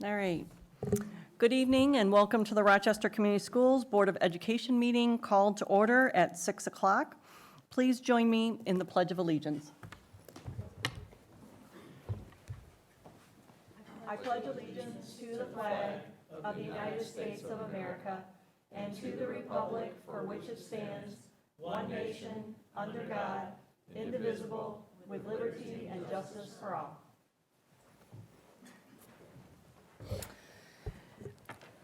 All right. Good evening and welcome to the Rochester Community Schools Board of Education meeting called to order at 6 o'clock. Please join me in the Pledge of Allegiance. I pledge allegiance to the flag of the United States of America and to the republic for which it stands, one nation, under God, indivisible, with liberty and justice for all.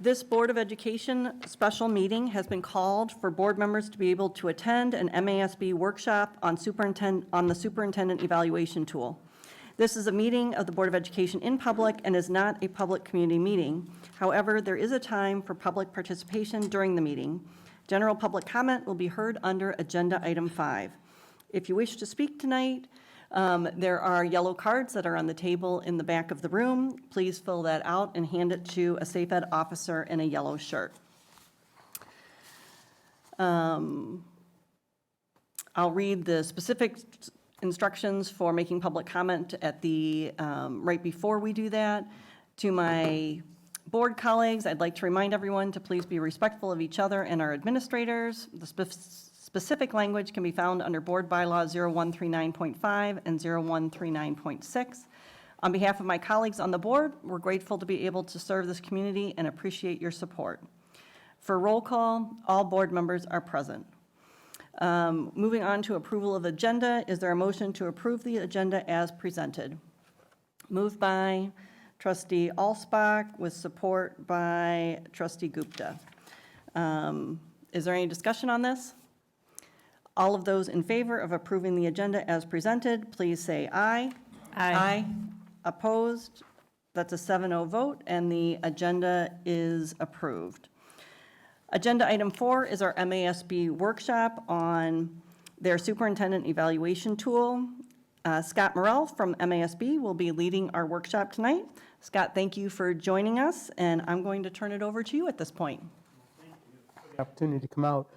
This Board of Education special meeting has been called for board members to be able to attend an MASB workshop on the superintendent evaluation tool. This is a meeting of the Board of Education in public and is not a public community meeting. However, there is a time for public participation during the meeting. General public comment will be heard under Agenda Item 5. If you wish to speak tonight, there are yellow cards that are on the table in the back of the room. Please fill that out and hand it to a safe ed officer in a yellow shirt. I'll read the specific instructions for making public comment at the right before we do that. To my board colleagues, I'd like to remind everyone to please be respectful of each other and our administrators. The specific language can be found under Board Bylaw 0139.5 and 0139.6. On behalf of my colleagues on the board, we're grateful to be able to serve this community and appreciate your support. For roll call, all board members are present. Moving on to approval of agenda, is there a motion to approve the agenda as presented? Moved by Trustee Alsbach with support by Trustee Gupta. Is there any discussion on this? All of those in favor of approving the agenda as presented, please say aye. Aye. Opposed? That's a 7-0 vote, and the agenda is approved. Agenda item 4 is our MASB workshop on their superintendent evaluation tool. Scott Morrell from MASB will be leading our workshop tonight. Scott, thank you for joining us, and I'm going to turn it over to you at this point. Thank you for the opportunity to come out.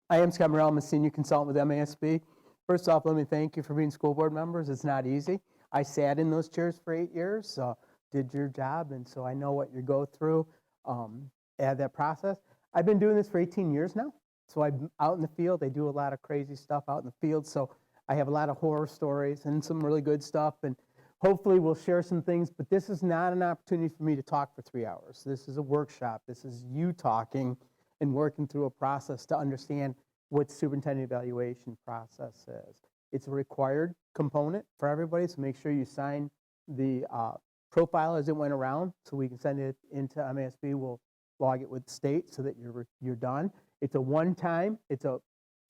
I am Scott Morrell. I'm a senior consultant with MASB. First off, let me thank you for being school board members. It's not easy. I sat in those chairs for 8 years, did your job, and so I know what you go through at that process. I've been doing this for 18 years now, so I'm out in the field. They do a lot of crazy stuff out in the field, so I have a lot of horror stories and some really good stuff, and hopefully we'll share some things, but this is not an opportunity for me to talk for 3 hours. This is a workshop. This is you talking and working through a process to understand what the superintendent evaluation process is. It's a required component for everybody, so make sure you sign the profile as it went around so we can send it into MASB. We'll log it with the state so that you're done. It's a one-time, it's a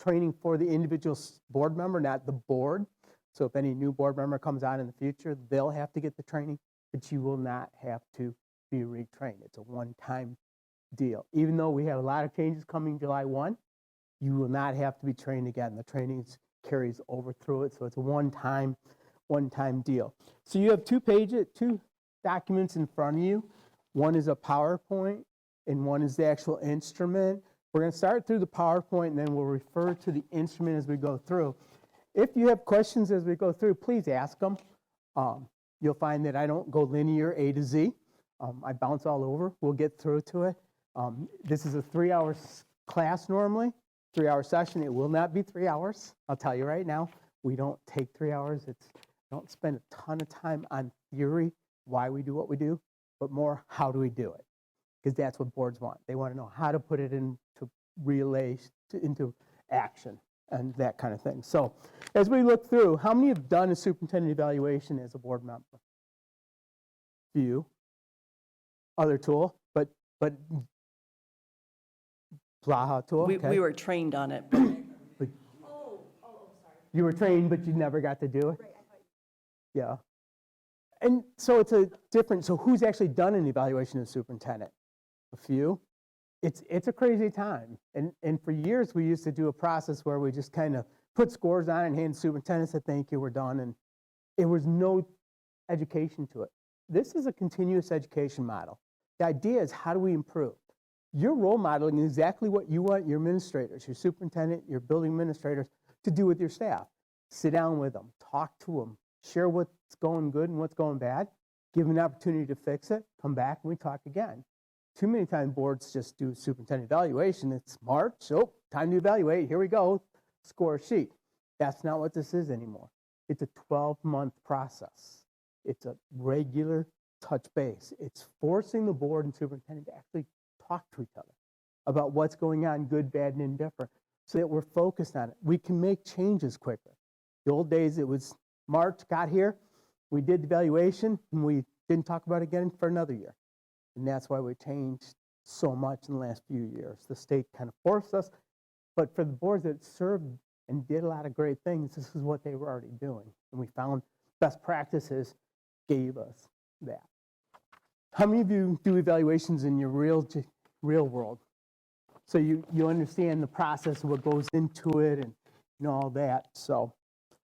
training for the individual board member, not the board. So if any new board member comes on in the future, they'll have to get the training, but you will not have to be retrained. It's a one-time deal. Even though we have a lot of changes coming July 1, you will not have to be trained again. The training carries over through it, so it's a one-time deal. So you have two documents in front of you. One is a PowerPoint, and one is the actual instrument. We're going to start through the PowerPoint, and then we'll refer to the instrument as we go through. If you have questions as we go through, please ask them. You'll find that I don't go linear A to Z. I bounce all over. We'll get through to it. This is a 3-hour class normally, 3-hour session. It will not be 3 hours. I'll tell you right now, we don't take 3 hours. Don't spend a ton of time on theory, why we do what we do, but more how do we do it? Because that's what boards want. They want to know how to put it into into action and that kind of thing. So as we look through, how many have done a superintendent evaluation as a board member? Few. Other tool, but Blaha tool. We were trained on it. But sorry. you were trained, but you never got to do it? Right, Yeah. And so it's a different, so who's actually done an evaluation of superintendent? A few. It's a crazy time. And for years, we used to do a process where we just kind of put scores on and hand superintendent said, thank you, we're done. And it was no education to it. This is a continuous education model. The idea is, how do we improve? You're role modeling exactly what you want your administrators, your superintendent, your building administrators to do with your staff. Sit down with them, talk to them, share what's going good and what's going bad, give them an opportunity to fix it, come back, and we talk again. Too many times boards just do superintendent evaluation. It's March, oh, time to evaluate, here we go, score a sheet. That's not what this is anymore. It's a 12-month process. It's a regular touch base. It's forcing the board and superintendent to actually talk to each other about what's going on, good, bad, and indifferent, so that we're focused on it. We can make changes quicker. The old days, it was March, got here, we did the evaluation, and we didn't talk about it again for another year. And that's why we changed so much in the last few years. The state kind of forced us, but for the boards that served and did a lot of great things, this is what they were already doing. And we found best practices gave us that. How many of you do evaluations in your real world? So you understand the process, what goes into it, and all that. So,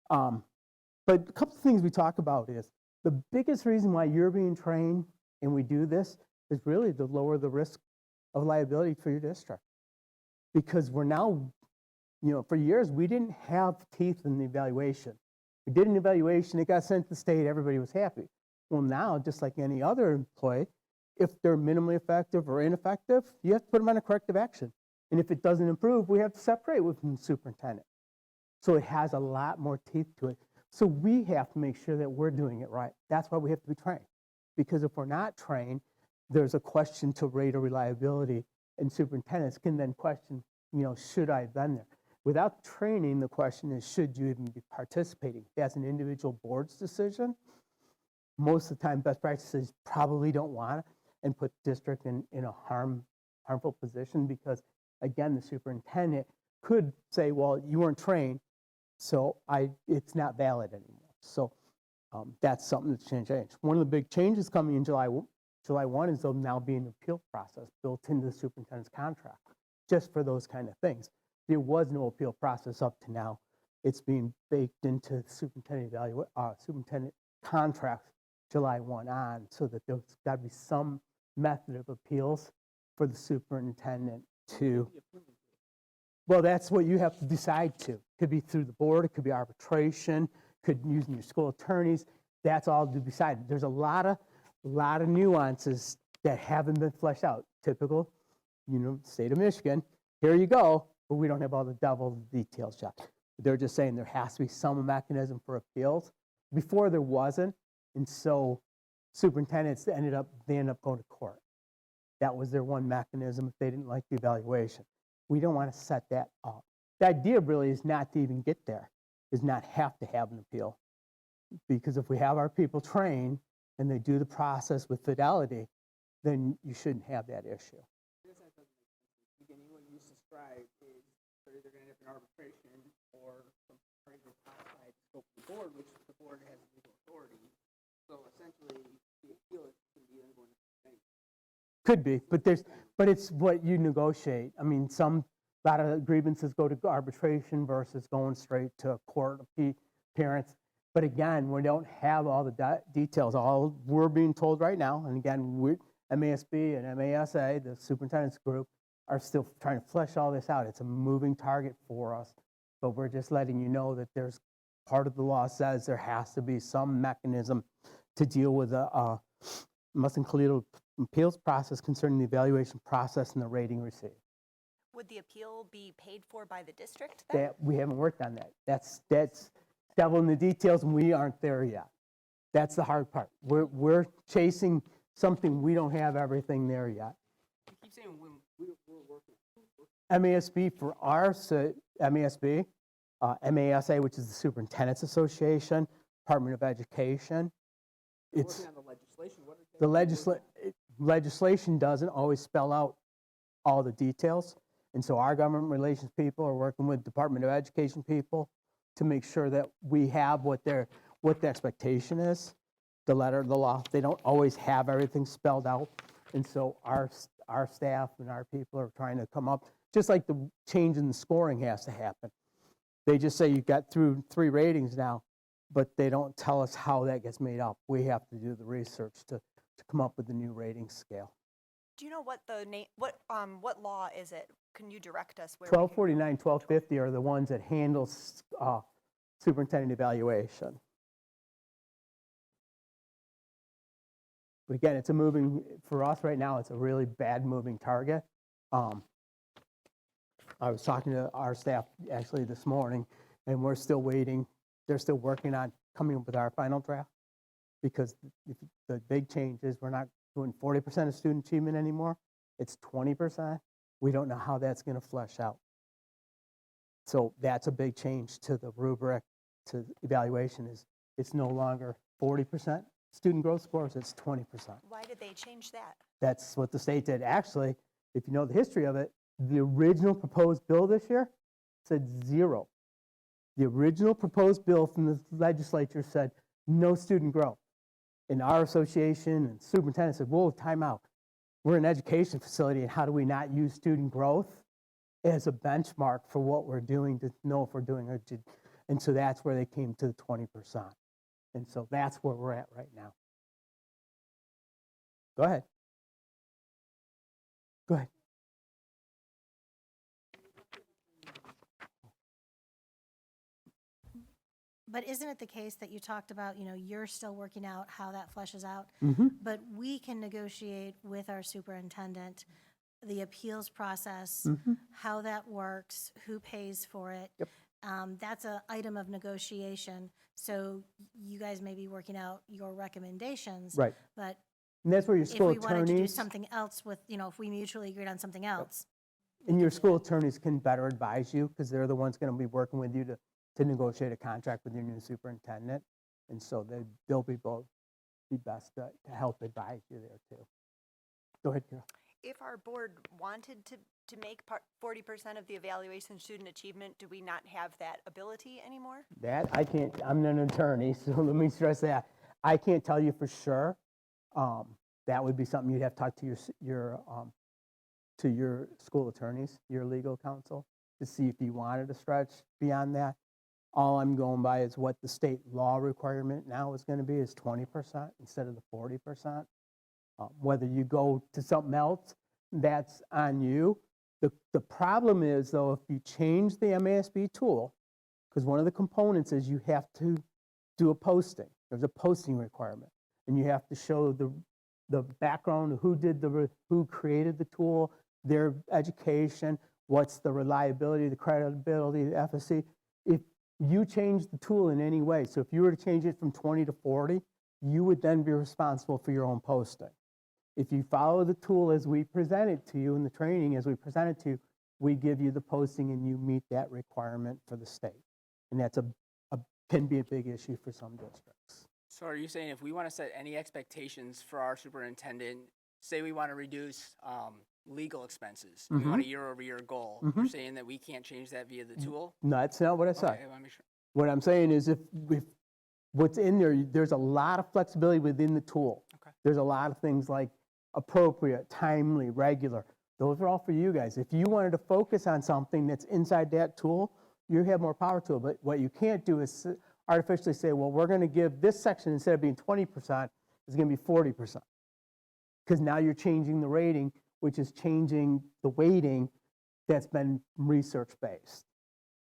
but a couple of things we talk about is the biggest reason why you're being trained and we do this is really to lower the risk of liability for your district. Because we're now, for years, we didn't have teeth in the evaluation. We did an evaluation, it got sent to the state, everybody was happy. Well, now, just like any other employee, if they're minimally effective or ineffective, you have to put them on a corrective action. And if it doesn't improve, we have to separate with the superintendent. So it has a lot more teeth to it. So we have to make sure that we're doing it right. That's why we have to be trained. Because if we're not trained, there's a question to rate or reliability, and superintendents can then question, should I have been there? Without training, the question is, should you even be participating? That's an individual board's decision. Most of the time, best practices probably don't want to and put district in a harmful position because, again, the superintendent could say, well, you weren't trained, so it's not valid anymore. So that's something that's changed. One of the big changes coming in July 1 is there'll now be an appeal process built into the superintendent's contract, just for those kind of things. There was no appeal process up to now. It's being baked into superintendent contracts July 1 on, so that there's got to be some method of appeals for the superintendent to. Well, that's what you have to decide to. Could be through the board, it could be arbitration, could using your school attorneys. That's all to be decided. There's a lot of nuances that haven't been fleshed out. Typical, state of Michigan. Here you go, but we don't have all the devil details yet. They're just saying there has to be some mechanism for appeals. Before there wasn't, and so superintendents ended up going to court. That was their one mechanism if they didn't like the evaluation. We don't want to set that up. The idea really is not to even get there, is not have to have an appeal. Because if we have our people trained and they do the process with fidelity, then you shouldn't have that issue. Beginning, what you described is they're either going to have an arbitration or some party that's outside the scope of the board, which the board has legal authority. So essentially, the appeal can be then going to the bank. Could be, but it's what you negotiate. I mean, a lot of grievances go to arbitration versus going straight to court appearance. But again, we don't have all the details. All we're being told right now, and again, MASB and MASA, the superintendent's group, are still trying to flesh all this out. It's a moving target for us, but we're just letting you know that there's part of the law says there has to be some mechanism to deal with must include an appeals process concerning the evaluation process and the rating received. Would the appeal be paid for by the district then? That we haven't worked on that. That's devil in the details, and we aren't there yet. That's the hard part. We're chasing something, we don't have everything there yet. You keep saying when we're working. MASB for our MASB, MASA, which is the Superintendent's Association, Department of Education. It's Working on the legislation. What are the legislation doesn't always spell out all the details, and so our government relations people are working with Department of Education people to make sure that we have what the expectation is, the letter of the law. They don't always have everything spelled out, and so our staff and our people are trying to come up, just like the change in the scoring has to happen. They just say you got through 3 ratings now, but they don't tell us how that gets made up. We have to do the research to come up with the new rating scale. Do you know what the name? What law is it? Can you direct us where? 1249, 1250 are the ones that handle superintendent evaluation. But again, it's a moving, for us right now, it's a really bad moving target. I was talking to our staff actually this morning, and we're still waiting. They're still working on coming up with our final draft, because the big change is we're not doing 40% of student achievement anymore. It's 20%. We don't know how that's going to flesh out. So that's a big change to the rubric, to evaluation, is it's no longer 40% student growth scores, it's 20%. Why did they change that? That's what the state did. Actually, if you know the history of it, the original proposed bill this year said 0. The original proposed bill from the legislature said no student growth. And our association and superintendent said, whoa, time out. We're an education facility, and how do we not use student growth as a benchmark for what we're doing to know if we're doing it? And so that's where they came to the 20%. And so that's where we're at right now. Go ahead. Go ahead. But isn't it the case that you talked about, you're still working out how that fleshes out? Mm-hmm. But we can negotiate with our superintendent the appeals process, how that works, who pays for it. Yep. That's an item of negotiation. So you guys may be working out your recommendations. Right. But And that's where your if school we wanted to do attorneys something else with, if we mutually agreed on something else. and your school attorneys can better advise you, because they're the ones going to be working with you to negotiate a contract with your new superintendent. And so they'll be best to help advise you there too. Go ahead, Carol. If our board wanted to make 40% of the evaluation student achievement, do we not have that ability anymore? That I can't, I'm an attorney, so let me stress that. I can't tell you for sure. That would be something you'd have to talk to your school attorneys, your legal counsel, to see if you wanted to stretch beyond that. All I'm going by is what the state law requirement now is going to be, is 20% instead of the 40%. Whether you go to something else, that's on you. The problem is, though, if you change the MASB tool, because one of the components is you have to do a posting. There's a posting requirement, and you have to show the background, who created the tool, their education, what's the reliability, the credibility, the FSC. If you change the tool in any way, so if you were to change it from 20 to 40, you would then be responsible for your own posting. If you follow the tool as we present it to you in the training, as we present it to you, we give you the posting and you meet that requirement for the state. And that's can be a big issue for some districts. So are you saying if we want to set any expectations for our superintendent, say we want to reduce legal expenses, we want a year-over-year goal, you're saying that we can't change that via the tool? No, that's not what I said. Okay, I want to make sure. What I'm saying is if what's in there, there's a lot of flexibility within the tool. Okay. There's a lot of things like appropriate, timely, regular. Those are all for you guys. If you wanted to focus on something that's inside that tool, you have more power to it. But what you can't do is artificially say, well, we're going to give this section, instead of being 20%, it's going to be 40%. Because now you're changing the rating, which is changing the weighting that's been research-based.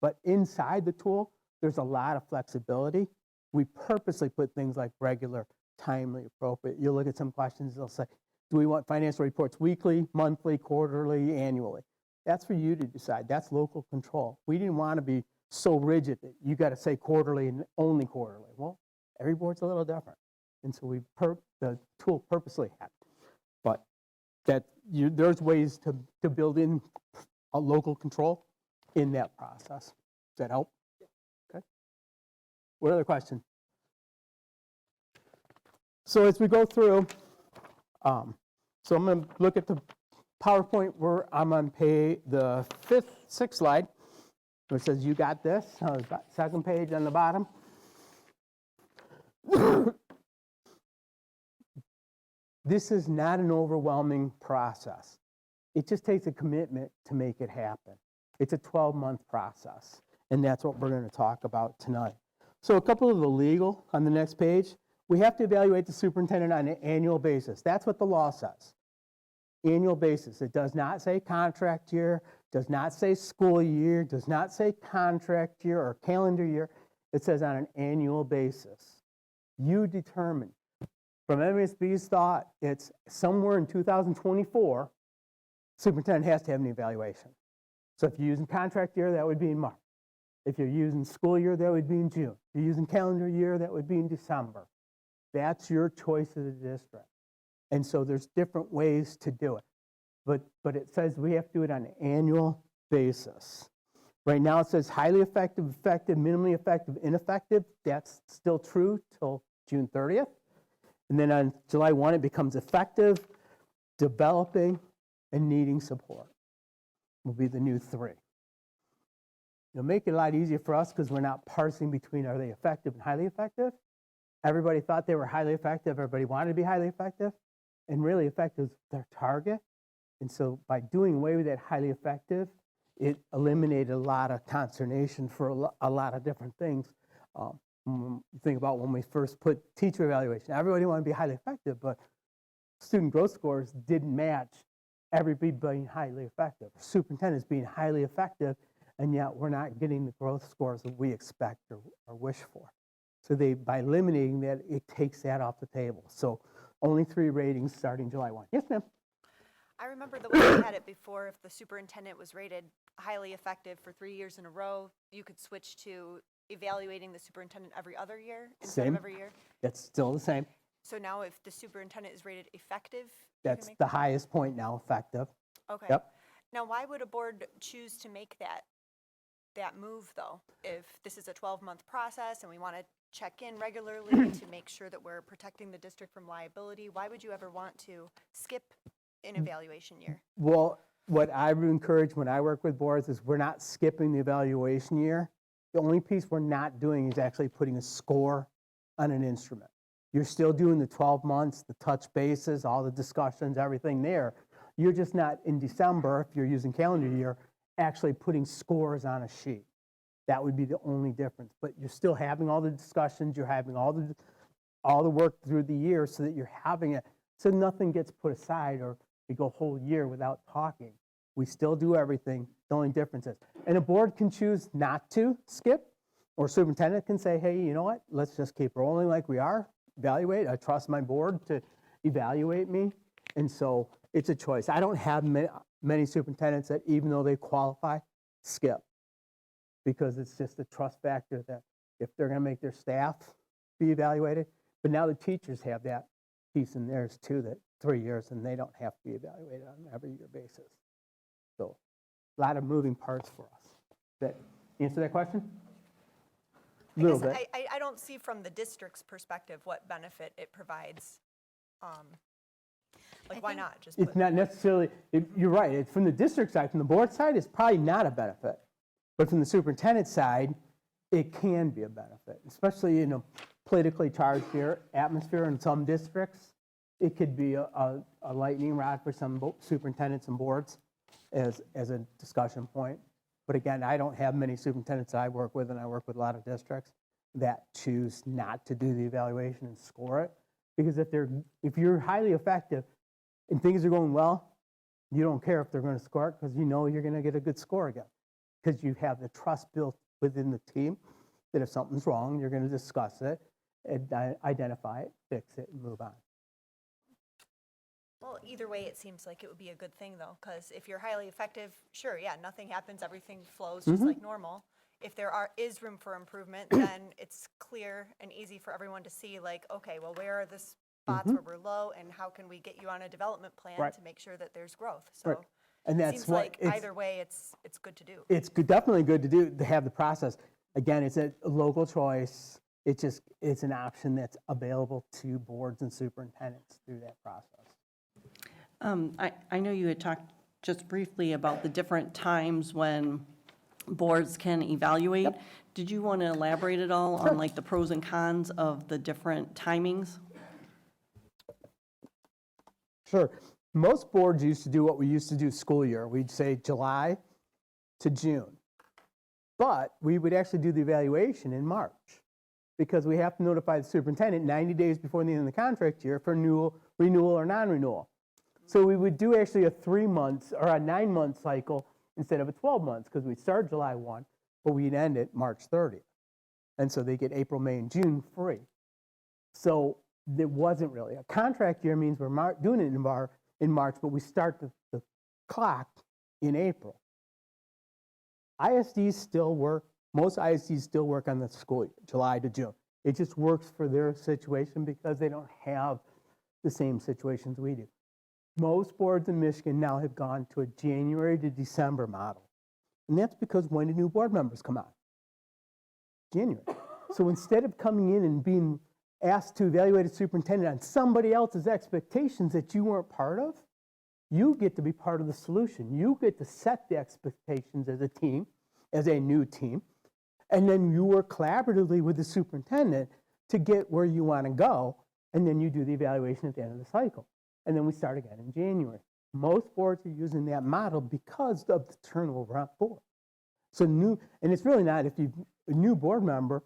But inside the tool, there's a lot of flexibility. We purposely put things like regular, timely, appropriate. You'll look at some questions, they'll say, do we want financial reports weekly, monthly, quarterly, annually? That's for you to decide. That's local control. We didn't want to be so rigid that you got to say quarterly and only quarterly. Well, every board's a little different. And so the tool purposely had. But there's ways to build in a local control in that process. Does that help? Okay. What other question? So as we go through, so I'm going to look at the PowerPoint where I'm on the sixth slide, where it says you got this. Second page on the bottom. This is not an overwhelming process. It just takes a commitment to make it happen. It's a 12-month process, and that's what we're going to talk about tonight. So a couple of the legal on the next page. We have to evaluate the superintendent on an annual basis. That's what the law says. Annual basis. It does not say contract year, does not say school year, does not say contract year or calendar year. It says on an annual basis. You determine From MASB's thought, it's somewhere in 2024, superintendent has to have an evaluation. So if you're using contract year, that would be in March. If you're using school year, that would be in June. If you're using calendar year, that would be in December. That's your choice of the district. And so there's different ways to do it. But it says we have to do it on an annual basis. Right now it says highly effective, effective, minimally effective, ineffective. That's still true till June 30th. And then on July 1, it becomes effective, developing, and needing support. Will be the new 3. It'll make it a lot easier for us because we're not parsing between are they effective and highly effective. Everybody thought they were highly effective. Everybody wanted to be highly effective. And really effective is their target. And so by doing away with that highly effective, it eliminated a lot of consternation for a lot of different things. Think about when we first put teacher evaluation. Everybody wanted to be highly effective, but student growth scores didn't match everybody being highly effective. Superintendents being highly effective, and yet we're not getting the growth scores that we expect or wish for. So by eliminating that, it takes that off the table. So only 3 ratings starting July 1. Yes, ma'am. I remember the way we had it before, if the superintendent was rated highly effective for 3 years in a row, you could switch to evaluating the superintendent every other year instead Same. of every year. That's still the same. So now if the superintendent is rated effective, you That's can make the highest point now, effective. Okay. Yep. Now, why would a board choose to make that move, though? If this is a 12-month process and we want to check in regularly to make sure that we're protecting the district from liability, why would you ever want to skip an evaluation year? Well, what I would encourage when I work with boards is we're not skipping the evaluation year. The only piece we're not doing is actually putting a score on an instrument. You're still doing the 12 months, the touch bases, all the discussions, everything there. You're just not in December, if you're using calendar year, actually putting scores on a sheet. That would be the only difference. But you're still having all the discussions, you're having all the work through the year so that you're having it, so nothing gets put aside or we go a whole year without talking. We still do everything. The only difference is, and a board can choose not to skip, or superintendent can say, hey, you know what, let's just keep rolling like we are, evaluate. I trust my board to evaluate me. And so it's a choice. I don't have many superintendents that, even though they qualify, skip, because it's just a trust factor that if they're going to make their staff be evaluated, but now the teachers have that piece in theirs too, that 3 years, and they don't have to be evaluated on an every year basis. So a lot of moving parts for us. That answer that question? A little bit. I don't see from the district's perspective what benefit it provides. Like, why not? Just It's put, not necessarily, you're right, it's from the district side, from the board side, it's probably not a benefit. But from the superintendent side, it can be a benefit, especially in a politically charged atmosphere in some districts. It could be a lightning rod for some superintendents and boards as a discussion point. But again, I don't have many superintendents I work with, and I work with a lot of districts that choose not to do the evaluation and score it. Because if you're highly effective and things are going well, you don't care if they're going to score it because you know you're going to get a good score again. Because you have the trust built within the team that if something's wrong, you're going to discuss it, and identify it, fix it, and move on. well, either way, it seems like it would be a good thing, though, because if you're highly effective, sure, yeah, nothing happens, everything flows just like normal. If there is room for improvement, then it's clear and easy for everyone to see, like, okay, well, where are the spots where we're low, and how can we get you on a development plan Right. to make sure that there's growth? So Right. And that's seems what like either way, it's good to do. it's definitely good to have the process. Again, it's a local choice. It's an option that's available to boards and superintendents through that process. I know you had talked just briefly about the different times when boards can evaluate. Yep. Did you want to elaborate at all on like the pros and cons of the different timings? Sure. Most boards used to do what we used to do school year. We'd say July to June. But we would actually do the evaluation in March because we have to notify the superintendent 90 days before the end of the contract year for renewal or non-renewal. So we would do actually a 3 months or a 9-month cycle instead of a 12 months because we'd start July 1, but we'd end it March 30th. And so they get April, May, and June free. So there wasn't really. A contract year means we're doing it in March, but we start the clock in April. ISDs still work, most ISDs still work on the school year, July to June. It just works for their situation because they don't have the same situations we do. Most boards in Michigan now have gone to a January to December model. And that's because when do new board members come on? January. So instead of coming in and being asked to evaluate a superintendent on somebody else's expectations that you weren't part of, you get to be part of the solution. You get to set the expectations as a team, as a new team, and then you work collaboratively with the superintendent to get where you want to go, and then you do the evaluation at the end of the cycle. And then we start again in January. Most boards are using that model because of the turnover on board. So and it's really not, if you a new board member,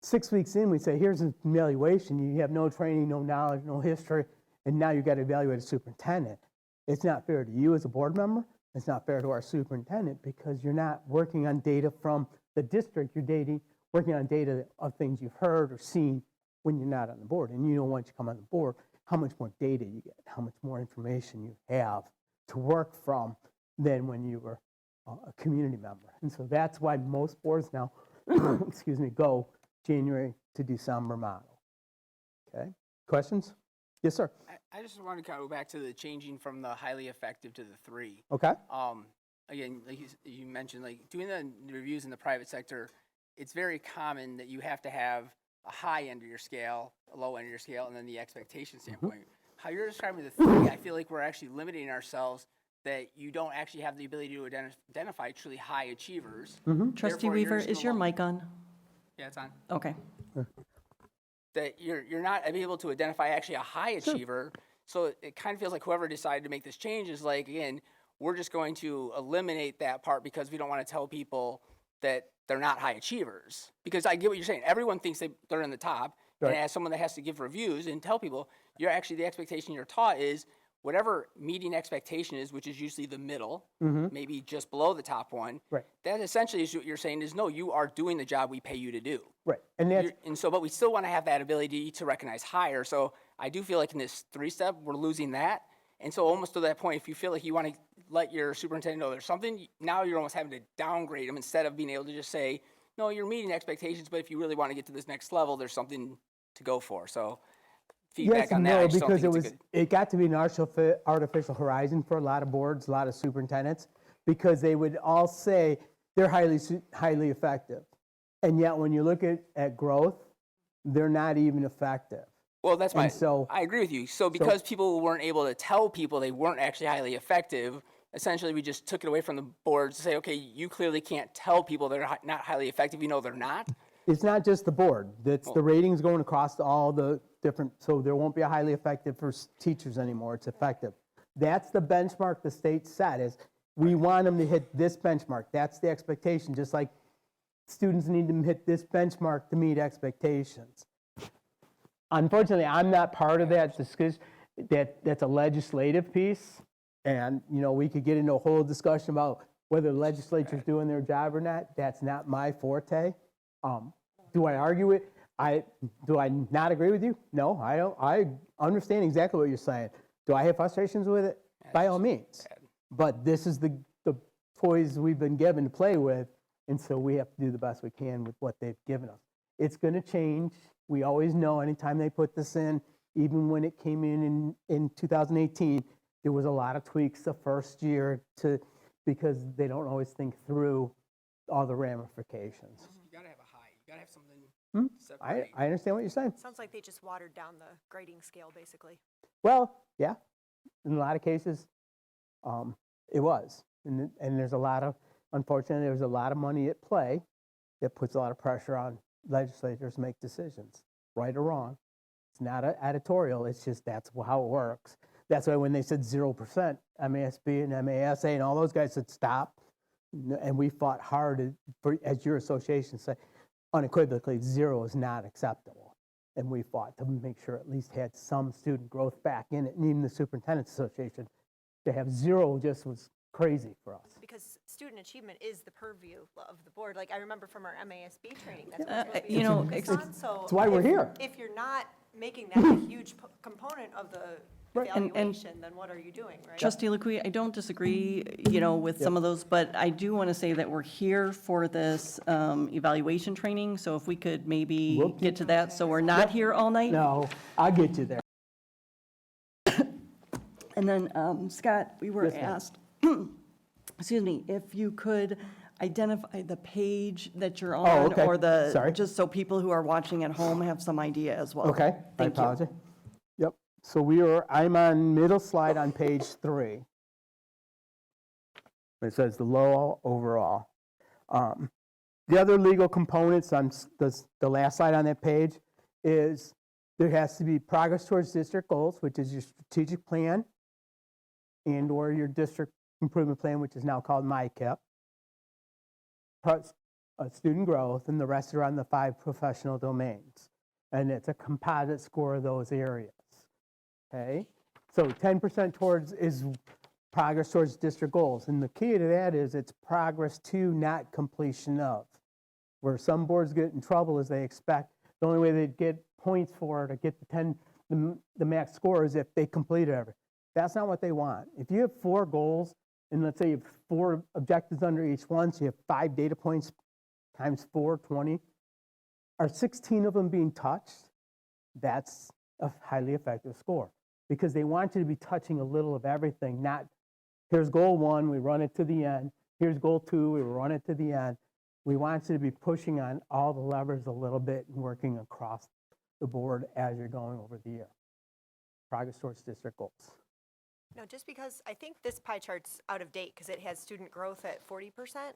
6 weeks in, we say, here's an evaluation. You have no training, no knowledge, no history, and now you've got to evaluate a superintendent. It's not fair to you as a board member. It's not fair to our superintendent because you're not working on data from the district. You're working on data of things you've heard or seen when you're not on the board. And you know once you come on the board, how much more data you get, how much more information you have to work from than when you were a community member. And so that's why most boards now, excuse me, go January to December model. Okay, questions? Yes, sir. I just want to go back to the changing from the highly effective to the 3. Okay. Again, like you mentioned, like doing the reviews in the private sector, it's very common that you have to have a high end of your scale, a low end of your scale, and then the expectation standpoint. How you're describing the 3, I feel like we're actually limiting ourselves that you don't actually have the ability to identify truly high achievers. Trustee Therefore, Weaver, just is gonna your lump- mic on? Yeah, it's on. Okay. That you're not able to identify actually a high achiever. So it kind of feels like whoever decided to make this change is like, again, we're just going to eliminate that part because we don't want to tell people that they're not high achievers. Because I get what you're saying. Everyone thinks they're in the top. Right. And as someone that has to give reviews and tell people, you're actually, the expectation you're taught is whatever meeting expectation is, which is usually the middle, maybe just below the top one. Right. That essentially is what you're saying is, no, you are doing the job we pay you to do. Right. And that's, But we still want to have that ability to recognize higher. So I do feel like in this 3-step, we're losing that. And so almost to that point, if you feel like you want to let your superintendent know there's something, now you're almost having to downgrade them instead of being able to just say, no, you're meeting expectations, but if you really want to get to this next level, there's something to go for. So feedback yes on and that, I no, just don't because think it got to be an artificial horizon for a lot of boards, a lot of superintendents, because they would all say they're highly effective. And yet when you look at growth, they're not even effective. Well, that's And so- I agree with you. So because people weren't able to tell people they weren't actually highly effective, essentially we just took it away from the boards to say, okay, you clearly can't tell people they're not highly effective, you know they're not. It's not just the board. It's the ratings going across all the different, so there won't be a highly effective for teachers anymore. It's effective. That's the benchmark the state set is we want them to hit this benchmark. That's the expectation, just like students need to hit this benchmark to meet expectations. Unfortunately, I'm not part of that discussion. That's a legislative piece. And, you know, we could get into a whole discussion about whether the legislature's doing their job or not. That's not my forte. Do I argue it? Do I not agree with you? No, I don't. I understand exactly what you're saying. Do I have frustrations with it? By all means. But this is the toys we've been given to play with, and so we have to do the best we can with what they've given us. It's going to change. We always know anytime they put this in, even when it came in 2018, there was a lot of tweaks the first year because they don't always think through all the ramifications. You gotta have a high. You gotta have something separate. I understand what you're saying. Sounds like they just watered down the grading scale, basically. Well, yeah, in a lot of cases, it was. And there's unfortunately, there's a lot of money at play that puts a lot of pressure on legislators to make decisions, right or wrong. It's not editorial, it's just that's how it works. That's why when they said 0%, MASB and MASA and all those guys said stop. And we fought hard, as your association said, unequivocally, 0 is not acceptable. And we fought to make sure at least had some student growth back in it. And even the Superintendent's Association, to have 0 just was crazy for us. Because student achievement is the purview of the board. Like I remember from our MASB training, that's what we're supposed to be you know, focused on. So That's why we're here. if you're not making that a huge component of the Right. And- evaluation, then what are you doing, right? Trustee Lequi, I don't disagree, with some of those, but I do want to say that we're here for this evaluation training, so if we could maybe We'll get to that, so we're not here all night. No, I'll get you there. And then, Scott, we were Yes, ma'am. asked, excuse me, if you could identify the page that you're on. Oh, okay. Or Sorry. just so people who are watching at home have some idea as well. Okay, I Thank you. apologize. Yep, so I'm on middle slide on page 3. It says the law overall. The other legal components on the last slide on that page is there has to be progress towards district goals, which is your strategic plan and/or your district improvement plan, which is now called MyCAP. Student growth, and the rest are on the 5 professional domains. And it's a composite score of those areas. Okay? So 10% is progress towards district goals. And the key to that is it's progress to, not completion of. Where some boards get in trouble is they expect the only way they get points for it or get the max score is if they completed everything. That's not what they want. If you have 4 goals, and let's say you have 4 objectives under each one, so you have 5 data points times 4, 20, are 16 of them being touched? That's a highly effective score because they want you to be touching a little of everything, not here's goal 1, we run it to the end. Here's goal 2, we run it to the end. We want you to be pushing on all the levers a little bit and working across the board as you're going over the year. Progress towards district goals. No, just because I think this pie chart's out of date because it has student growth at 40%.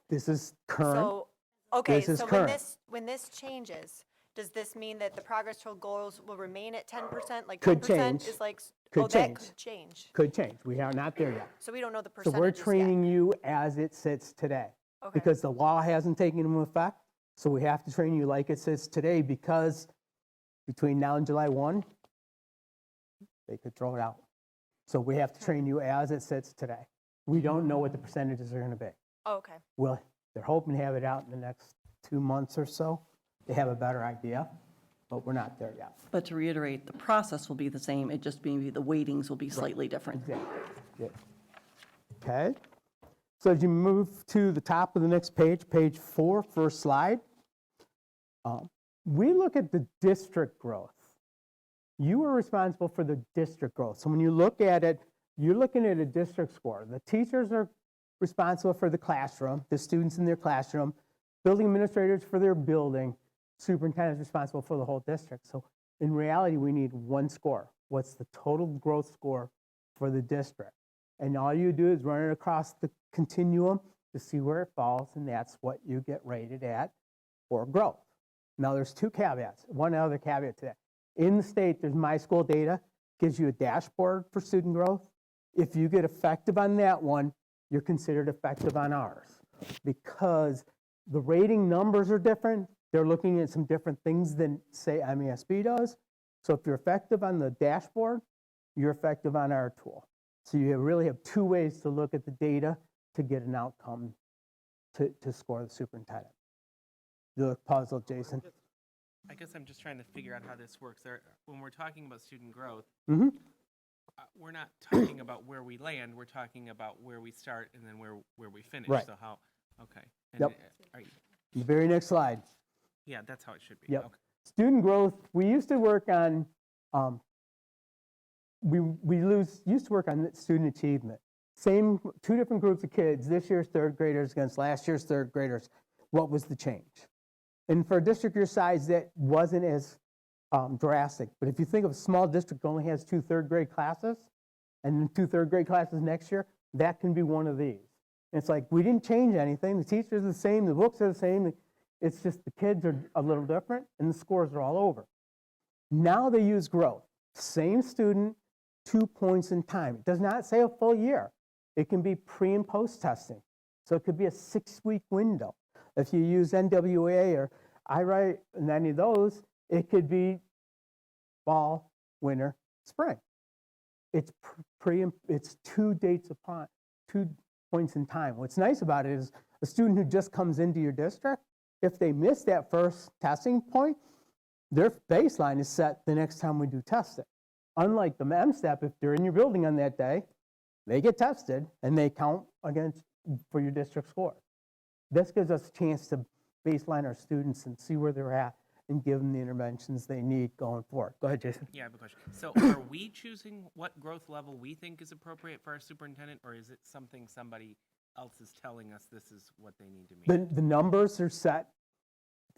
This is current. So, okay, This is so current. when this changes, does this mean that the progress toward goals will remain at 10%? Like Could 10% change. is like, Could oh, change. that could change. Could change. We are not there yet. So we don't know the So percentages we're yet. training you as it sits today. Okay. Because the law hasn't taken into effect. So we have to train you like it sits today because between now and July 1, they could throw it out. So we have to train you as it sits today. We don't know what the percentages are going to be. Oh, okay. Well, they're hoping to have it out in the next 2 months or so. They have a better idea, but we're not there yet. But to reiterate, the process will be the same, it just maybe the weightings will be slightly different. Exactly. Good. Okay. So as you move to the top of the next page, page 4, first slide, we look at the district growth. You are responsible for the district growth. So when you look at it, you're looking at a district score. The teachers are responsible for the classroom, the students in their classroom, building administrators for their building, superintendent is responsible for the whole district. So in reality, we need one score. What's the total growth score for the district? And all you do is run it across the continuum to see where it falls, and that's what you get rated at for growth. Now, there's 2 caveats. One other caveat to that. In the state, there's My School Data, gives you a dashboard for student growth. If you get effective on that one, you're considered effective on ours. Because the rating numbers are different, they're looking at some different things than, say, MASB does. So if you're effective on the dashboard, you're effective on our tool. So you really have 2 ways to look at the data to get an outcome to score the superintendent. You look puzzled, Jason. I guess I'm just trying to figure out how this works. When we're talking about student growth, Mm-hmm. We're not talking about where we land. We're talking about where we start and then where we finish. Right. So how? Okay. And Yep. The very next slide. yeah, that's how it should be. Yep. Okay. Student growth, we used to work on, used to work on student achievement. Same, 2 different groups of kids, this year's 3rd graders against last year's 3rd graders. What was the change? And for a district your size, that wasn't as drastic. But if you think of a small district that only has 2 3rd grade classes, and then 2 3rd grade classes next year, that can be one of these. And it's like, we didn't change anything. The teachers are the same, the books are the same. It's just the kids are a little different, and the scores are all over. Now they use growth. Same student, 2 points in time. It does not say a full year. It can be pre and post testing. So it could be a 6-week window. If you use NWA or IWrite and any of those, it could be fall, winter, spring. It's it's 2 dates upon 2 points in time. What's nice about it is a student who just comes into your district, if they miss that first testing point, their baseline is set the next time we do testing. Unlike the MSTEP, if they're in your building on that day, they get tested and they count against for your district score. This gives us a chance to baseline our students and see where they're at and give them the interventions they need going forward. Go ahead, Jason. Yeah, I have a question. So are we choosing what growth level we think is appropriate for our superintendent, or is it something somebody else is telling us this is what they need to meet? The numbers are set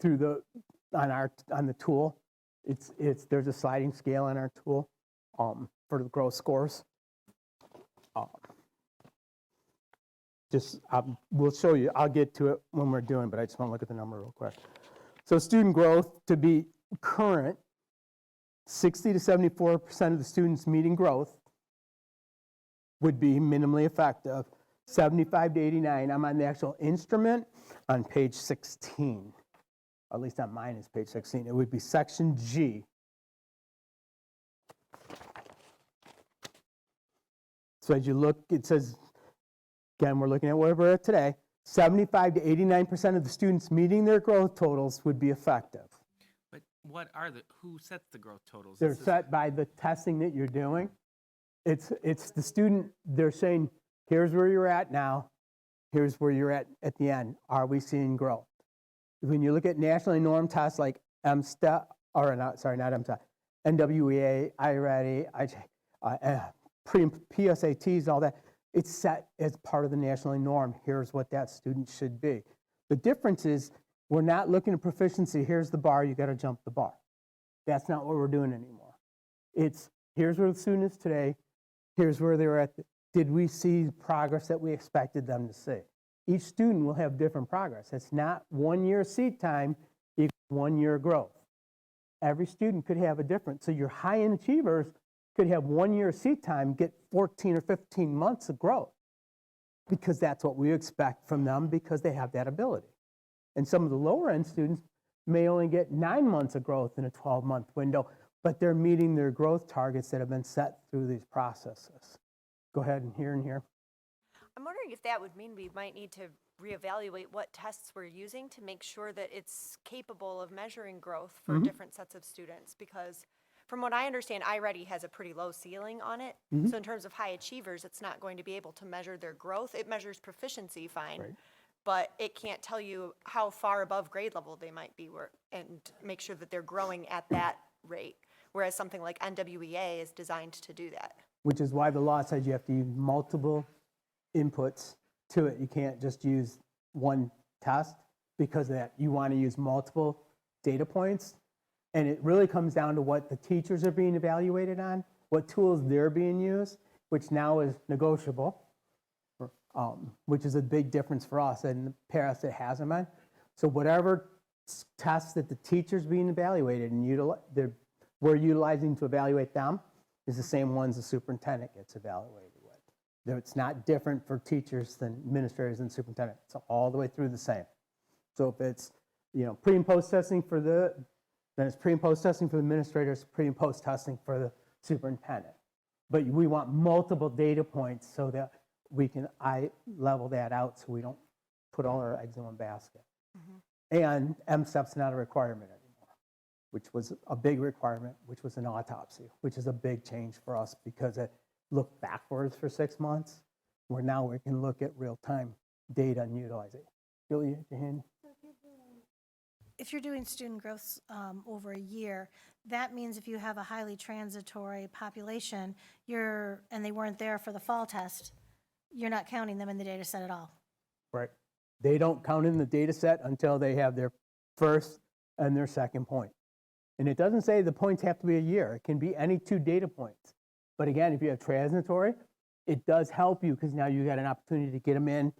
through on the tool. There's a sliding scale on our tool for the growth scores. We'll show you. I'll get to it when we're doing, but I just want to look at the number real quick. So student growth to be current, 60 to 74% of the students meeting growth would be minimally effective. 75 to 89, I'm on the actual instrument on page 16. At least on mine is page 16. It would be section G. So as you look, it says, again, we're looking at where we're at today, 75 to 89% of the students meeting their growth totals would be effective. But who sets the growth totals? They're This is- set by the testing that you're doing. It's the student, they're saying, here's where you're at now, here's where you're at the end. Are we seeing growth? When you look at nationally normed tests like MSTEP, or not MSTEP, NWEA, iReady, PSATs, all that, it's set as part of the nationally normed. Here's what that student should be. The difference is we're not looking at proficiency. Here's the bar, you got to jump the bar. That's not what we're doing anymore. It's here's where the student is today, here's where they were at. Did we see progress that we expected them to see? Each student will have different progress. It's not 1 year seat time equals 1 year growth. Every student could have a different. So your high-end achievers could have 1 year seat time, get 14 or 15 months of growth, because that's what we expect from them because they have that ability. And some of the lower end students may only get 9 months of growth in a 12-month window, but they're meeting their growth targets that have been set through these processes. Go ahead and here. I'm wondering if that would mean we might need to reevaluate what tests we're using to make sure that it's capable of measuring growth for different sets of students, because from what I understand, iReady has a pretty low ceiling on it. So in terms of high achievers, it's not going to be able to measure their growth. It measures proficiency fine, Right. but it can't tell you how far above grade level they might be and make sure that they're growing at that rate. Whereas something like NWEA is designed to do that. Which is why the law says you have to use multiple inputs to it. You can't just use one test because of that. You want to use multiple data points. And it really comes down to what the teachers are being evaluated on, what tools they're being used, which now is negotiable, which is a big difference for us. And in the past, it hasn't been. So whatever tests that the teacher's being evaluated and we're utilizing to evaluate them is the same ones the superintendent gets evaluated with. It's not different for teachers than administrators and superintendent. It's all the way through the same. So if it's pre and post testing then it's pre and post testing for the administrators, pre and post testing for the superintendent. But we want multiple data points so that we can level that out so we don't put all our eggs in one basket. And MSTEP's not a requirement anymore, which was a big requirement, which was an autopsy, which is a big change for us because it looked backwards for 6 months, where now we can look at real-time data and utilize it. Julie, your hand? If you're doing student growth over a year, that means if you have a highly transitory population, and they weren't there for the fall test, you're not counting them in the data set at all. Right. They don't count in the data set until they have their first and their second point. And it doesn't say the points have to be a year. It can be any 2 data points. But again, if you have transitory, it does help you because now you got an opportunity to get them in,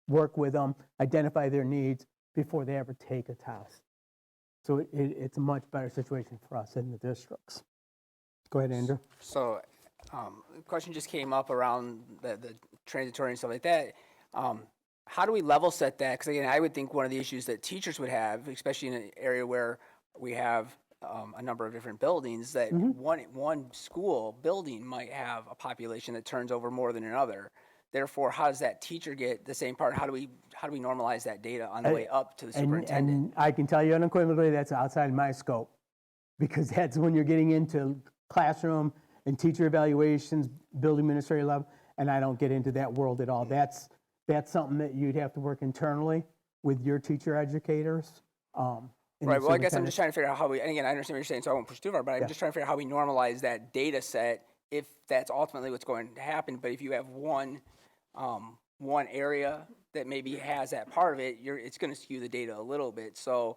work with them, identify their needs before they ever take a test. So it's a much better situation for us in the districts. Go ahead, Andrew. So, the question just came up around the transitory and stuff like that. How do we level set that? Because again, I would think one of the issues that teachers would have, especially in an area where we have a number of different buildings, that one school building might have a population that turns over more than another. Therefore, how does that teacher get the same part? How do we normalize that data on the way up to the superintendent? And I can tell you unequivocally that's outside my scope. because that's when you're getting into classroom and teacher evaluations, building administrative level, and I don't get into that world at all. That's something that you'd have to work internally with your teacher educators. And Right, the well, I guess I'm superintendent. just trying to figure out how we, and again, I understand what you're saying, so I won't push too far, but I'm just trying to figure out how we normalize that data set if that's ultimately what's going to happen. But if you have one area that maybe has that part of it, it's going to skew the data a little bit. So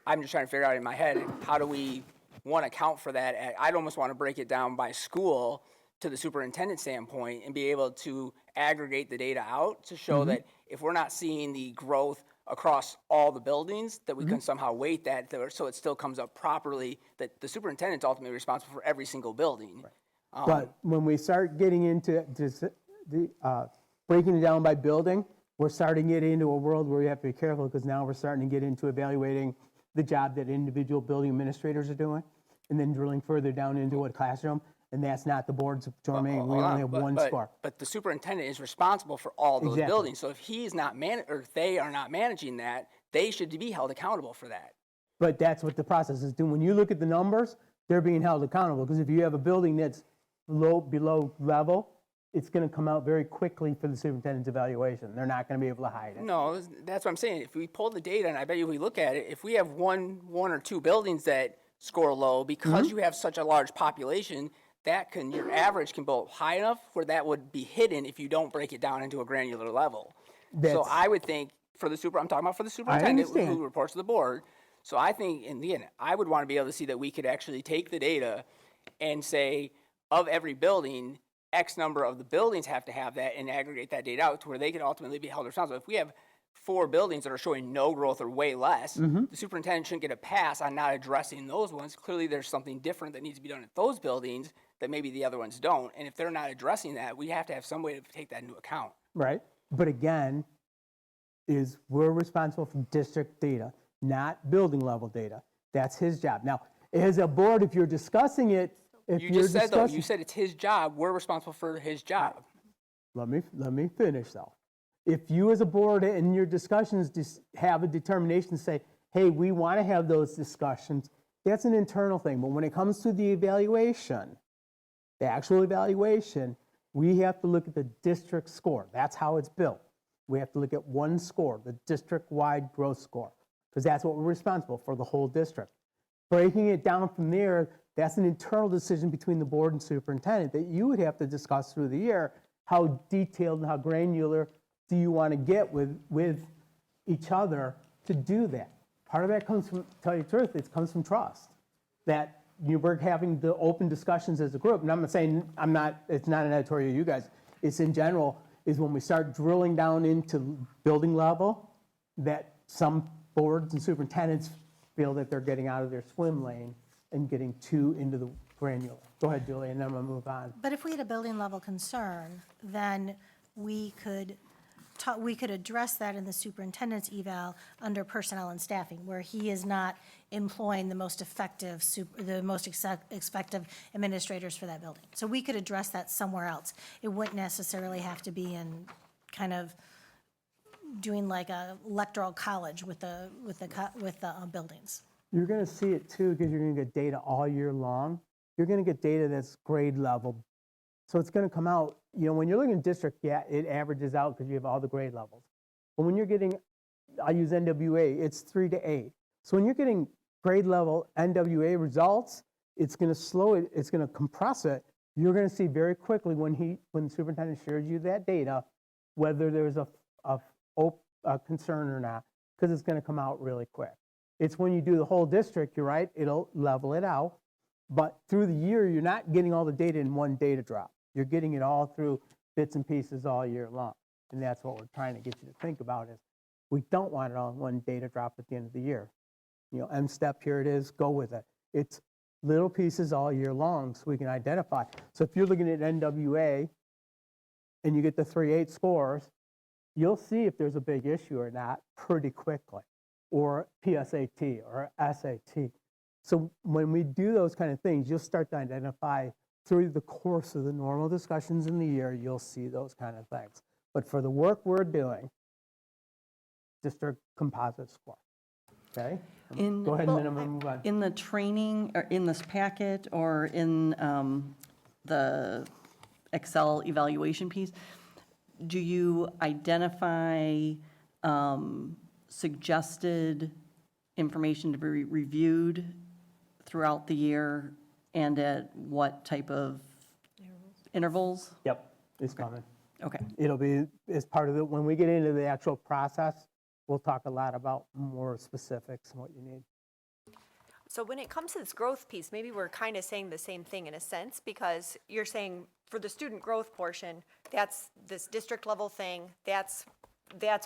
I'm just trying to figure out in my head, how do we, one, account for that? I'd almost want to break it down by school to the superintendent standpoint and be able to aggregate the data out to show that if we're not seeing the growth across all the buildings, that we can somehow weight that so it still comes up properly, that the superintendent's ultimately responsible for every single building. But when we start getting into breaking it down by building, we're starting to get into a world where we have to be careful, because now we're starting to get into evaluating the job that individual building administrators are doing, and then drilling further down into what classroom, and that's not the board's domain. We only have one score. But the superintendent is responsible for all those Exactly. buildings. So if he's not or if they are not managing that, they should be held accountable for that. But that's what the process is doing. When you look at the numbers, they're being held accountable, because if you have a building that's below level, it's going to come out very quickly for the superintendent's evaluation. They're not going to be able to hide it. No, that's what I'm saying. If we pull the data, and I bet you if we look at it, if we have one or two buildings that score low because you have such a large population, your average can go high enough where that would be hidden if you don't break it down into a granular level. So I would think I'm talking about for the superintendent understand. who reports to the board. So I think in the end, I would want to be able to see that we could actually take the data and say, of every building, X number of the buildings have to have that and aggregate that data out to where they can ultimately be held responsible. If we have 4 buildings that are showing no growth or way less, the superintendent shouldn't get a pass on not addressing those ones. Clearly, there's something different that needs to be done at those buildings that maybe the other ones don't. And if they're not addressing that, we have to have some way to take that into account. Right? But again, we're responsible for district data, not building level data. That's his job. Now, as a board, if you're discussing it, You just said, though, you said it's his job. We're responsible for his job. Let me finish though. If you as a board in your discussions just have a determination to say, hey, we want to have those discussions, that's an internal thing. But when it comes to the evaluation, the actual evaluation, we have to look at the district score. That's how it's built. We have to look at one score, the district-wide growth score, because that's what we're responsible for, the whole district. Breaking it down from there, that's an internal decision between the board and superintendent that you would have to discuss through the year. How detailed and how granular do you want to get with each other to do that? Part of that comes from, tell you the truth, it comes from trust. That we're having the open discussions as a group, and I'm not saying, it's not an editorial you guys, it's in general, is when we start drilling down into building level, that some boards and superintendents feel that they're getting out of their swim lane and getting too into the granular. Go ahead, Julie, and then I'm gonna move on. But if we had a building level concern, then we could address that in the superintendent's eval under personnel and staffing, where he is not employing the most effective administrators for that building. So we could address that somewhere else. It wouldn't necessarily have to be in kind of doing like a electoral college with the buildings. You're gonna see it too, because you're gonna get data all year long. You're gonna get data that's grade level. So it's gonna come out, when you're looking at district, yeah, it averages out because you have all the grade levels. But when you're getting, I use NWA, it's 3 to 8. So when you're getting grade level NWA results, it's gonna slow it, it's gonna compress it. You're gonna see very quickly when the superintendent shares you that data, whether there's a concern or not, because it's gonna come out really quick. It's when you do the whole district, you're right, it'll level it out. But through the year, you're not getting all the data in one data drop. You're getting it all through bits and pieces all year long. And that's what we're trying to get you to think about is we don't want it all in one data drop at the end of the year. M-STEP, here it is, go with it. It's little pieces all year long so we can identify. So if you're looking at NWA and you get the 3.8 scores, you'll see if there's a big issue or not pretty quickly, or PSAT or SAT. So when we do those kind of things, you'll start to identify through the course of the normal discussions in the year, you'll see those kind of things. But for the work we're doing, district composite score. Okay? In- Go ahead and well, then I'm going to move on. In the training, or in this packet, or in the Excel evaluation piece, do you identify suggested information to be reviewed throughout the year, and at what type of intervals? Yep, it's coming. Okay. It'll be, as part of it, when we get into the actual process, we'll talk a lot about more specifics and what you need. So when it comes to this growth piece, maybe we're kind of saying the same thing in a sense, because you're saying for the student growth portion, that's this district level thing, that's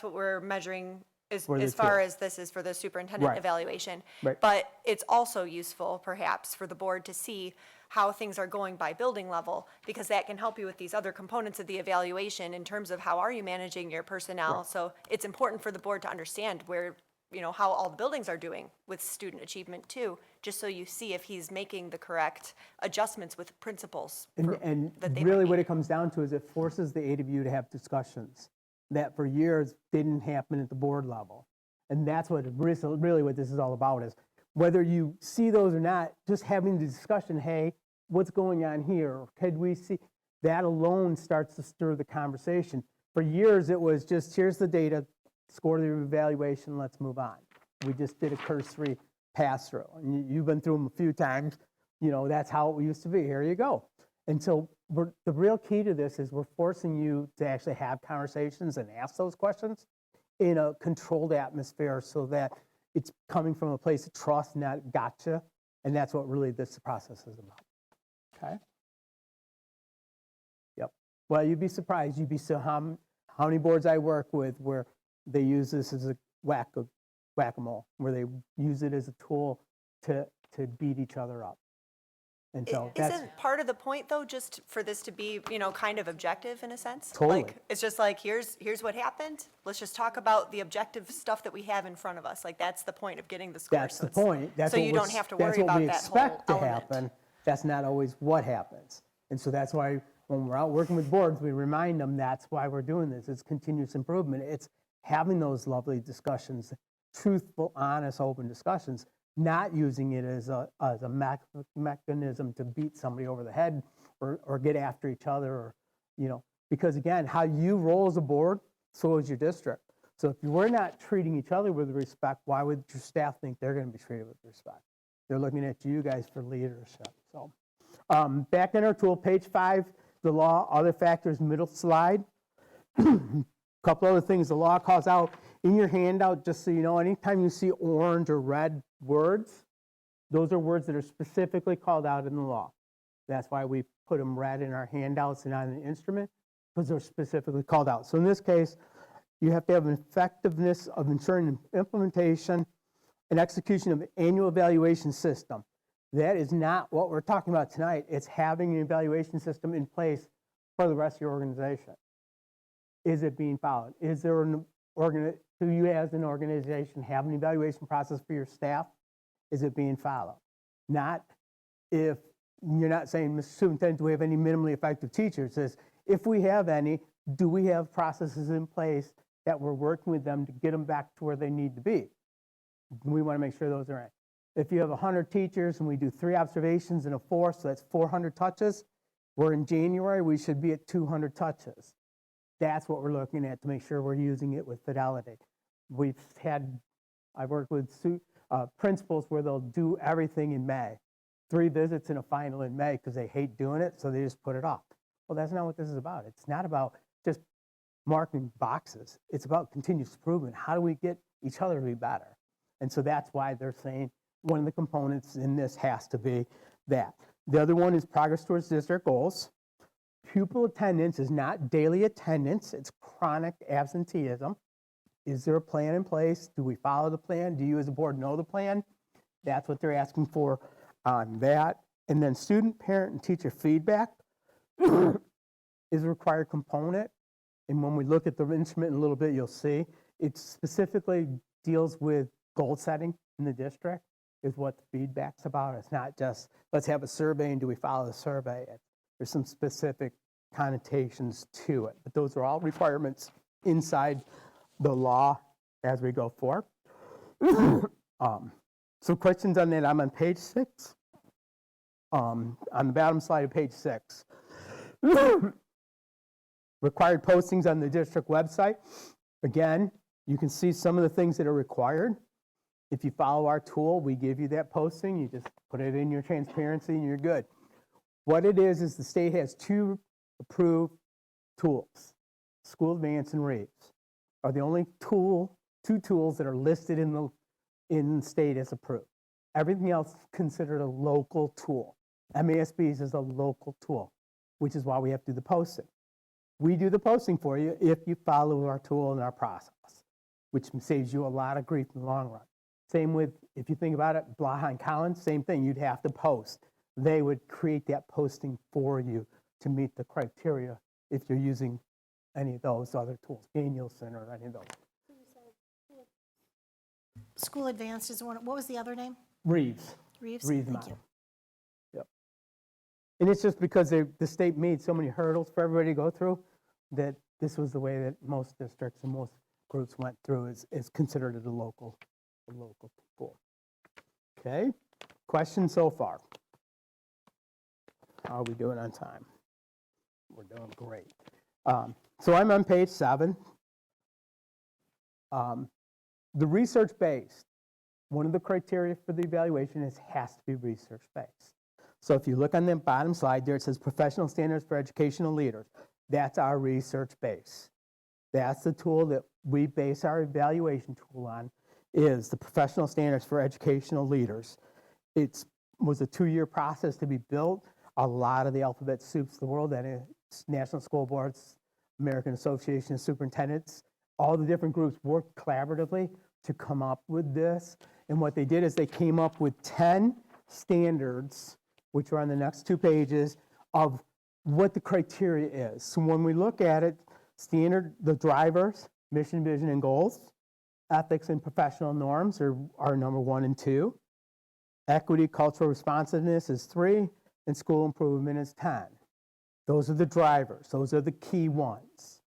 what we're measuring as For this far year. as this is for the superintendent Right. evaluation. Right. But it's also useful perhaps for the board to see how things are going by building level, because that can help you with these other components of the evaluation in terms of how are you managing your personnel. So it's important for the board to understand where, how all the buildings are doing with student achievement too, just so you see if he's making the correct adjustments with principals. And that they really might what need. it comes down to is it forces the eight of you to have discussions that for years didn't happen at the board level. And that's what really what this is all about, is whether you see those or not, just having the discussion, hey, what's going on here? Could we see? That alone starts to stir the conversation. For years, it was just, here's the data, score the evaluation, let's move on. We just did a cursory pass through. And you've been through them a few times. That's how it used to be. Here you go. And so the real key to this is we're forcing you to actually have conversations and ask those questions in a controlled atmosphere so that it's coming from a place of trust, not gotcha. And that's what really this process is about. Okay? Yep. Well, you'd be surprised. You'd be so how many boards I work with where they use this as a whack-a-mole, where they use it as a tool to beat each other up. And so that's Isn't part of the point though, just for this to be, kind of objective in a sense? Totally. Like, it's just like, here's what happened. Let's just talk about the objective stuff that we have in front of us. Like, that's the point of getting the score. that's So the it's- point. That's So what you we're don't have to worry that's what about we that expect to whole element. happen. That's not always what happens. And so that's why when we're out working with boards, we remind them that's why we're doing this. It's continuous improvement. It's having those lovely discussions, truthful, honest, open discussions, not using it as a mechanism to beat somebody over the head or get after each other, or because again, how you roll as a board, so is your district. So if we're not treating each other with respect, why would your staff think they're going to be treated with respect? They're looking at you guys for leadership. So back in our tool, page 5, the law, other factors, middle slide. Couple other things the law calls out in your handout, just so you know, anytime you see orange or red words, those are words that are specifically called out in the law. That's why we put them red in our handouts and on the instrument, because they're specifically called out. So in this case, you have to have an effectiveness of ensuring implementation and execution of an annual evaluation system. That is not what we're talking about tonight. It's having an evaluation system in place for the rest of your organization. Is it being followed? Is there do you as an organization have an evaluation process for your staff? Is it being followed? Not if you're not saying, Mr. Superintendent, do we have any minimally effective teachers? It says, if we have any, do we have processes in place that we're working with them to get them back to where they need to be? We want to make sure those are in. If you have 100 teachers and we do 3 observations and a 4, so that's 400 touches, we're in January, we should be at 200 touches. That's what we're looking at to make sure we're using it with fidelity. I've worked with principals where they'll do everything in May. 3 visits and a final in May because they hate doing it, so they just put it off. Well, that's not what this is about. It's not about just marking boxes. It's about continuous improvement. How do we get each other to be better? And so that's why they're saying one of the components in this has to be that. The other one is progress towards district goals. Pupil attendance is not daily attendance, it's chronic absenteeism. Is there a plan in place? Do we follow the plan? Do you as a board know the plan? That's what they're asking for on that. And then student, parent, and teacher feedback is a required component. And when we look at the instrument in a little bit, you'll see it specifically deals with goal setting in the district is what the feedback's about. It's not just, let's have a survey and do we follow the survey? There's some specific connotations to it. But those are all requirements inside the law as we go forward. So questions on that, I'm on page 6. On the bottom slide of page 6. Required postings on the district website. Again, you can see some of the things that are required. If you follow our tool, we give you that posting. You just put it in your transparency and you're good. What it is the state has 2 approved tools. School Advance and Reeves are the only 2 tools that are listed in the state as approved. Everything else is considered a local tool. MASB's is a local tool, which is why we have to do the posting. We do the posting for you if you follow our tool and our process, which saves you a lot of grief in the long run. Same with, if you think about it, Blaha and Collins, same thing, you'd have to post. They would create that posting for you to meet the criteria if you're using any of those other tools, Danielson or any of those. School Advanced is one, what was the other name? Reeves. Reeves? Reeves Thank model. you. Yep. And it's just because the state made so many hurdles for everybody to go through that this was the way that most districts and most groups went through, is considered as a local tool. Okay, questions so far? How are we doing on time? We're doing great. So I'm on page 7. The research-based, one of the criteria for the evaluation has to be research-based. So if you look on the bottom slide there, it says professional standards for educational leaders. That's our research base. That's the tool that we base our evaluation tool on, is the professional standards for educational leaders. It was a 2-year process to be built. A lot of the alphabet soups of the world, that is National School Boards, American Association of Superintendents, all the different groups worked collaboratively to come up with this. And what they did is they came up with 10 standards, which are on the next 2 pages, of what the criteria is. So when we look at it, the drivers, mission, vision, and goals, ethics and professional norms are number 1 and 2. Equity, cultural responsiveness is 3, and school improvement is 10. Those are the drivers. Those are the key ones.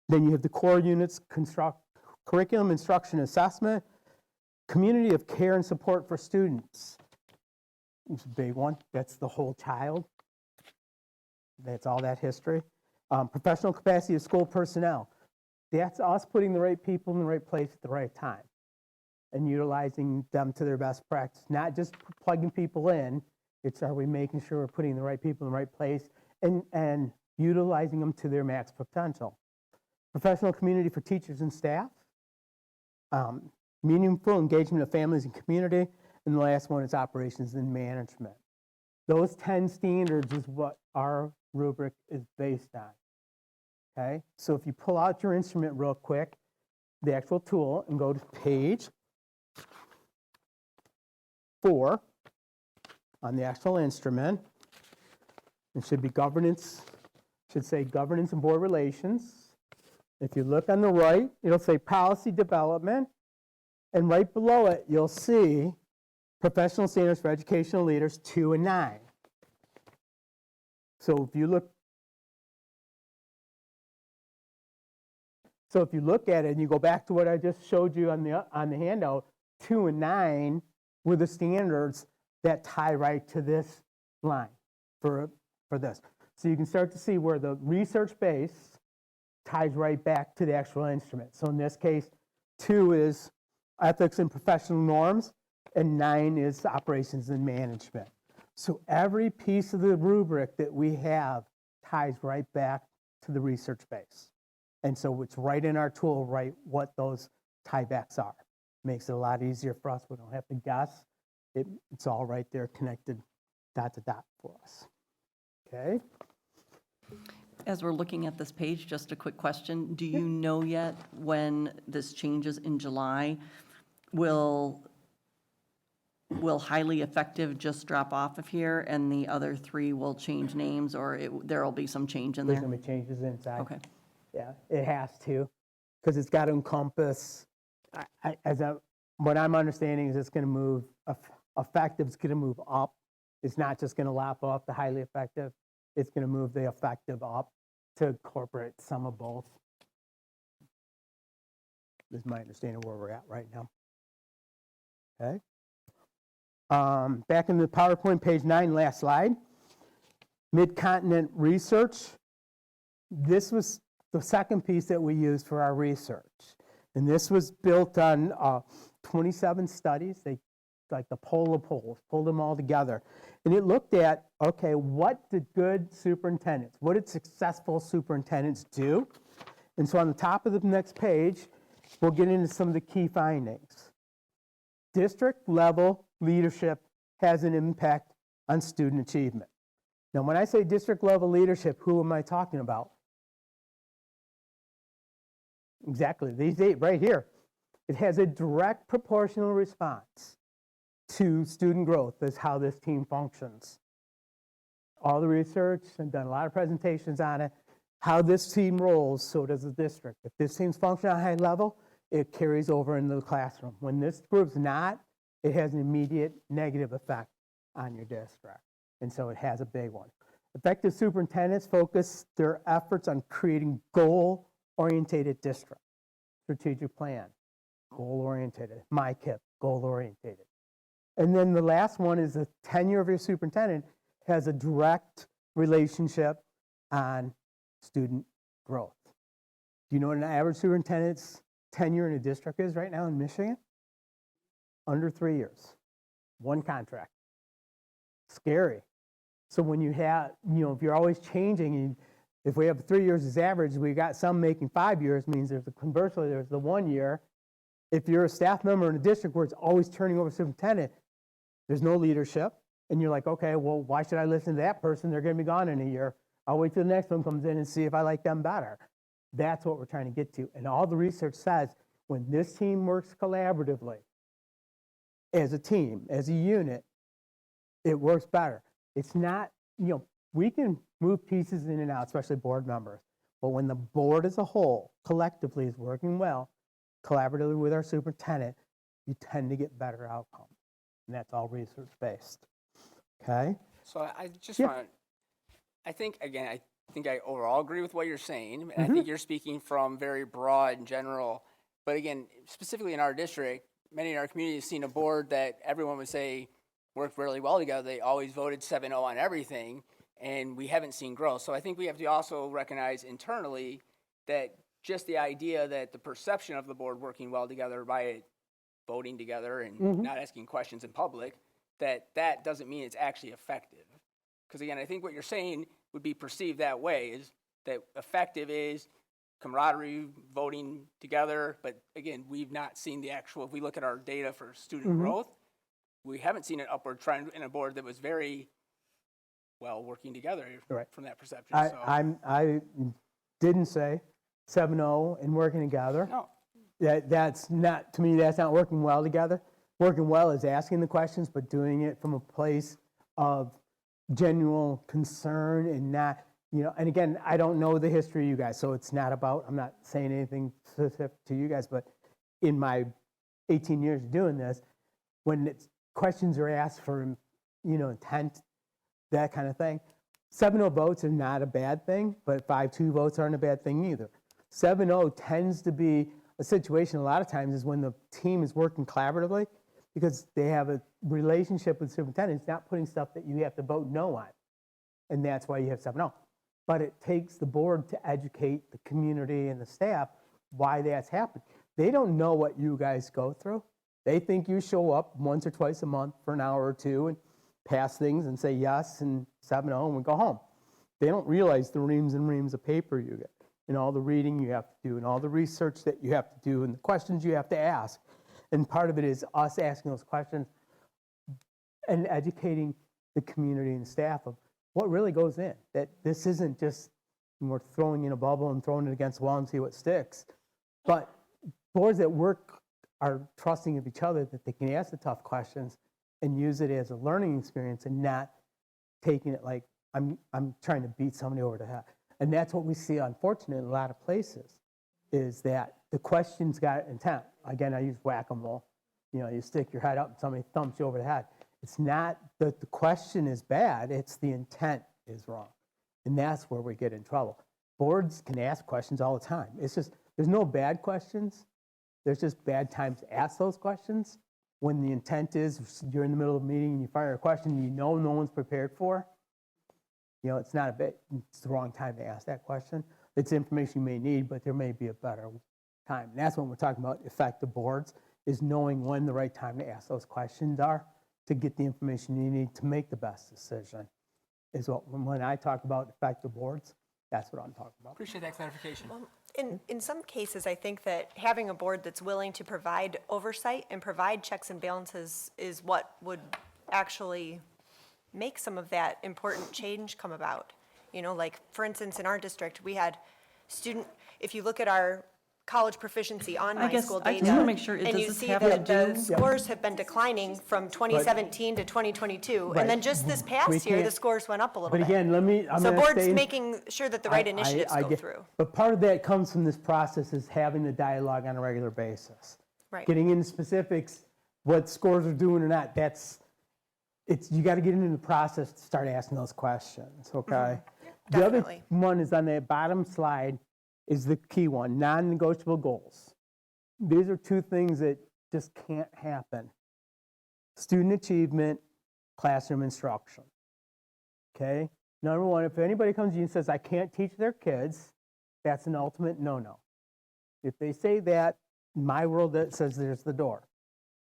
Then you have the core units, curriculum, instruction, assessment, community of care and support for students. It's a big one. That's the whole child. That's all that history. Professional capacity of school personnel. That's us putting the right people in the right place at the right time and utilizing them to their best practice. Not just plugging people in, it's are we making sure we're putting the right people in the right place and utilizing them to their max potential. Professional community for teachers and staff. Meaningful engagement of families and community. And the last one is operations and management. Those 10 standards is what our rubric is based on. Okay, so if you pull out your instrument real quick, the actual tool, and go to page 4 on the actual instrument, it should be governance, should say governance and board relations. If you look on the right, it'll say policy development, and right below it, you'll see professional standards for educational leaders 2 and 9. So if you look at it and you go back to what I just showed you on the handout, 2 and 9 were the standards that tie right to this line for this. So you can start to see where the research base ties right back to the actual instrument. So in this case, 2 is ethics and professional norms, and 9 is operations and management. So every piece of the rubric that we have ties right back to the research base. And so it's right in our tool, right, what those tiebacks are. Makes it a lot easier for us. We don't have to guess. It's all right there connected dot to dot for us. Okay? As we're looking at this page, just a quick question. Do you know yet when this changes in July? Will highly effective just drop off of here and the other 3 will change names, or there will be some change in There's there? going to be changes inside. Okay. Yeah, it has to, because it's got to encompass, what I'm understanding is it's going to move, effective's going to move up. It's not just going to lap off the highly effective. It's going to move the effective up to incorporate some of both. This is my understanding where we're at right now. Okay. Back in the PowerPoint, page 9, last slide. Mid-continent research. This was the second piece that we used for our research. And this was built on 27 studies. They, like the polar polls, pulled them all together. And it looked at, okay, what did good superintendents, what did successful superintendents do? And so on the top of the next page, we'll get into some of the key findings. District level leadership has an impact on student achievement. Now, when I say district level leadership, who am I talking about? Exactly, these 8 right here. It has a direct proportional response to student growth. That's how this team functions. All the research, I've done a lot of presentations on it. How this team rolls, so does the district. If this team's functioning at a high level, it carries over into the classroom. When this group's not, it has an immediate negative effect on your district. And so it has a big one. Effective superintendents focus their efforts on creating goal-oriented district. Strategic plan, goal-oriented. MyKIP, goal-oriented. And then the last one is the tenure of your superintendent has a direct relationship on student growth. Do you know what an average superintendent's tenure in a district is right now in Michigan? Under 3 years. One contract. Scary. So when you have, if you're always changing, if we have 3 years as average, we got some making 5 years, means there's conversely, there's the 1 year. If you're a staff member in a district where it's always turning over superintendent, there's no leadership. And you're like, okay, well, why should I listen to that person? They're going to be gone in a year. I'll wait till the next one comes in and see if I like them better. That's what we're trying to get to. And all the research says when this team works collaboratively, as a team, as a unit, it works better. It's not, we can move pieces in and out, especially board members. But when the board as a whole, collectively, is working well, collaboratively with our superintendent, you tend to get better outcomes. And that's all research-based. Okay? So I just Yeah. want, I think I overall agree with what you're saying. And I think you're speaking from very broad and general. But again, specifically in our district, many in our community have seen a board that everyone would say worked really well together. They always voted 7-0 on everything, and we haven't seen growth. So I think we have to also recognize internally that just the idea that the perception of the board working well together by it voting together and not asking questions in public, that doesn't mean it's actually effective. Because again, I think what you're saying would be perceived that way, is that effective is camaraderie, voting together. But again, we've not seen the actual, if we look at our data for student growth, we haven't seen an upward trend in a board that was very well working together from that perception. I didn't say 7-0 and working together. No. That's not, to me, that's not working well together. Working well is asking the questions, but doing it from a place of genuine concern and not, and again, I don't know the history of you guys, so it's not about, I'm not saying anything specific to you guys, but in my 18 years of doing this, when questions are asked for, intent, that kind of thing, 7-0 votes are not a bad thing, but 5-2 votes aren't a bad thing either. 7-0 tends to be a situation a lot of times is when the team is working collaboratively because they have a relationship with superintendents, not putting stuff that you have to vote no on. And that's why you have 7-0. But it takes the board to educate the community and the staff why that's happened. They don't know what you guys go through. They think you show up once or twice a month for an hour or two and pass things and say yes and 7-0 and we go home. They don't realize the reams and reams of paper you get and all the reading you have to do and all the research that you have to do and the questions you have to ask. And part of it is us asking those questions and educating the community and staff of what really goes in. That this isn't just we're throwing in a bubble and throwing it against the wall and see what sticks. But boards that work are trusting of each other that they can ask the tough questions and use it as a learning experience and not taking it like I'm trying to beat somebody over the head. And that's what we see, unfortunately, in a lot of places, is that the questions got intent. Again, I use whack-a-mole. You stick your head up and somebody thumps you over the head. It's not that the question is bad, it's the intent is wrong. And that's where we get in trouble. Boards can ask questions all the time. It's just, there's no bad questions. There's just bad times to ask those questions. when the intent is you're in the middle of a meeting and you fire a question you know no one's prepared for, it's not it's the wrong time to ask that question. It's information you may need, but there may be a better time. And that's when we're talking about effective boards, is knowing when the right time to ask those questions are to get the information you need to make the best decision. Is what, when I talk about effective boards, that's what I'm talking about. Appreciate that clarification. In some cases, I think that having a board that's willing to provide oversight and provide checks and balances is what would actually make some of that important change come about. Like, for instance, in our district, we had if you look at our college proficiency on I my guess school I data. just wanna make sure, And does you this see have to that the do- scores have been declining from 2017 to 2022. And then Right. just this We past year, the can't- scores went up a little But bit. again, I'm So gonna boards stay- making sure that the right initiatives I go get- through. But part of that comes from this process is having the dialogue on a regular basis. Right. Getting into specifics, what scores are doing or not, you got to get into the process to start asking those questions, okay? The other definitely. one is on the bottom slide is the key one, non-negotiable goals. These are two things that just can't happen. Student achievement, classroom instruction, okay? Number one, if anybody comes to you and says, I can't teach their kids, that's an ultimate no-no. If they say that, in my world, that says there's the door.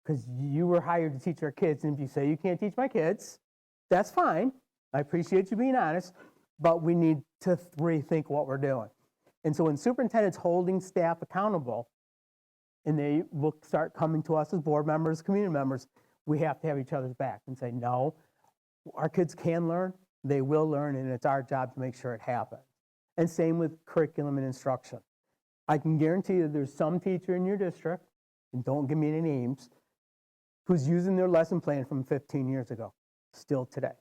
Because you were hired to teach our kids, and if you say you can't teach my kids, that's fine. I appreciate you being honest, but we need to rethink what we're doing. And so when superintendent's holding staff accountable, and they will start coming to us as board members, community members, we have to have each other's back and say, no, our kids can learn, they will learn, and it's our job to make sure it happens. And same with curriculum and instruction. I can guarantee you there's some teacher in your district, and don't give me any names, who's using their lesson plan from 15 years ago, still today.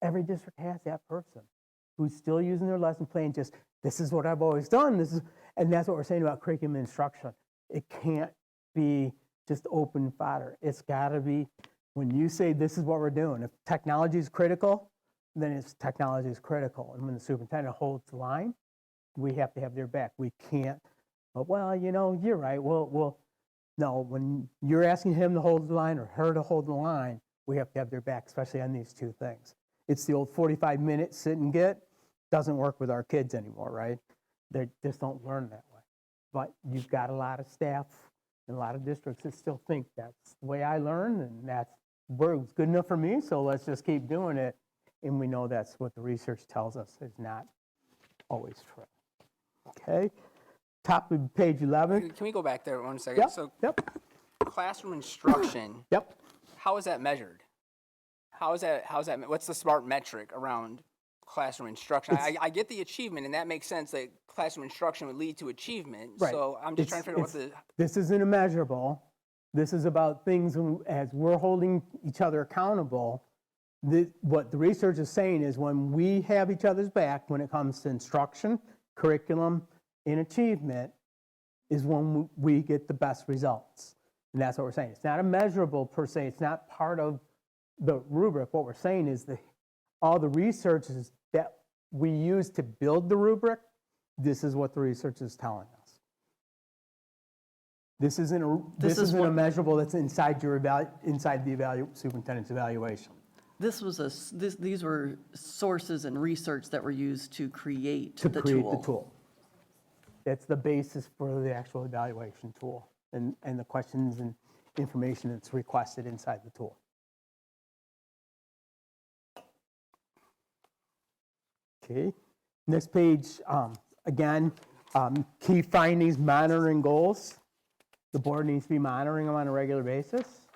Every district has that person who's still using their lesson plan, just, this is what I've always done, and that's what we're saying about curriculum and instruction. It can't be just open fodder. It's gotta be, when you say this is what we're doing, if technology is critical, then technology is critical. And when the superintendent holds the line, we have to have their back. We can't, well, you're right, no, when you're asking him to hold the line or her to hold the line, we have to have their back, especially on these two things. It's the old 45-minute sit and get, doesn't work with our kids anymore, right? They just don't learn that way. But you've got a lot of staff and a lot of districts that still think that's the way I learn, and that's it's good enough for me, so let's just keep doing it. And we know that's what the research tells us is not always true. Okay, top of page 11. Can we go back there 1 second? Yep, So yep, classroom instruction, yep. how is that measured? What's the smart metric around classroom instruction? I get the achievement, and that makes sense that classroom instruction would lead to achievement. Right. So I'm just trying to figure out what This isn't a measurable. This is about things as we're holding each other accountable. What the research is saying is when we have each other's back when it comes to instruction, curriculum, and achievement is when we get the best results. And that's what we're saying. It's not a measurable per se. It's not part of the rubric. What we're saying is all the research that we use to build the rubric, this is what the research is telling us. This isn't a measurable that's inside the superintendent's evaluation. These were sources and research that were used to create To the create tool. the tool. That's the basis for the actual evaluation tool and the questions and information that's requested inside the tool. Okay, next page, again, key findings, monitoring goals. The board needs to be monitoring them on a regular basis.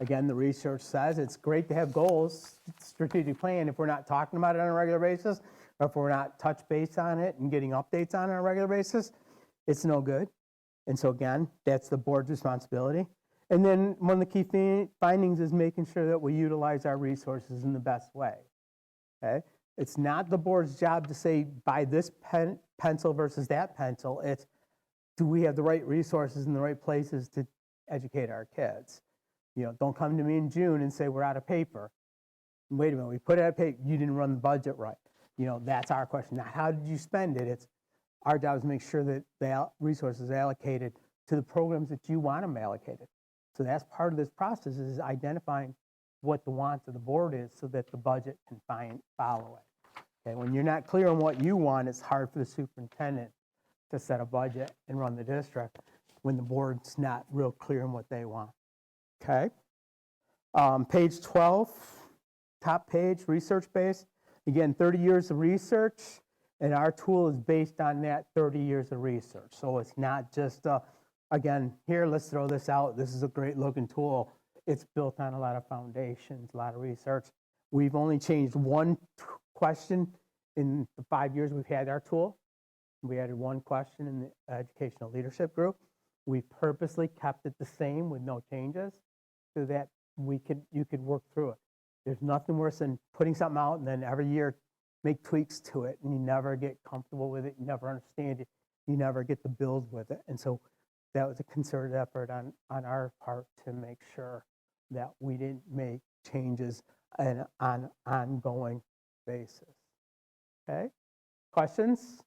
Again, the research says it's great to have goals, strategic plan, if we're not talking about it on a regular basis, or if we're not touch base on it and getting updates on it on a regular basis, it's no good. And so again, that's the board's responsibility. And then one of the key findings is making sure that we utilize our resources in the best way, okay? It's not the board's job to say, buy this pencil versus that pencil. It's, do we have the right resources in the right places to educate our kids? Don't come to me in June and say, we're out of paper. Wait a minute, we put it out of paper, you didn't run the budget right. That's our question. Not how did you spend it? It's our job is to make sure that the resources are allocated to the programs that you want them allocated. So that's part of this process, is identifying what the wants of the board is so that the budget can follow it. Okay, when you're not clear on what you want, it's hard for the superintendent to set a budget and run the district when the board's not real clear on what they want. Okay? Page 12, top page, research-based. Again, 30 years of research, and our tool is based on that 30 years of research. So it's not just, again, here, let's throw this out. This is a great looking tool. It's built on a lot of foundations, a lot of research. We've only changed one question in the 5 years we've had our tool. We added one question in the educational leadership group. We purposely kept it the same with no changes so that you could work through it. There's nothing worse than putting something out and then every year make tweaks to it, and you never get comfortable with it, you never understand it, you never get to build with it. And so that was a concerted effort on our part to make sure that we didn't make changes on an ongoing basis. Okay? Questions?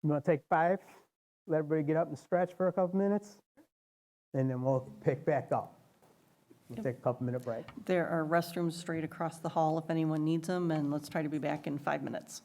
You want to take 5? Let everybody get up and stretch for a couple minutes, and then we'll pick back up. We'll take a couple minute break. There are restrooms straight across the hall if anyone needs them, and let's try to be back in 5 minutes.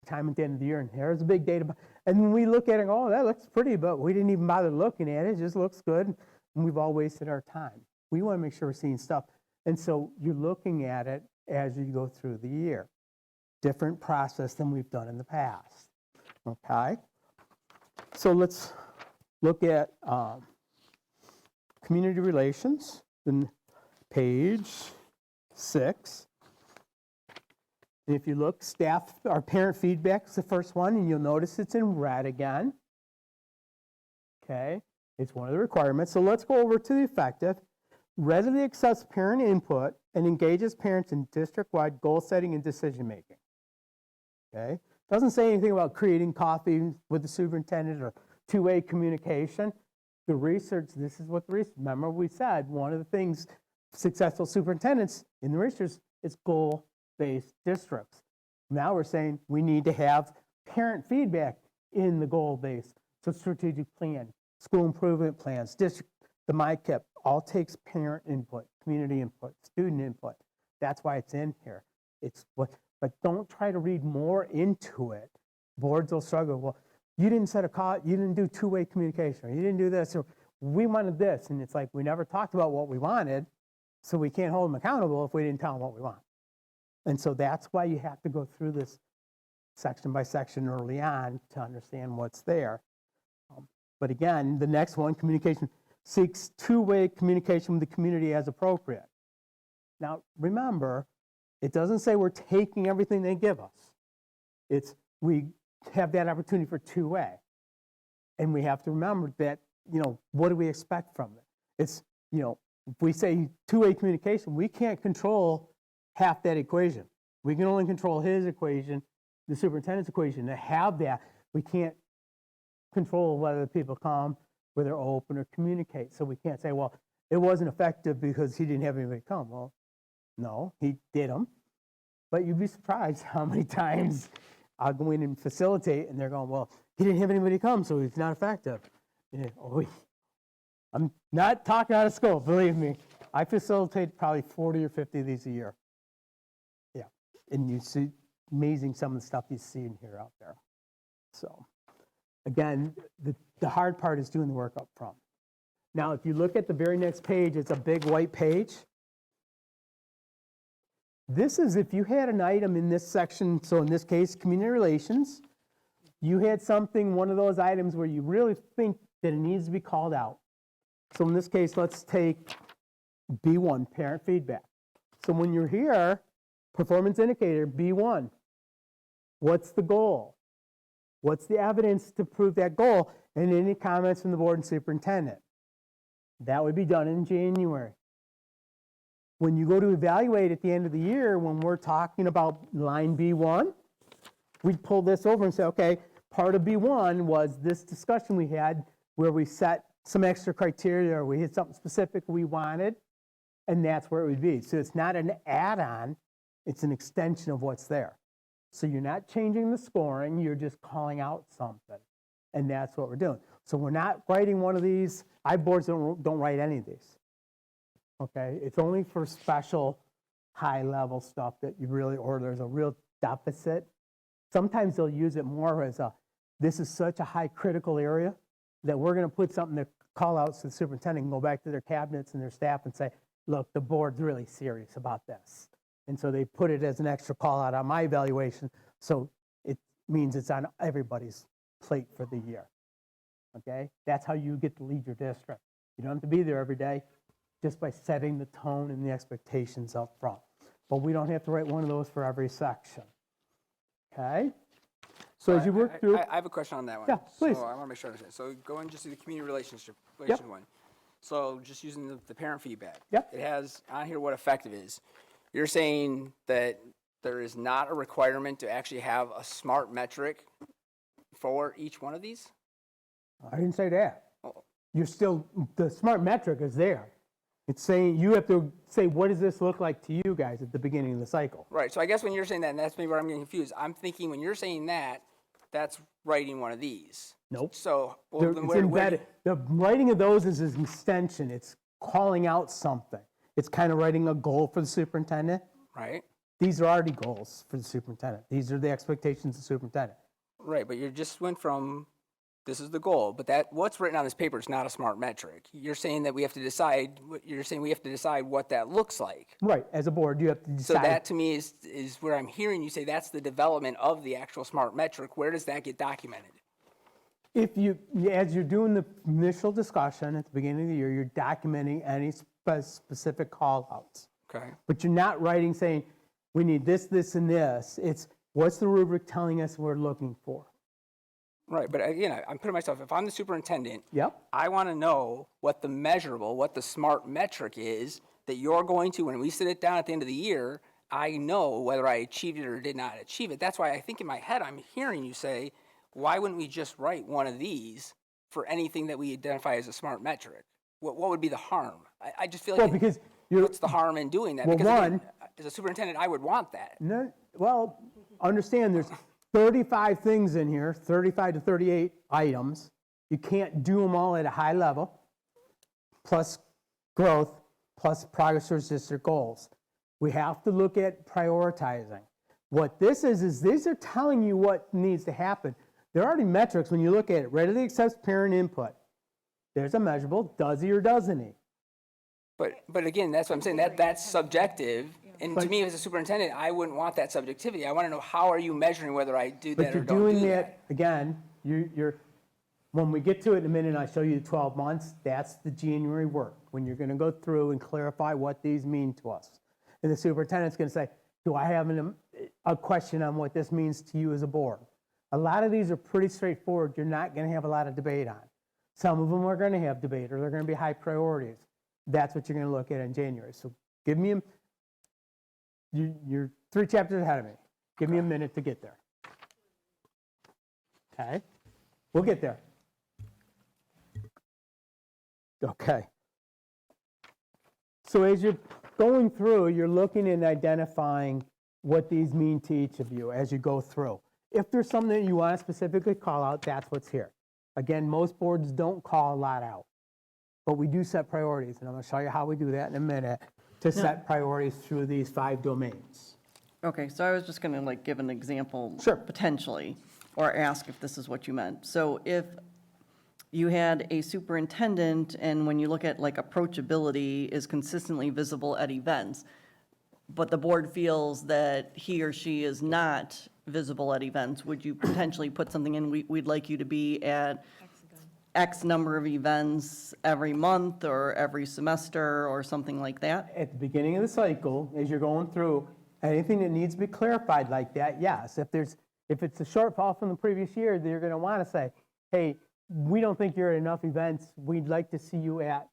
time at the end of the year, and here's a big data. And when we look at it, oh, that looks pretty, but we didn't even bother looking at it. It just looks good, and we've all wasted our time. We want to make sure we're seeing stuff. And so you're looking at it as you go through the year. Different process than we've done in the past. Okay? So let's look at community relations, then page 6. And if you look, staff or parent feedback is the first one, and you'll notice it's in red again. Okay? It's one of the requirements. So let's go over to the effective. Readily accepts parent input and engages parents in district-wide goal setting and decision-making. Okay? Doesn't say anything about creating coffee with the superintendent or two-way communication. The research, this is what the research, remember we said, one of the things successful superintendents in the research is goal-based districts. Now we're saying we need to have parent feedback in the goal-based. So strategic plan, school improvement plans, district, the MyKIP, all takes parent input, community input, student input. That's why it's in here. It's what, but don't try to read more into it. Boards will struggle. Well, you didn't set a call, you didn't do two-way communication, or you didn't do this, or we wanted this. And it's like, we never talked about what we wanted, so we can't hold them accountable if we didn't tell them what we want. And so that's why you have to go through this section by section early on to understand what's there. But again, the next one, communication, seeks two-way communication with the community as appropriate. Now, remember, it doesn't say we're taking everything they give us. It's we have that opportunity for two-way. And we have to remember that, what do we expect from it? It's, if we say two-way communication, we can't control half that equation. We can only control his equation, the superintendent's equation. To have that, we can't control whether the people come, whether they're open or communicate. So we can't say, well, it wasn't effective because he didn't have anybody come. Well, no, he did them. But you'd be surprised how many times I'll go in and facilitate, and they're going, well, he didn't have anybody come, so he's not effective. I'm not talking out of school, believe me. I facilitate probably 40 or 50 of these a year. Yeah, and you see amazing some of the stuff you see in here out there. So again, the hard part is doing the work up front. Now, if you look at the very next page, it's a big white page. This is if you had an item in this section, so in this case, community relations, you had something, one of those items where you really think that it needs to be called out. So in this case, let's take B1, parent feedback. So when you're here, performance indicator, B1, what's the goal? What's the evidence to prove that goal? And any comments from the board and superintendent? That would be done in January. When you go to evaluate at the end of the year, when we're talking about line B1, we'd pull this over and say, okay, part of B1 was this discussion we had where we set some extra criteria or we hit something specific we wanted, and that's where it would be. So it's not an add-on, it's an extension of what's there. So you're not changing the scoring, you're just calling out something, and that's what we're doing. So we're not writing one of these. Boards don't write any of these. Okay, it's only for special high-level stuff that you really, or there's a real deficit. Sometimes they'll use it more as this is such a high critical area that we're going to put something to call out so the superintendent can go back to their cabinets and their staff and say, look, the board's really serious about this. And so they put it as an extra call out on my evaluation, so it means it's on everybody's plate for the year. Okay, that's how you get to lead your district. You don't have to be there every day, just by setting the tone and the expectations up front. But we don't have to write one of those for every section. Okay? So as you work through... I have a question on that one. Yeah, please. So I want to make sure I understand. So going just to the community relation Yep. one. So just using the parent feedback. Yep. It has on here what effective is. You're saying that there is not a requirement to actually have a SMART metric for each one of these? I didn't say that. Oh. You're still... The SMART metric is there. It's saying you have to say, what does this look like to you guys at the beginning of the cycle? Right. So I guess when you're saying that, and that's maybe where I'm getting confused, I'm thinking when you're saying that, that's writing one of these. Nope. So well, They're- then it's where embedded. The writing of those is an extension. It's calling out something. It's kind of writing a goal for the superintendent. right? These are already goals for the superintendent. These are the expectations of the superintendent. Right, but you just went from, this is the goal, but what's written on this paper is not a smart metric. You're saying that we have to decide, what that looks like. Right, as a board, you have to So decide. that to me is where I'm hearing you say that's the development of the actual smart metric. Where does that get documented? If you, as you're doing the initial discussion at the beginning of the year, you're documenting any specific call-outs. Okay. But you're not writing saying, we need this, this, and this. It's, what's the rubric telling us we're looking for? Right, but again, I'm putting myself, if I'm the superintendent, Yep. I want to know what the measurable, what the smart metric is that you're going to, when we sit it down at the end of the year, I know whether I achieved it or did not achieve it. That's why I think in my head, I'm hearing you say, why wouldn't we just write one of these for anything that we identify as a smart metric? What would be the harm? I just feel like, Well, because you're, what's the harm in doing that? Well, Because again, one- as a superintendent, I would want that. no, well, understand there's 35 things in here, 35 to 38 items. You can't do them all at a high level, plus growth, plus progress towards district goals. We have to look at prioritizing. What this is these are telling you what needs to happen. There are already metrics when you look at it. Readily accepts parent input. There's a measurable, does he or doesn't he? But again, that's what I'm saying, that's subjective. And to me, as a superintendent, I wouldn't want that subjectivity. I want to know, how are you measuring whether I do But that or you're don't doing do that, again, you're, when we get to it in a minute and I show you the 12 months, that's the January work, when you're going to go through and clarify what these mean to us. And the superintendent's going to say, do I have a question on what this means to you as a board? A lot of these are pretty straightforward. You're not going to have a lot of debate on. Some of them are going to have debate, or they're going to be high priorities. That's what you're going to look at in January. So give me, you're 3 chapters ahead of me. Give me a minute to get there. Okay? We'll get there. Okay. So as you're going through, you're looking and identifying what these mean to each of you as you go through. If there's something that you want to specifically call out, that's what's here. Again, most boards don't call a lot out, but we do set priorities, and I'm going to show you how we do that in a minute to set priorities through these 5 domains. Okay, so I was just going to like give an example. Sure. Potentially, or ask if this is what you meant. So if you had a superintendent, and when you look at like approachability is consistently visible at events, but the board feels that he or she is not visible at events, would you potentially put something in, we'd like you to be at X number of events every month or every semester or something like that? At the beginning of the cycle, as you're going through, anything that needs to be clarified like that, yes. If it's a shortfall from the previous year, then you're going to want to say, hey, we don't think you're at enough events. We'd like to see you at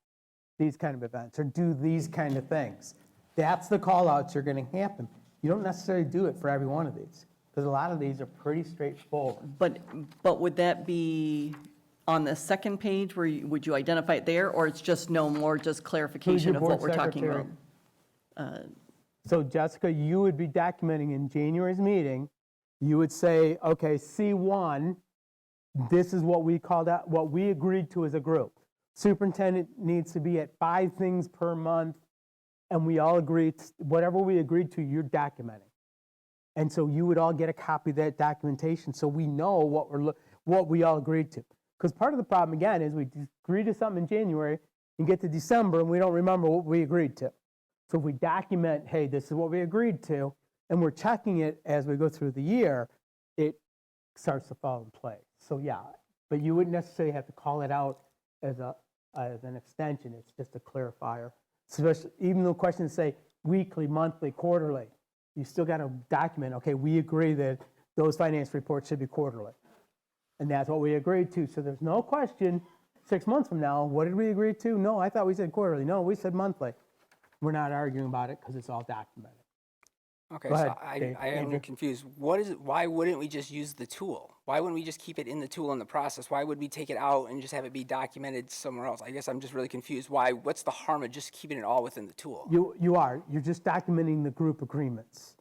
these kind of events or do these kind of things. That's the call outs are going to happen. You don't necessarily do it for every one of these, because a lot of these are pretty straightforward. But would that be on the second page where would you identify it there, or it's just no more, just clarification of what board we're talking about? secretary? So Jessica, you would be documenting in January's meeting, you would say, okay, C1, this is what we called out, what we agreed to as a group. Superintendent needs to be at 5 things per month, and we all agreed, whatever we agreed to, you're documenting. And so you would all get a copy of that documentation so we know what we all agreed to. Because part of the problem, again, is we agree to something in January and get to December and we don't remember what we agreed to. So if we document, hey, this is what we agreed to, and we're checking it as we go through the year, it starts to fall in place. So yeah, but you wouldn't necessarily have to call it out as an extension. It's just a clarifier. Especially, even though questions say weekly, monthly, quarterly, you still got to document, okay, we agree that those finance reports should be quarterly. And that's what we agreed to. So there's no question 6 months from now, what did we agree to? No, I thought we said quarterly. No, we said monthly. We're not arguing about it because it's all documented. Okay, Go so ahead, Dave. I am Andrew. confused. What is it? Why wouldn't we just use the tool? Why wouldn't we just keep it in the tool in the process? Why would we take it out and just have it be documented somewhere else? I guess I'm just really confused. What's the harm of just keeping it all within the tool? You're just documenting the group agreements.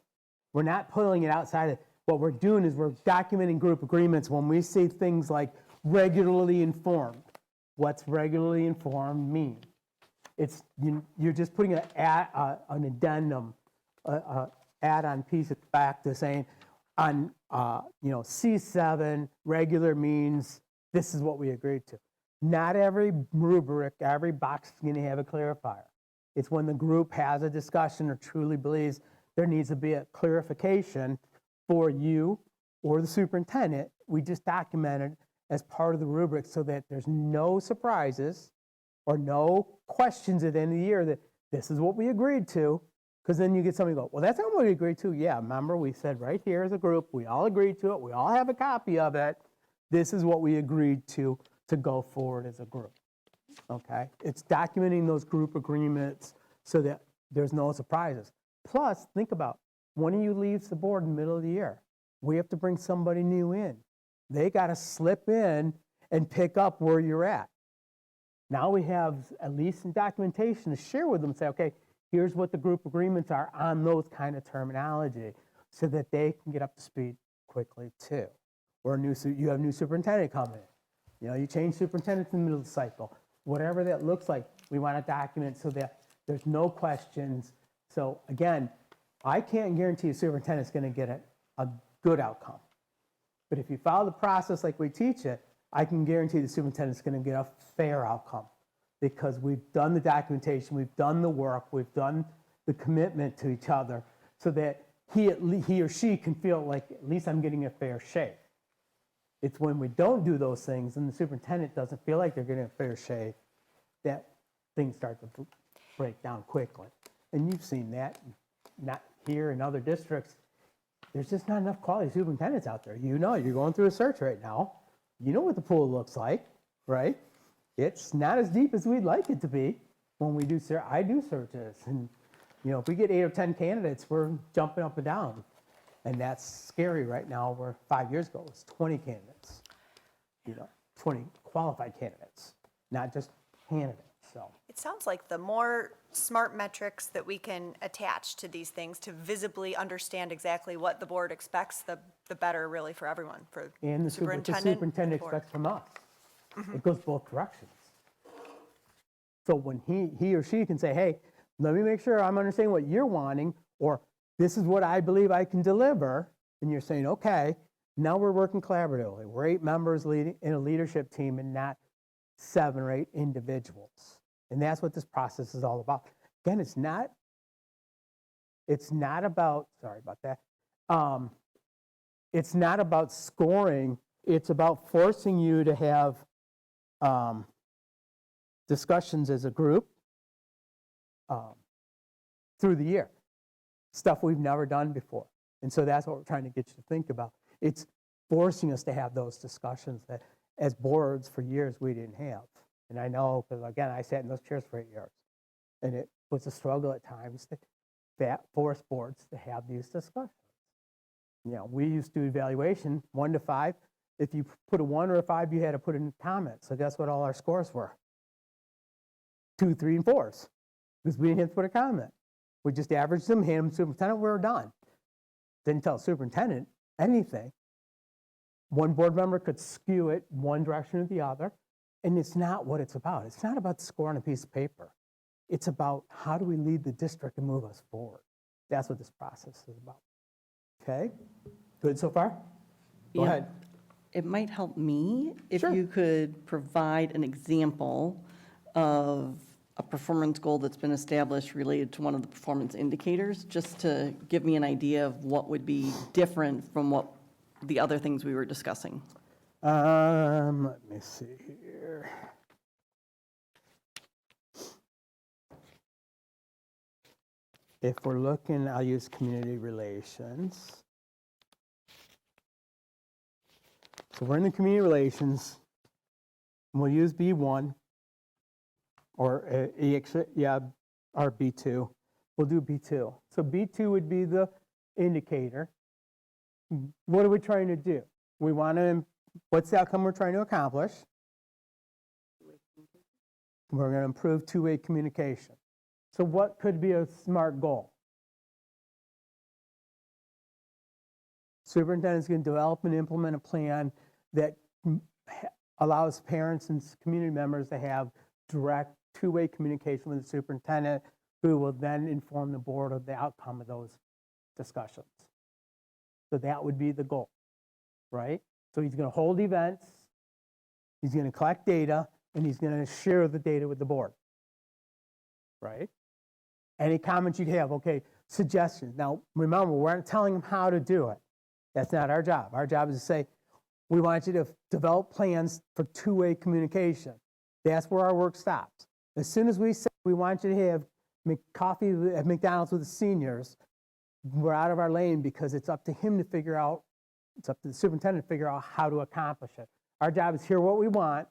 We're not pulling it outside of, what we're doing is we're documenting group agreements when we say things like regularly informed. What's regularly informed mean? It's, you're just putting an addendum add-on piece back to saying, on, C7, regular means this is what we agreed to. Not every rubric, every box is going to have a clarifier. It's when the group has a discussion or truly believes there needs to be a clarification for you or the superintendent. We just document it as part of the rubric so that there's no surprises or no questions at the end of the year that this is what we agreed to. Because then you get somebody go, well, that's not what we agreed to. Yeah, remember we said right here as a group, we all agreed to it. We all have a copy of it. This is what we agreed to go forward as a group. Okay? It's documenting those group agreements so that there's no surprises. Plus, think about one of you leaves the board in the middle of the year. We have to bring somebody new in. They got to slip in and pick up where you're at. Now we have at least some documentation to share with them, say, okay, here's what the group agreements are on those kind of terminology so that they can get up to speed quickly too. Or you have a new superintendent coming in. You change superintendents in the middle of the cycle. Whatever that looks like, we want to document so that there's no questions. So again, I can't guarantee a superintendent's going to get a good outcome. But if you follow the process like we teach it, I can guarantee the superintendent's going to get a fair outcome because we've done the documentation, we've done the work, we've done the commitment to each other so that he or she can feel like at least I'm getting a fair shake. It's when we don't do those things and the superintendent doesn't feel like they're getting a fair shake that things start to break down quickly. And you've seen that, not here in other districts. There's just not enough quality superintendents out there. You're going through a search right now. You know what the pool looks like, right? It's not as deep as we'd like it to be when we do I do searches. And, if we get 8 or 10 candidates, we're jumping up and down. And that's scary right now, where 5 years ago it was 20 candidates, 20 qualified candidates, not just candidates. So It sounds like the more smart metrics that we can attach to these things to visibly understand exactly what the board expects, the better really for everyone, for and the superintendent board. expects from us. It goes both directions. So when he or she can say, hey, let me make sure I'm understanding what you're wanting, or this is what I believe I can deliver, and you're saying, okay, now we're working collaboratively. We're 8 members leading in a leadership team and not 7 or 8 individuals. And that's what this process is all about. Again, it's not about, sorry about that. It's not about scoring. It's about forcing you to have discussions as a group through the year. Stuff we've never done before. And so that's what we're trying to get you to think about. It's forcing us to have those discussions that as boards for years we didn't have. And I know, because again, I sat in those chairs for 8 years. And it was a struggle at times to force boards to have these discussions. We used to do evaluation 1 to 5. If you put a 1 or a 5, you had to put in comments. So guess what all our scores were? 2, 3, and 4s. Because we didn't have to put a comment. We just averaged them, handed them to the superintendent, we were done. Didn't tell the superintendent anything. One board member could skew it one direction or the other, and it's not what it's about. It's not about the score on a piece of paper. It's about how do we lead the district and move us forward. That's what this process is about. Okay? Good so far? Go ahead. It might help me if Sure. you could provide an example of a performance goal that's been established related to one of the performance indicators, just to give me an idea of what would be different from what the other things we were discussing. Let me see here. If we're looking, I'll use community relations. So we're in the community relations, and we'll use B1 or or B2. We'll do B2. So B2 would be the indicator. What are we trying to do? We want to, what's the outcome we're trying to accomplish? We're going to improve two-way communication. So what could be a SMART goal? Superintendent's going to develop and implement a plan that allows parents and community members to have direct two-way communication with the superintendent, who will then inform the board of the outcome of those discussions. So that would be the goal, right? So he's going to hold events, he's going to collect data, and he's going to share the data with the board, right? Any comments you have, okay, suggestions. Now, remember, we're not telling him how to do it. That's not our job. Our job is to say, we want you to develop plans for two-way communication. That's where our work stops. As soon as we say we want you to have coffee at McDonald's with the seniors, we're out of our lane because it's up to him to figure out, it's up to the superintendent to figure out how to accomplish it. Our job is hear what we want.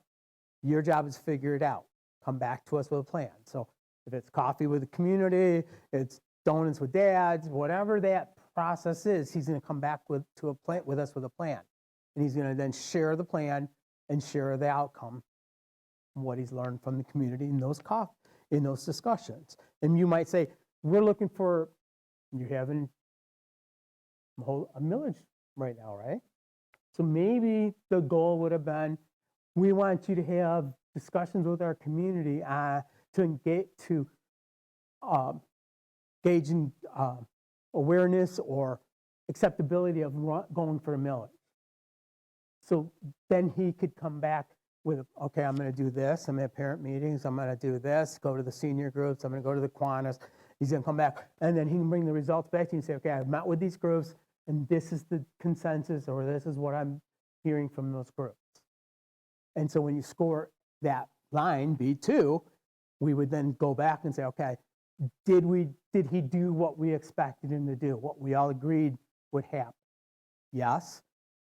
Your job is figure it out. Come back to us with a plan. So if it's coffee with the community, it's donuts with dads, whatever that process is, he's going to come back with us with a plan. And he's going to then share the plan and share the outcome, what he's learned from the community in those discussions. And you might say, we're looking for, you're having a millage right now, right? So maybe the goal would have been, we want you to have discussions with our community to gauge in awareness or acceptability of going for a millage. So then he could come back with, okay, I'm going to do this. I'm going to have parent meetings. I'm going to do this, go to the senior groups. I'm going to go to the Kiwanis. He's going to come back. And then he can bring the results back to you and say, okay, I've met with these groups, and this is the consensus, or this is what I'm hearing from those groups. And so when you score that line, B2, we would then go back and say, okay, did he do what we expected him to do, what we all agreed would happen? Yes,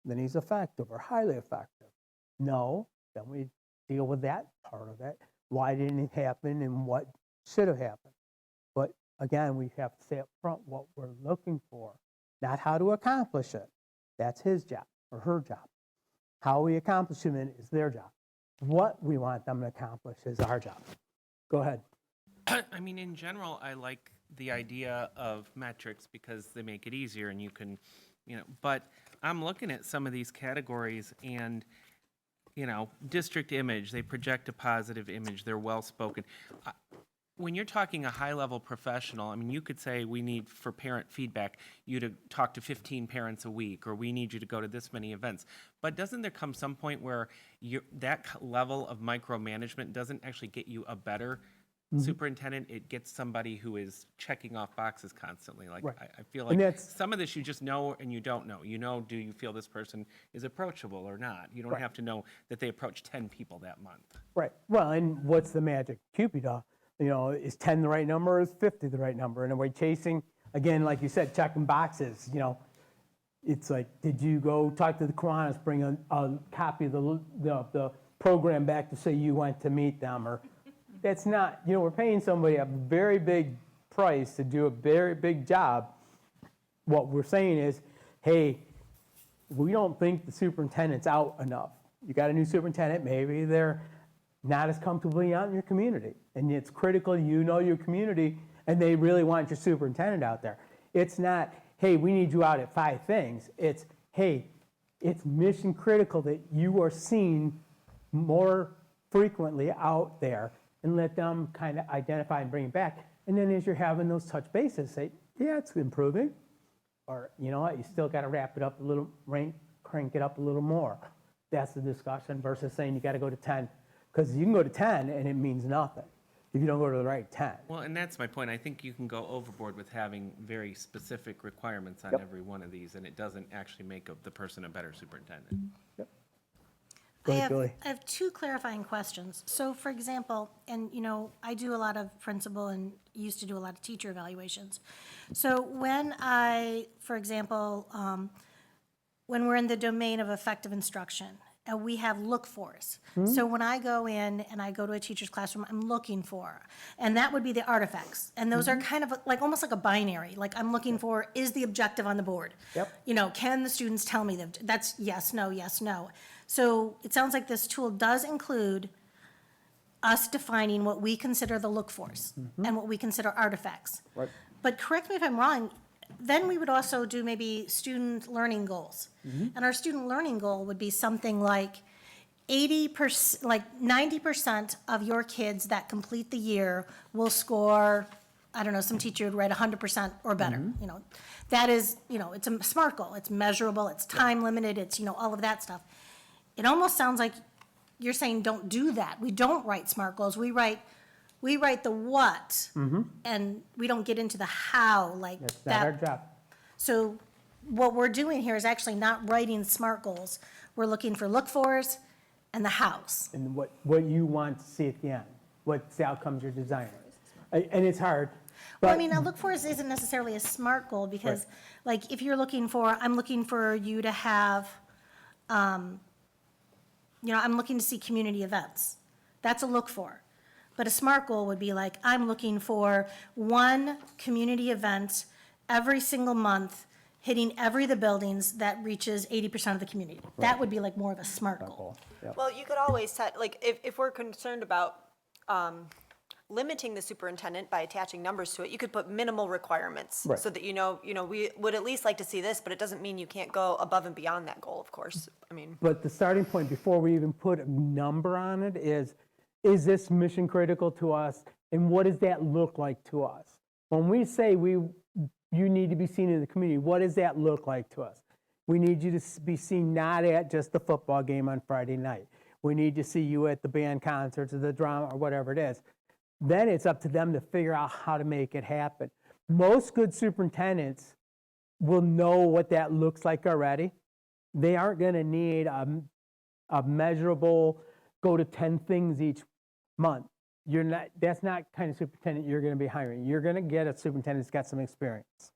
then he's effective or highly effective. No, then we deal with that part of it. Why didn't it happen and what should have happened? But again, we have to say up front what we're looking for, not how to accomplish it. That's his job or her job. How we accomplish it is their job. What we want them to accomplish is our job. Go ahead. I mean, in general, I like the idea of metrics because they make it easier and you can, but I'm looking at some of these categories and, district image, they project a positive image, they're well-spoken. When you're talking a high-level professional, I mean, you could say we need, for parent feedback, you to talk to 15 parents a week, or we need you to go to this many events. But doesn't there come some point where that level of micromanagement doesn't actually get you a better superintendent? It gets somebody who is checking off boxes constantly. Like, Right. I feel like that's- some of this you just know and you don't know. Do you feel this person is approachable or not? You don't have to know that they approach 10 people that month. Right. Well, and what's the magic Cupid? Is 10 the right number or is 50 the right number? And are we chasing, again, like you said, checking boxes? It's like, did you go talk to the Kiwanis, bring a copy of the program back to say you went to meet them? Or that's not, we're paying somebody a very big price to do a very big job. What we're saying is, hey, we don't think the superintendent's out enough. You got a new superintendent, maybe they're not as comfortably out in your community. And it's critical your community, and they really want your superintendent out there. It's not, hey, we need you out at 5 things. It's, hey, it's mission critical that you are seen more frequently out there, and let them kind of identify and bring it back. And then as you're having those touch bases, say, yeah, it's improving. Or, you know what, you still got to wrap it up a little, crank it up a little more. That's the discussion versus saying you got to go to 10. Because you can go to 10 and it means nothing if you don't go to the right 10. Well, and that's my point. I think you can go overboard with having very specific requirements on every one of these, and it doesn't actually make the person a better superintendent. Yep. Go ahead, I Julie. have 2 clarifying questions. So for example, and I do a lot of principal and used to do a lot of teacher evaluations. So when for example, when we're in the domain of effective instruction, and we have look-fors. So when I go in and I go to a teacher's classroom, I'm looking for, and that would be the artifacts. And those are kind of like, almost like a binary. Like I'm looking for, is the objective on the board? Yep. Can the students tell me that? That's yes, no, yes, no. So it sounds like this tool does include us defining what we consider the look-fors and what we consider artifacts. Right. But correct me if I'm wrong, then we would also do maybe student learning goals. And our student learning goal would be something like 80%, like 90% of your kids that complete the year will score I don't know, some teacher would write 100% or better, you know. That is, you know, it's a SMART goal, it's measurable, it's time limited, it's, you know, all of that stuff. It almost sounds like you're saying don't do that. We don't write SMART goals, we write the what, and we don't get into the how, like That's not our that. job. So what we're doing here is actually not writing SMART goals. We're looking for look-fors and the hows. And what you want to see at the end, what's the outcomes you're designing. And it's hard, Well, I but mean, a look-fors isn't necessarily a SMART goal, because, like, if you're looking for, I'm looking for you to have, you know, I'm looking to see community events. That's a look-for. But a SMART goal would be like, I'm looking for one community event every single month, hitting every of the buildings that reaches 80% of the community. That would be like more of a SMART goal. Well, you could always set, like, if we're concerned about limiting the superintendent by attaching numbers to it, you could put minimal requirements. Right. So that, you know, we would at least like to see this, but it doesn't mean you can't go above and beyond that goal, of course. I mean, But the starting point before we even put a number on it is this mission critical to us? And what does that look like to us? When we say you need to be seen in the community, what does that look like to us? We need you to be seen not at just the football game on Friday night. We need to see you at the band concerts or the drama or whatever it is. Then it's up to them to figure out how to make it happen. Most good superintendents will know what that looks like already. They aren't going to need a measurable, go to 10 things each month. That's not kind of superintendent you're going to be hiring. You're going to get a superintendent that's got some experience.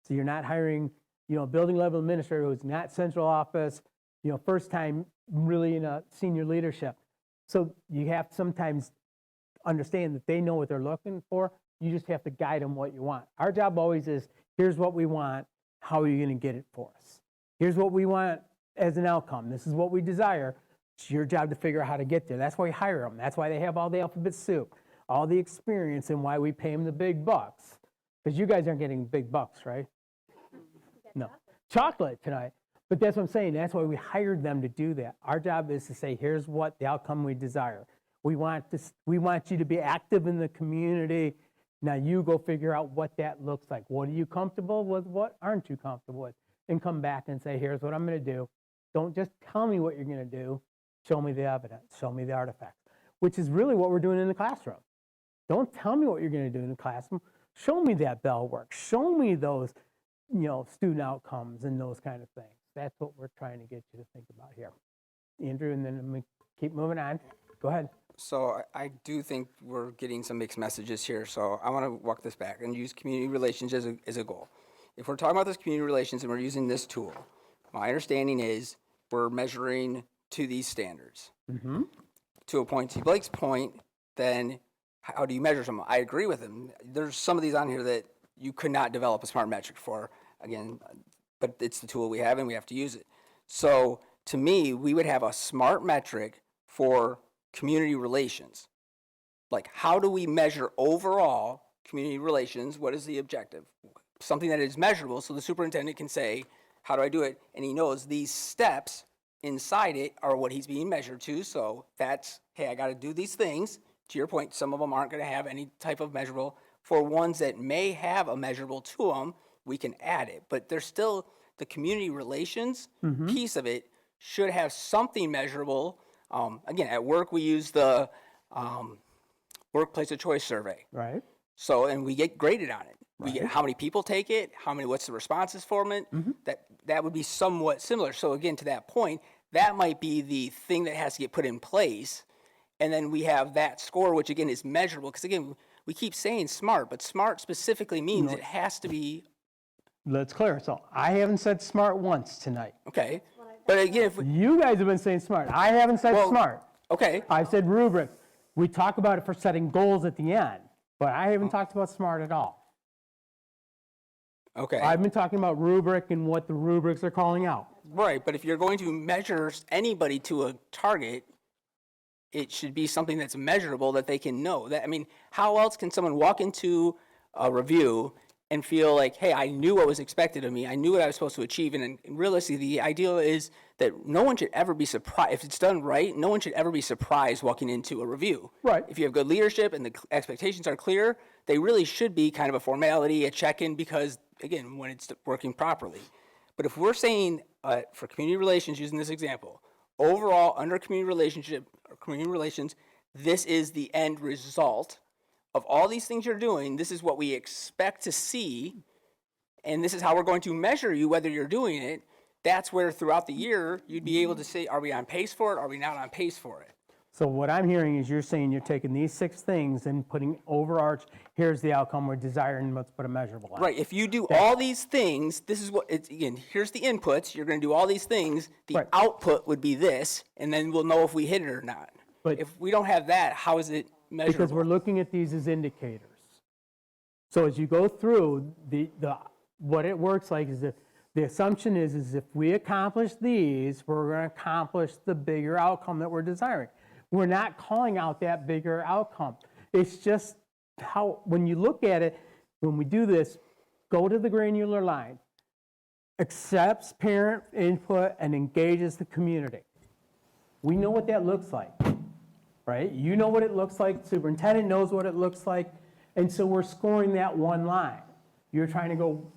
So you're not hiring, you know, a building level administrator who's not central office, you know, first time really in a senior leadership. So you have to sometimes understand that they know what they're looking for. You just have to guide them what you want. Our job always is, here's what we want. How are you going to get it for us? Here's what we want as an outcome. This is what we desire. It's your job to figure out how to get there. That's why we hire them. That's why they have all the alphabet soup, all the experience, and why we pay them the big bucks. Because you guys aren't getting big bucks, right? No. Chocolate tonight. But that's what I'm saying. That's why we hired them to do that. Our job is to say, here's what the outcome we desire. We want you to be active in the community. Now you go figure out what that looks like. What are you comfortable with? What aren't you comfortable with? And come back and say, here's what I'm going to do. Don't just tell me what you're going to do. Show me the evidence. Show me the artifacts, which is really what we're doing in the classroom. Don't tell me what you're going to do in the classroom. Show me that bell work. Show me those, you know, student outcomes and those kind of things. That's what we're trying to get you to think about here. Andrew, and then we keep moving on. Go ahead. So I do think we're getting some mixed messages here, so I want to walk this back and use community relations as a goal. If we're talking about this community relations and we're using this tool, my understanding is we're measuring to these standards. To a point, to Blake's point, then how do you measure them? I agree with him. There's some of these on here that you could not develop a smart metric for, again, but it's the tool we have and we have to use it. So to me, we would have a smart metric for community relations. Like, how do we measure overall community relations? What is the objective? Something that is measurable so the superintendent can say, how do I do it? And he knows these steps inside it are what he's being measured to. So that's, hey, I got to do these things. To your point, some of them aren't going to have any type of measurable. For ones that may have a measurable to them, we can add it. But there's still the community relations piece of it should have something measurable. Again, at work, we use the workplace of choice survey. Right. So, and we get graded on it. We get how many people take it, what's the responses from it. That would be somewhat similar. So again, to that point, that might be the thing that has to get put in place. And then we have that score, which again is measurable. Because again, we keep saying smart, but smart specifically means it has to be. Let's clear. So I haven't said smart once tonight. Okay. But again, if we, You guys have been saying smart. I haven't said Well, smart. okay. I said rubric. We talk about it for setting goals at the end, but I haven't talked about smart at all. Okay. I've been talking about rubric and what the rubrics are calling out. Right, but if you're going to measure anybody to a target, it should be something that's measurable that they can know. That, I mean, how else can someone walk into a review and feel like, hey, I knew what was expected of me. I knew what I was supposed to achieve. And realistically, the ideal is that no one should ever be surprised. If it's done right, no one should ever be surprised walking into a review. Right. If you have good leadership and the expectations are clear, they really should be kind of a formality, a check-in, because, again, when it's working properly. But if we're saying, for community relations, using this example, overall, under community relations, this is the end result of all these things you're doing. This is what we expect to see, and this is how we're going to measure you, whether you're doing it. That's where throughout the year, you'd be able to say, are we on pace for it? Are we not on pace for it? So what I'm hearing is you're saying you're taking these 6 things and putting overarch, here's the outcome we're desiring, let's put a measurable on it. Right, if you do all these things, this is what, it's, again, here's the inputs, you're gonna do all these things, the Right. output would be this, and then we'll know if we hit it or not. But- If we don't have that, how is it measurable? Because we're looking at these as indicators. So as you go through, what it works like is if the assumption is if we accomplish these, we're going to accomplish the bigger outcome that we're desiring. We're not calling out that bigger outcome. It's just how, when you look at it, when we do this, go to the granular line, accepts parent input and engages the community. We know what that looks like, right? You know what it looks like, superintendent knows what it looks like, and so we're scoring that one line. You're trying to go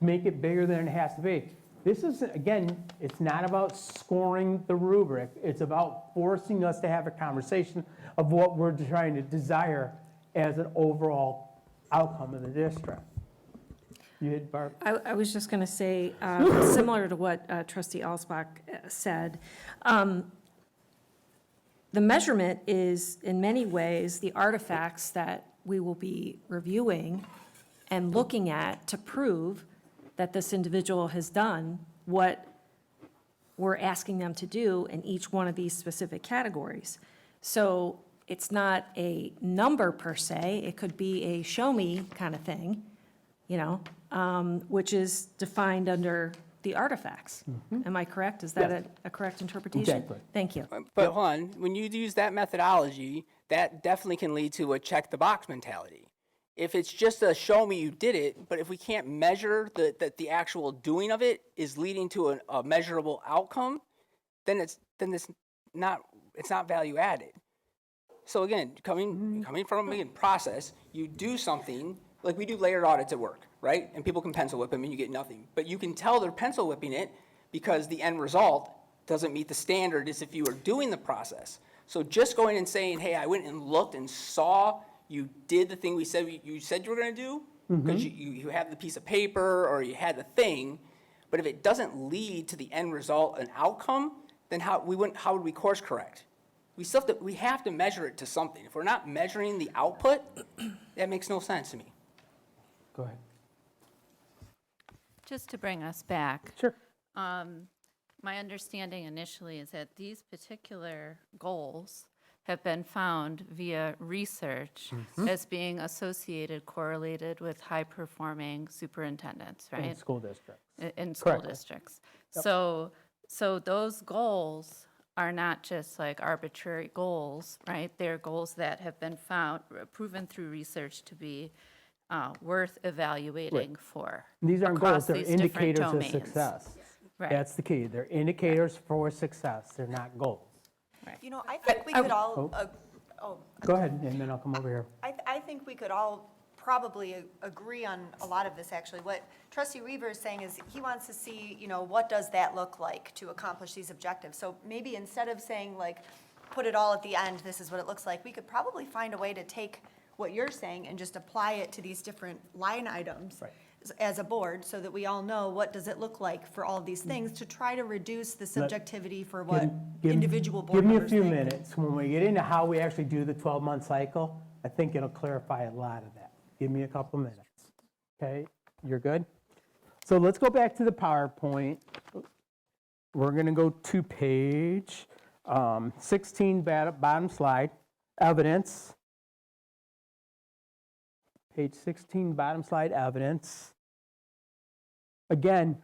make it bigger than it has to be. This is, again, it's not about scoring the rubric, it's about forcing us to have a conversation of what we're trying to desire as an overall outcome of the district. You had, Barb? I was just going to say, similar to what trustee Alsbach said, the measurement is, in many ways, the artifacts that we will be reviewing and looking at to prove that this individual has done what we're asking them to do in each one of these specific categories. So it's not a number per se, it could be a show me kind of thing, you know, which is defined under the artifacts. Am I correct? Is that Yes. a correct interpretation? Exactly. Thank you. But hold on, when you use that methodology, that definitely can lead to a check the box mentality. If it's just a show me you did it, but if we can't measure that the actual doing of it is leading to a measurable outcome, then it's not value added. So again, coming from again process, you do something like we do layered audits at work, right? And people can pencil whip them and you get nothing, but you can tell they're pencil whipping it because the end result doesn't meet the standard as if you were doing the process. So just going and saying, hey, I went and looked and saw you did the thing you said you were going to do, because you have the piece of paper or you had the thing, but if it doesn't lead to the end result, an outcome, then how would we course correct? We have to measure it to something. If we're not measuring the output, that makes no sense to me. Go ahead. Just to bring us back. Sure. My understanding initially is that these particular goals have been found via research as being associated, correlated with high-performing superintendents, right? In school districts. In school Correct. districts. So those goals are not just like arbitrary goals, right? They're goals that have been proven through research to be worth evaluating for. These aren't across goals, they're these different indicators of domains. success. Right. That's the key. They're indicators for success. They're not goals. You know, I think we could all, Go ahead, and then I'll come over here. I think we could all probably agree on a lot of this, actually. What trustee Weaver is saying is he wants to see, you know, what does that look like to accomplish these objectives? So maybe instead of saying like, put it all at the end, this is what it looks like, we could probably find a way to take what you're saying and just apply it to these different line items Right. as a board, so that we all know what does it look like for all of these things to try to reduce the subjectivity for what individual board members think. Give me a few minutes. When we get into how we actually do the 12-month cycle, I think it'll clarify a lot of that. Give me a couple minutes. Okay, you're good? So let's go back to the PowerPoint. We're going to go to page 16, bottom slide, evidence. Page 16, bottom slide, evidence. Again,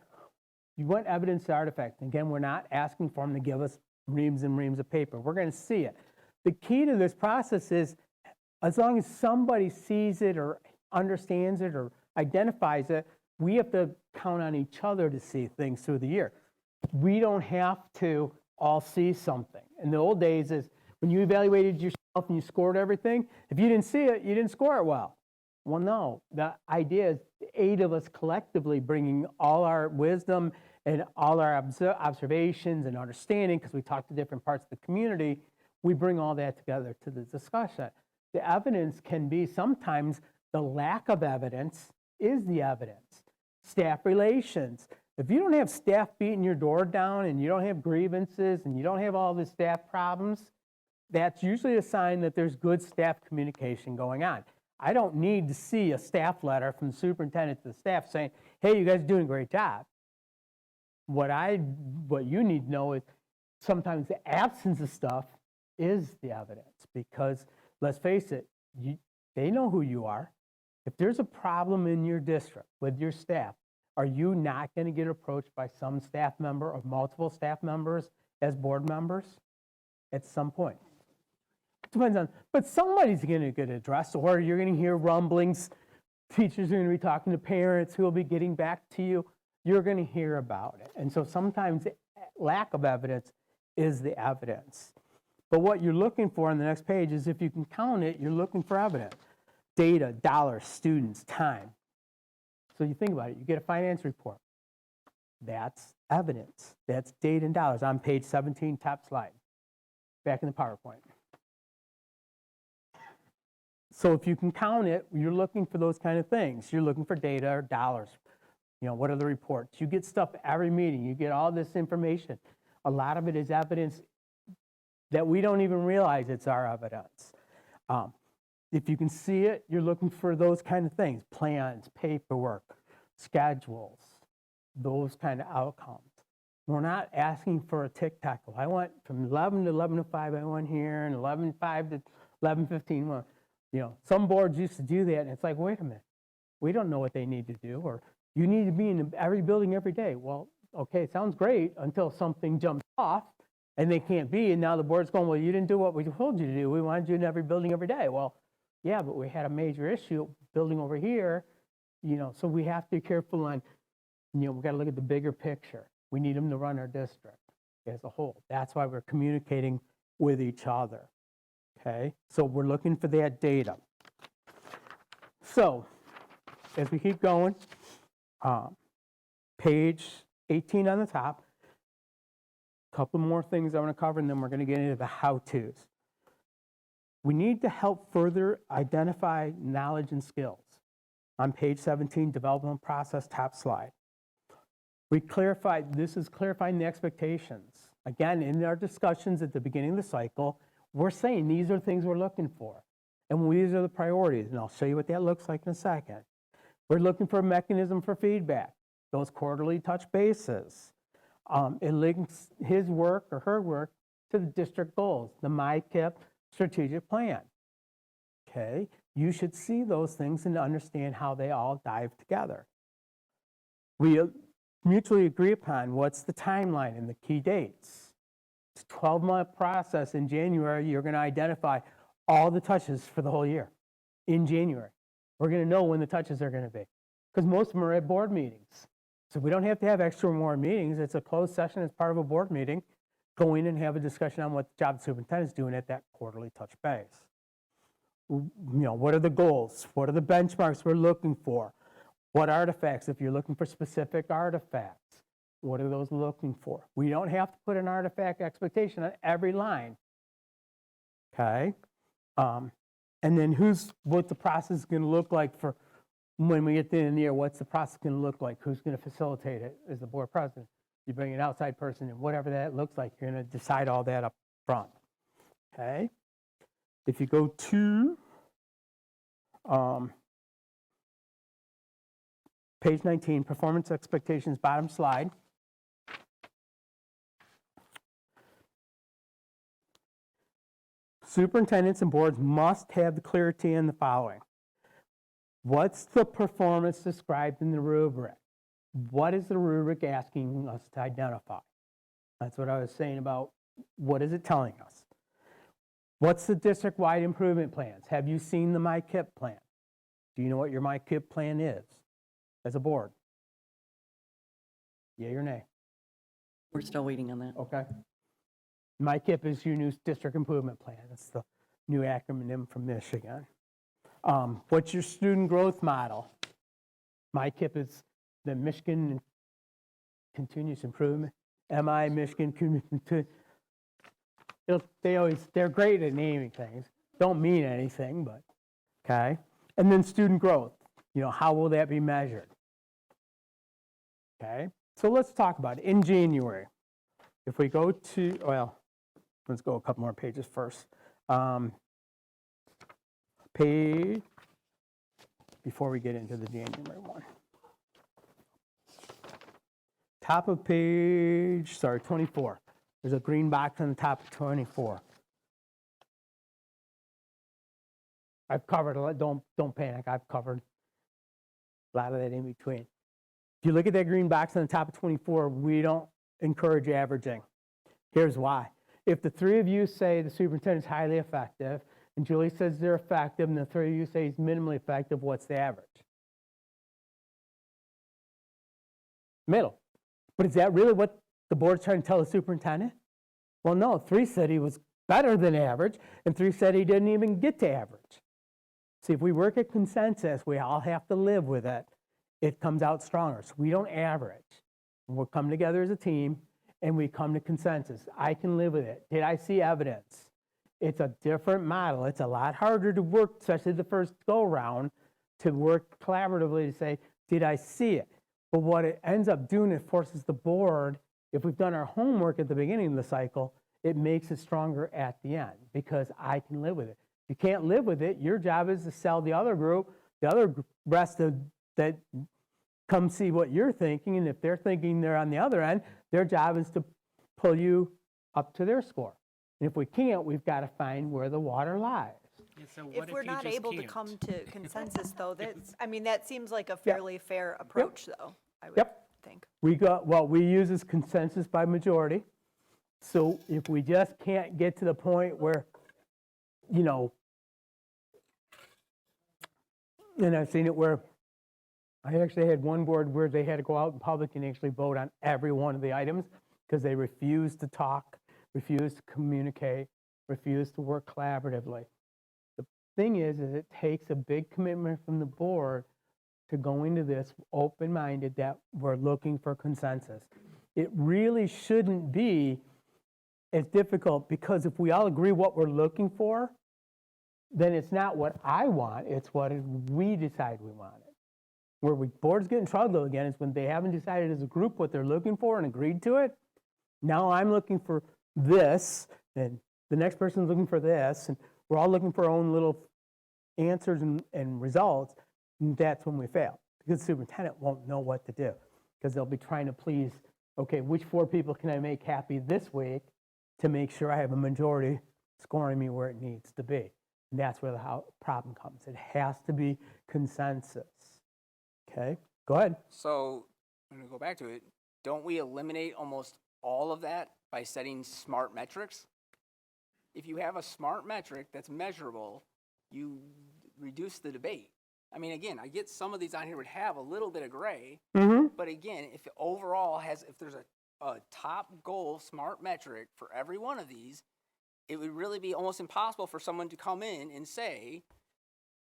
you want evidence to artifact. Again, we're not asking for them to give us reams and reams of paper. We're going to see it. The key to this process is as long as somebody sees it or understands it or identifies it. We have to count on each other to see things through the year. We don't have to all see something. In the old days is when you evaluated yourself and you scored everything, if you didn't see it, you didn't score it well. Well, no, the idea is 8 of us collectively bringing all our wisdom and all our observations and understanding, because we talk to different parts of the community, we bring all that together to the discussion. The evidence can be sometimes the lack of evidence is the evidence. Staff relations. If you don't have staff beating your door down and you don't have grievances and you don't have all the staff problems, that's usually a sign that there's good staff communication going on. I don't need to see a staff letter from the superintendent to the staff saying, hey, you guys are doing a great job. What you need to know is sometimes the absence of stuff is the evidence, because let's face it, they know who you are. If there's a problem in your district with your staff, are you not going to get approached by some staff member or multiple staff members as board members at some point? Depends on, but somebody's going to get addressed, or you're going to hear rumblings. Teachers are going to be talking to parents who will be getting back to you. You're going to hear about it. And so sometimes lack of evidence is the evidence. But what you're looking for on the next page is, if you can count it, you're looking for evidence. Data, dollars, students, time. So you think about it, you get a finance report. That's evidence. That's data and dollars on page 17, top slide, back in the PowerPoint. So if you can count it, you're looking for those kind of things. You're looking for data or dollars. You know, what are the reports? You get stuff every meeting. You get all this information. A lot of it is evidence that we don't even realize it's our evidence. If you can see it, you're looking for those kind of things: plans, paperwork, schedules, those kind of outcomes. We're not asking for a tic-tac-toe. I want from 11 to 11:05, I want here, and 11:05 to 11:15. Well, you know, some boards used to do that, and it's like, wait a minute, we don't know what they need to do, or you need to be in every building every day. Well, okay, it sounds great until something jumps off and they can't be, and now the board's going, well, you didn't do what we told you to do. We wanted you in every building every day. Well, yeah, but we had a major issue building over here, you know, so we have to be careful on, you know, we got to look at the bigger picture. We need them to run our district as a whole. That's why we're communicating with each other, okay? So we're looking for that data. So as we keep going, page 18 on the top, a couple more things I want to cover, and then we're going to get into the how-tos. We need to help further identify knowledge and skills. On page 17, development process, top slide. We clarified, this is clarifying the expectations. Again, in our discussions at the beginning of the cycle, we're saying these are things we're looking for, and these are the priorities, and I'll show you what that looks like in a second. We're looking for a mechanism for feedback, those quarterly touch bases. It links his work or her work to the district goals, the MyKIP strategic plan. Okay, you should see those things and understand how they all dive together. We mutually agree upon what's the timeline and the key dates. It's a 12-month process. In January, you're going to identify all the touches for the whole year. In January, we're going to know when the touches are going to be, because most of them are at board meetings. So we don't have to have extra more meetings. It's a closed session as part of a board meeting. Go in and have a discussion on what the job superintendent's doing at that quarterly touch base. You know, what are the goals? What are the benchmarks we're looking for? What artifacts, if you're looking for specific artifacts, what are those looking for? We don't have to put an artifact expectation on every line, okay? And then what the process is going to look like for when we get to the end of the year. What's the process going to look like? Who's going to facilitate it as the board president? You bring an outside person, and whatever that looks like, you're going to decide all that up front, okay? If you go to page 19, performance expectations, bottom slide. Superintendents and boards must have the clarity in the following. What's the performance described in the rubric? What is the rubric asking us to identify? That's what I was saying about what is it telling us. What's the district-wide improvement plans? Have you seen the MyKIP plan? Do you know what your MyKIP plan is? as a board? Yea or nay? We're still waiting on that. Okay. MyKIP is your new district improvement plan. That's the new acronym from Michigan. What's your student growth model? MyKIP is the Michigan Continuous Improvement. MI Michigan. They're great at naming things. Don't mean anything, but okay. And then student growth. How will that be measured? Okay. So let's talk about it. In January, if we go to, well, let's go a couple more pages first. Page, before we get into the January one. Top of page, 24. There's a green box on the top of 24. I've covered a lot, don't panic, I've covered a lot of that in between. If you look at that green box on the top of 24, we don't encourage averaging. Here's why. If the three of you say the superintendent is highly effective, and Julie says they're effective, and the three of you say he's minimally effective, what's the average? Middle. But is that really what the board's trying to tell the superintendent? Well, no, 3 said he was better than average, and 3 said he didn't even get to average. See, if we work at consensus, we all have to live with it. It comes out stronger. So we don't average. We'll come together as a team, and we come to consensus. I can live with it. Did I see evidence? It's a different model. It's a lot harder to work, especially the first go-round, to work collaboratively to say, did I see it? But what it ends up doing, it forces the board, if we've done our homework at the beginning of the cycle, it makes it stronger at the end because I can live with it. If you can't live with it, your job is to sell the other group, rest of that come see what you're thinking, and if they're thinking they're on the other end, their job is to pull you up to their score. And if we can't, we've got to find where the water lies. Yeah, so what If we're you not just able to can't? come to consensus, though, that seems like a fairly fair approach, though, I would Yep. think. What we use is consensus by majority. So if we just can't get to the point where, and I've seen it where I actually had one board where they had to go out in public and actually vote on every one of the items because they refused to talk, refused to communicate, refused to work collaboratively. The thing is it takes a big commitment from the board to go into this open-minded that we're looking for consensus. It really shouldn't be as difficult because if we all agree what we're looking for, then it's not what I want, it's what we decide we want it. Where boards get in trouble again is when they haven't decided as a group what they're looking for and agreed to it. Now I'm looking for this, and the next person's looking for this, and we're all looking for our own little answers and results, and that's when we fail. Because the superintendent won't know what to do, because they'll be trying to please, okay, which 4 people can I make happy this week to make sure I have a majority scoring me where it needs to be. And that's where the problem comes. It has to be consensus. Okay, go ahead. So I'm going to go back to it. Don't we eliminate almost all of that by setting smart metrics? If you have a smart metric that's measurable, you reduce the debate. I mean, again, I get some of these on here would have a little bit of gray, but again, if it overall if there's a top goal smart metric for every one of these, it would really be almost impossible for someone to come in and say,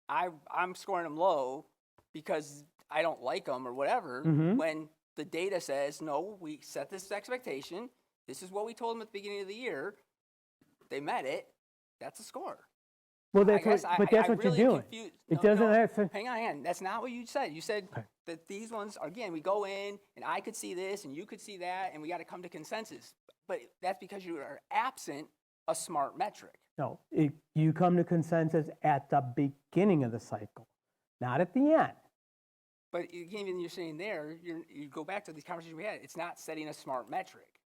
I'm scoring them low because I don't like them or whatever, when the data says, no, we set this expectation. This is what we told them at the beginning of the year. They met it. That's a score. Well, that's what you're doing. It doesn't. Hang on. That's not what you said. You said that these ones, again, we go in and I could see this and you could see that and we got to come to consensus. But that's because you are absent a smart metric. No, you come to consensus at the beginning of the cycle, not at the end. But again, when you're saying there, you go back to these conversations we had. It's not setting a smart metric.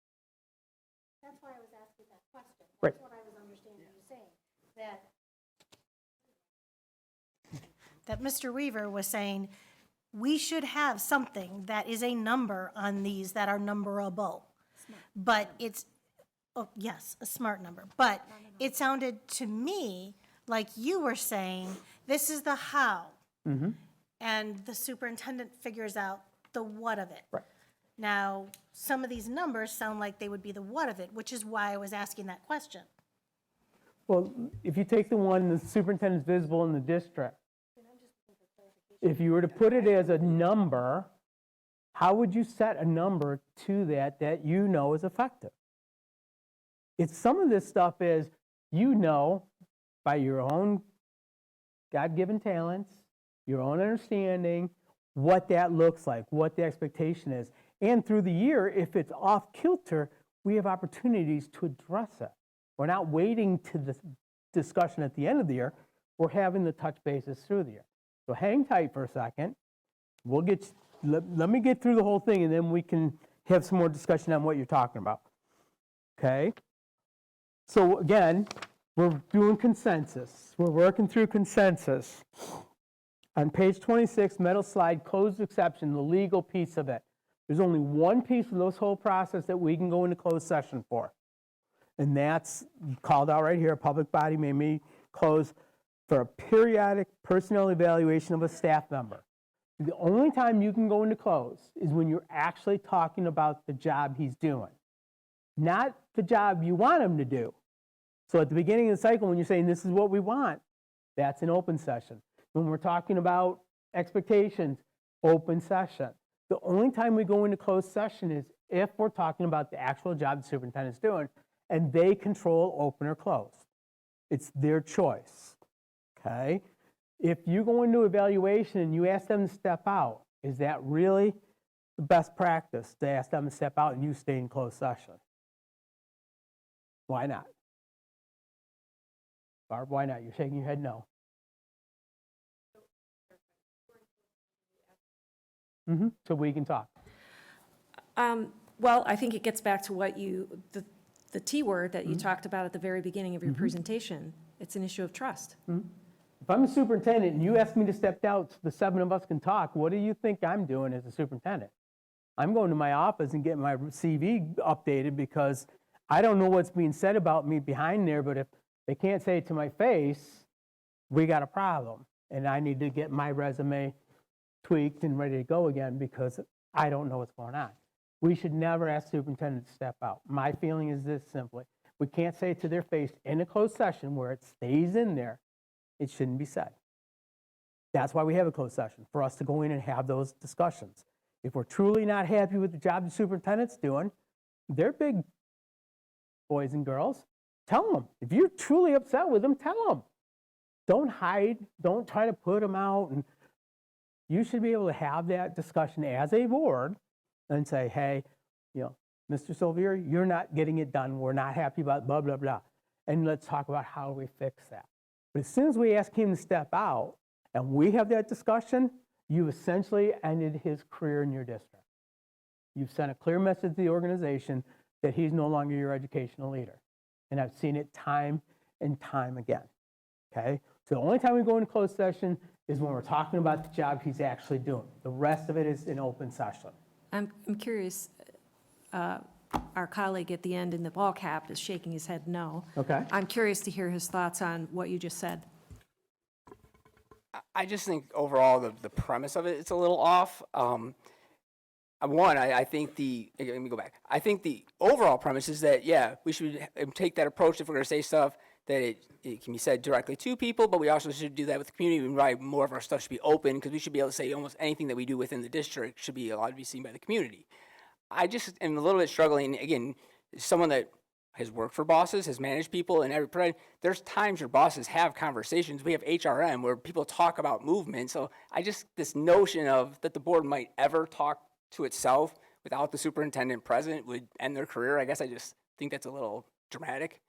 That's why I was asking that question. Right. That's what I was understanding you saying. That Mr. Weaver was saying, we should have something that is a number on these that are numberable. But it's, yes, a smart number. But it sounded to me like you were saying, this is the how. and the superintendent figures out the what of it. Right. Now, some of these numbers sound like they would be the what of it, which is why I was asking that question. Well, if you take the one, the superintendent's visible in the district, if you were to put it as a number, how would you set a number to that you know is effective? It's some of this stuff is, you know, by your own God-given talents, your own understanding, what that looks like, what the expectation is. And through the year, if it's off kilter, we have opportunities to address it. We're not waiting to the discussion at the end of the year. We're having the touch bases through the year. So hang tight for a second. We'll let me get through the whole thing, and then we can have some more discussion on what you're talking about. Okay? So again, we're doing consensus. We're working through consensus. On page 26, middle slide, closed exception, the legal piece of it. There's only one piece of this whole process that we can go into closed session for. And that's called out right here, a public body may be closed for a periodic personnel evaluation of a staff member. The only time you can go into close is when you're actually talking about the job he's doing, not the job you want him to do. So at the beginning of the cycle, when you're saying this is what we want, that's an open session. When we're talking about expectations, open session. The only time we go into closed session is if we're talking about the actual job the superintendent's doing, and they control open or closed. It's their choice, okay? If you go into evaluation and you ask them to step out, is that really the best practice to ask them to step out and you stay in closed session? Why not? Barb, why not? You're shaking your head no. So we can talk. Well, I think it gets back to what the T word that you talked about at the very beginning of your presentation. It's an issue of trust. If I'm a superintendent and you ask me to step out so the 7 of us can talk, what do you think I'm doing as a superintendent? I'm going to my office and getting my CV updated because I don't know what's being said about me behind there, but if they can't say it to my face, we got a problem. And I need to get my resume tweaked and ready to go again because I don't know what's going on. We should never ask superintendent to step out. My feeling is this simply. We can't say it to their face in a closed session where it stays in there. It shouldn't be said. That's why we have a closed session, for us to go in and have those discussions. If we're truly not happy with the job the superintendent's doing, they're big boys and girls. Tell them. If you're truly upset with them, tell them. Don't hide. Don't try to put them out. And you should be able to have that discussion as a board and say, hey, Mr. Silvier, you're not getting it done. We're not happy about blah, blah, blah. And let's talk about how we fix that. But as soon as we ask him to step out and we have that discussion, you've essentially ended his career in your district. You've sent a clear message to the organization that he's no longer your educational leader. And I've seen it time and time again, okay? So the only time we go into closed session is when we're talking about the job he's actually doing. The rest of it is in open session. I'm curious, our colleague at the end in the ball cap is shaking his head no. Okay. I'm curious to hear his thoughts on what you just said. I just think overall the premise of it is a little off. I think let me go back. I think the overall premise is that, yeah, we should take that approach if we're going to say stuff that it can be said directly to people, but we also should do that with the community. And why more of our stuff should be open, because we should be able to say almost anything that we do within the district should be allowed to be seen by the community. I just am a little bit struggling, again, as someone that has worked for bosses, has managed people, and there's times your bosses have conversations. We have HRM where people talk about movement. So this notion of that the board might ever talk to itself without the superintendent present would end their career. I guess I just think that's a little dramatic.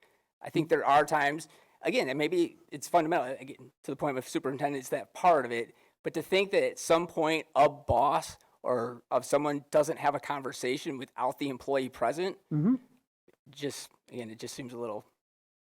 I think there are times, again, and maybe it's fundamental, again, to the point with superintendents, that part of it, but to think that at some point a boss or of someone doesn't have a conversation without the employee present, it just seems a little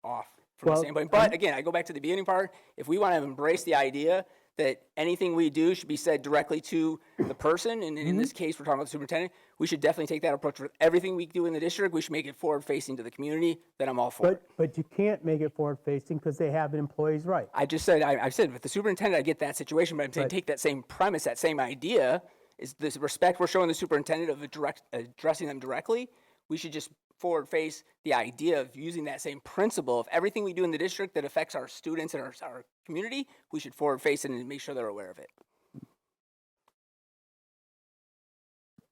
off. from the Well, standpoint. But again, I go back to the beginning part. If we want to embrace the idea that anything we do should be said directly to the person, and in this case, we're talking about the superintendent, we should definitely take that approach with everything we do in the district. We should make it forward-facing to the community. Then I'm all for it. But you can't make it forward-facing because they have an employee's right. I just said, I said with the superintendent, I get that situation, but I'm saying take that same premise, that same idea, is this respect we're showing the superintendent of addressing them directly. We should just forward face the idea of using that same principle of everything we do in the district that affects our students and our community. We should forward face it and make sure they're aware of it.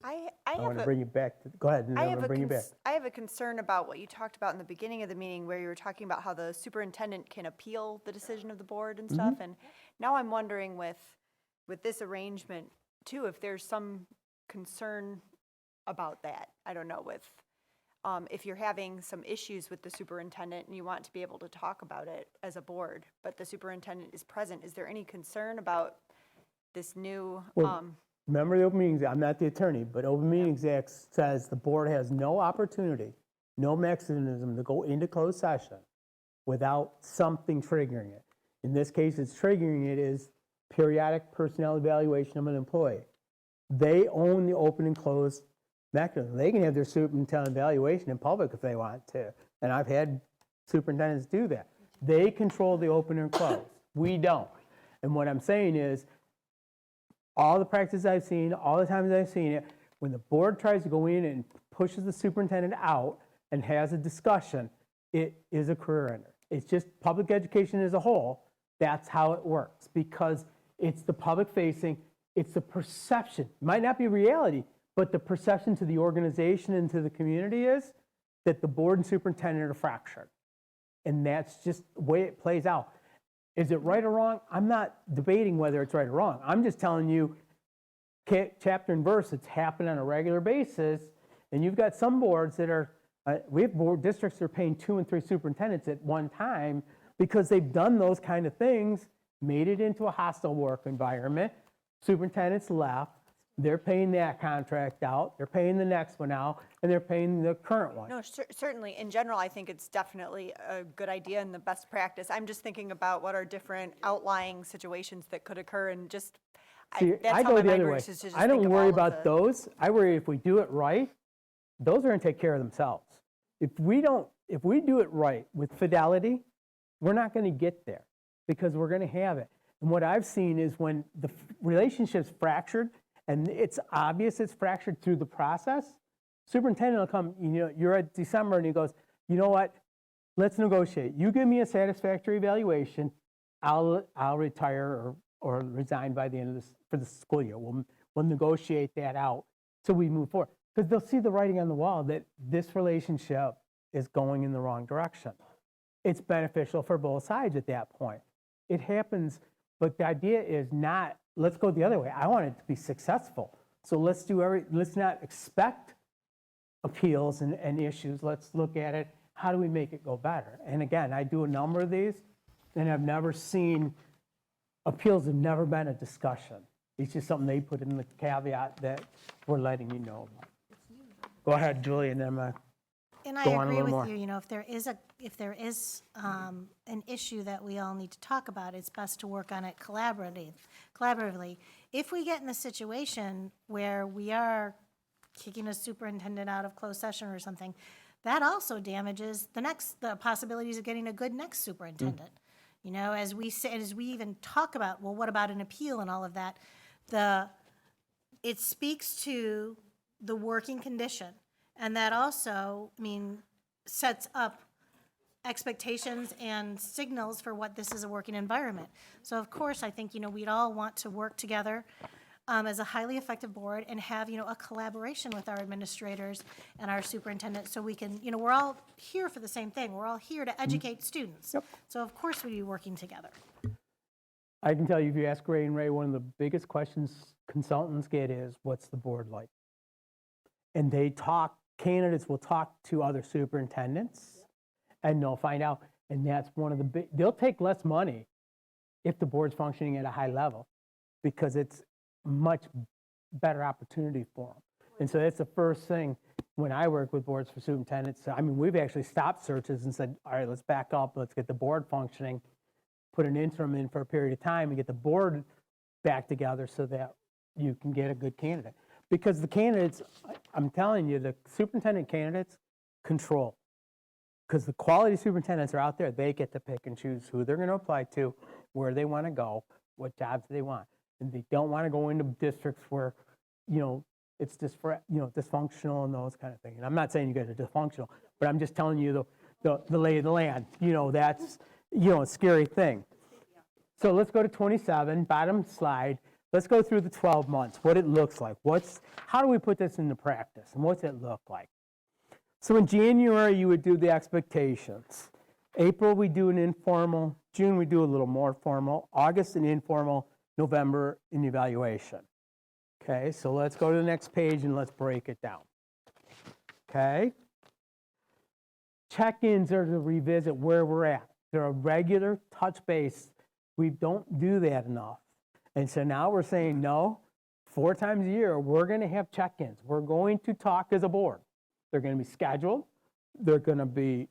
I I have want to a, bring you back to, go ahead, and I then have I'm a going to bring you back. I have a concern about what you talked about in the beginning of the meeting, where you were talking about how the superintendent can appeal the decision of the board and stuff. And now I'm wondering with this arrangement too, if there's some concern about that. I don't know, with if you're having some issues with the superintendent and you want to be able to talk about it as a board, but the superintendent is present, is there any concern about this new? Remember the Open Meetings Act, I'm not the attorney, but Open Meetings Act says the board has no opportunity, no mechanism to go into closed session without something triggering it. In this case, it's triggering it is periodic personnel evaluation of an employee. They own the open and closed mechanism. They can have their superintendent evaluation in public if they want to. And I've had superintendents do that. They control the open and closed. We don't. And what I'm saying is, all the practice I've seen, all the times I've seen it, when the board tries to go in and pushes the superintendent out and has a discussion, it is a career ender. It's just public education as a whole. That's how it works because it's the public facing, it's the perception. It might not be reality, but the perception to the organization and to the community is that the board and superintendent are fractured. And that's just the way it plays out. Is it right or wrong? I'm not debating whether it's right or wrong. I'm just telling you, chapter and verse, it's happened on a regular basis. And you've got some boards that are, we have board districts that are paying 2 and 3 superintendents at one time because they've done those kind of things, made it into a hostile work environment. Superintendents left. They're paying that contract out, they're paying the next one out, and they're paying the current one. No, certainly. In general, I think it's definitely a good idea and the best practice. I'm just thinking about what are different outlying situations that could occur and just, See, that's I how go my the mind other way. works, is to just I don't think of worry all of about the- those. I worry if we do it right, those are gonna take care of themselves. If we do it right with fidelity, we're not gonna get there because we're gonna have it. And what I've seen is when the relationship's fractured, and it's obvious it's fractured through the process, superintendent will come, you're at December and he goes, you know what, let's negotiate. You give me a satisfactory evaluation, I'll retire or resign by the end of this, for the school year. We'll negotiate that out so we move forward. Because they'll see the writing on the wall that this relationship is going in the wrong direction. It's beneficial for both sides at that point. It happens, but the idea is not, let's go the other way. I want it to be successful. So let's not expect appeals and issues. Let's look at it. How do we make it go better? And again, I do a number of these, and I've never seen, appeals have never been a discussion. It's just something they put in the caveat that we're letting you know about. Go ahead, Julie, and then And I go on a agree little with more. you, if there is an issue that we all need to talk about, it's best to work on it collaboratively. If we get in a situation where we are kicking a superintendent out of closed session or something, that also damages the possibilities of getting a good next superintendent. As we even talk about, well, what about an appeal and all of that, it speaks to the working condition. And that also, sets up expectations and signals for what this is a working environment. So of course, I think, we'd all want to work together as a highly effective board and have, a collaboration with our administrators and our superintendent so we can, we're all here for the same thing. We're all here to educate students. Yep. So of course we'd be working together. I can tell you, if you ask Ray and Ray, one of the biggest questions consultants get is, what's the board like? And candidates will talk to other superintendents and they'll find out. And that's one of the they'll take less money if the board's functioning at a high level because it's much better opportunity for them. And so that's the first thing when I work with boards for superintendents, I mean, we've actually stopped searches and said, all right, let's back up, let's get the board functioning, put an interim in for a period of time and get the board back together so that you can get a good candidate. Because the candidates, I'm telling you, the superintendent candidates control. Because the quality superintendents are out there, they get to pick and choose who they're going to apply to, where they want to go, what jobs they want. And they don't want to go into districts where, it's dysfunctional and those kind of things. And I'm not saying you guys are dysfunctional, but I'm just telling you the lay of the land. That's, a scary thing. So let's go to 27, bottom slide. Let's go through the 12 months, what it looks like. How do we put this into practice, and what's it look like? So in January, you would do the expectations. April, we do an informal. June, we do a little more formal. August, an informal. November, an evaluation. Okay, so let's go to the next page and let's break it down. Okay? Check-ins are to revisit where we're at. They're a regular touch base. We don't do that enough. And so now we're saying, no, 4 times a year, we're going to have check-ins. We're going to talk as a board. They're going to be scheduled. They're going to be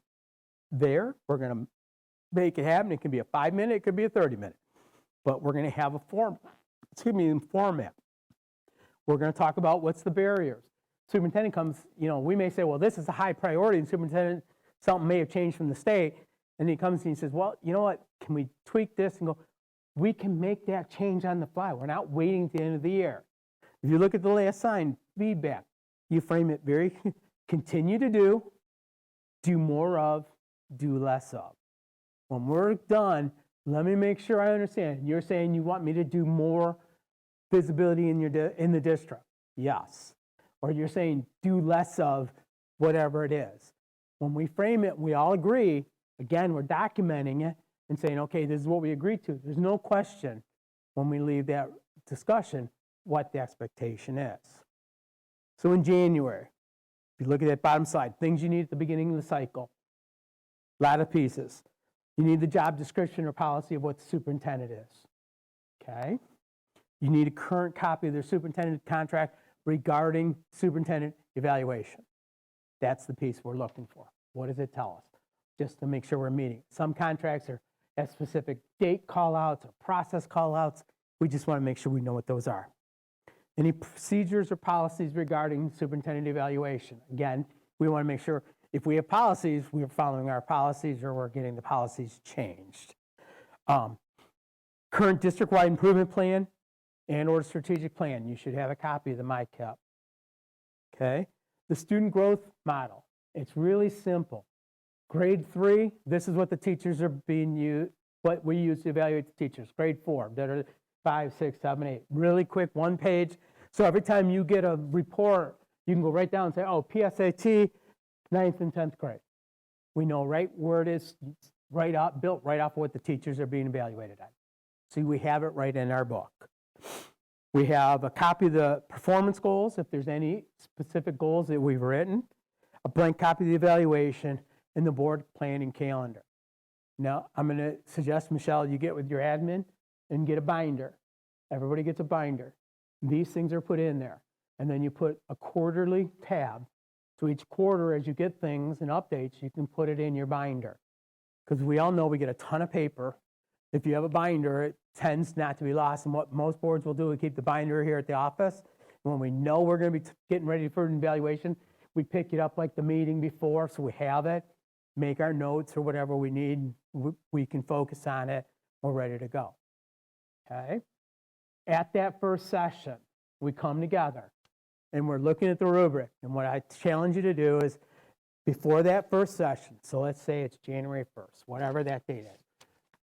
there. We're going to make it happen. It can be a 5-minute, it could be a 30-minute. But we're going to have a format. We're going to talk about what's the barriers. Superintendent comes, we may say, well, this is a high priority, and superintendent, something may have changed from the state. And he comes and he says, well, you know what, can we tweak this and go, we can make that change on the fly. We're not waiting to the end of the year. If you look at the last sign, feedback, you frame it very, continue to do more of, do less of. When we're done, let me make sure I understand. You're saying you want me to do more visibility in the district. Yes. Or you're saying do less of whatever it is. When we frame it, we all agree. Again, we're documenting it and saying, okay, this is what we agreed to. There's no question when we leave that discussion what the expectation is. So in January, if you look at that bottom slide, things you need at the beginning of the cycle, a lot of pieces. You need the job description or policy of what the superintendent is. Okay? You need a current copy of their superintendent contract regarding superintendent evaluation. That's the piece we're looking for. What does it tell us? Just to make sure we're meeting. Some contracts are at specific date call-outs or process call-outs. We just want to make sure we know what those are. Any procedures or policies regarding superintendent evaluation? Again, we want to make sure if we have policies, we're following our policies or we're getting the policies changed. Current district-wide improvement plan and or strategic plan. You should have a copy of the MyCap. Okay? The student growth model. It's really simple. Grade 3, this is what the teachers are being used, what we use to evaluate the teachers. Grade 4, that are 5, 6, 7, 8. Really quick, 1 page. So every time you get a report, you can go right down and say, oh, PSAT, 9th and 10th grade. We know right where it is, built right off of what the teachers are being evaluated on. See, we have it right in our book. We have a copy of the performance goals, if there's any specific goals that we've written, a blank copy of the evaluation, and the board planning calendar. Now, I'm going to suggest, Michelle, you get with your admin and get a binder. Everybody gets a binder. These things are put in there. And then you put a quarterly tab. So each quarter, as you get things and updates, you can put it in your binder. Because we all know we get a ton of paper. If you have a binder, it tends not to be lost. And what most boards will do is keep the binder here at the office. And when we know we're going to be getting ready for an evaluation, we pick it up like the meeting before, so we have it, make our notes or whatever we need. We can focus on it. We're ready to go. Okay? At that first session, we come together and we're looking at the rubric. And what I challenge you to do is before that first session, so let's say it's January 1st, whatever that date is,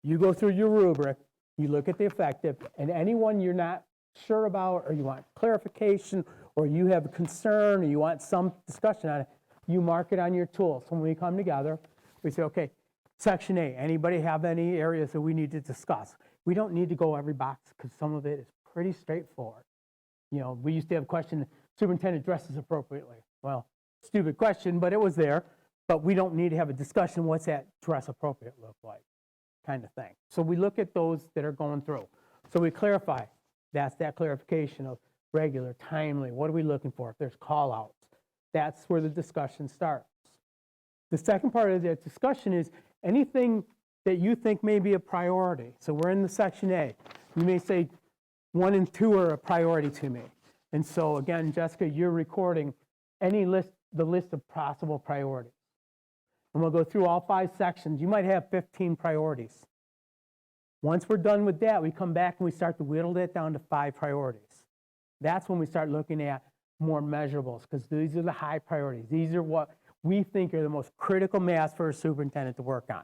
you go through your rubric, you look at the effective, and anyone you're not sure about or you want clarification or you have a concern or you want some discussion on it, you mark it on your tool. So when we come together, we say, okay, section A, anybody have any areas that we need to discuss? We don't need to go every box because some of it is pretty straightforward. You know, we used to have a question, superintendent dresses appropriately. Well, stupid question, but it was there. But we don't need to have a discussion, what's that dress appropriate look like, kind of thing. So we look at those that are going through. So we clarify. That's that clarification of regular, timely. What are we looking for? If there's call outs, That's where the discussion starts. The second part of that discussion is anything that you think may be a priority. So we're in the section A. You may say 1 and 2 are a priority to me. And so again, Jessica, you're recording the list of possible priorities. And we'll go through all 5 sections. You might have 15 priorities. Once we're done with that, we come back and we start to whittle that down to 5 priorities. That's when we start looking at more measurables, because these are the high priorities. These are what we think are the most critical mass for a superintendent to work on.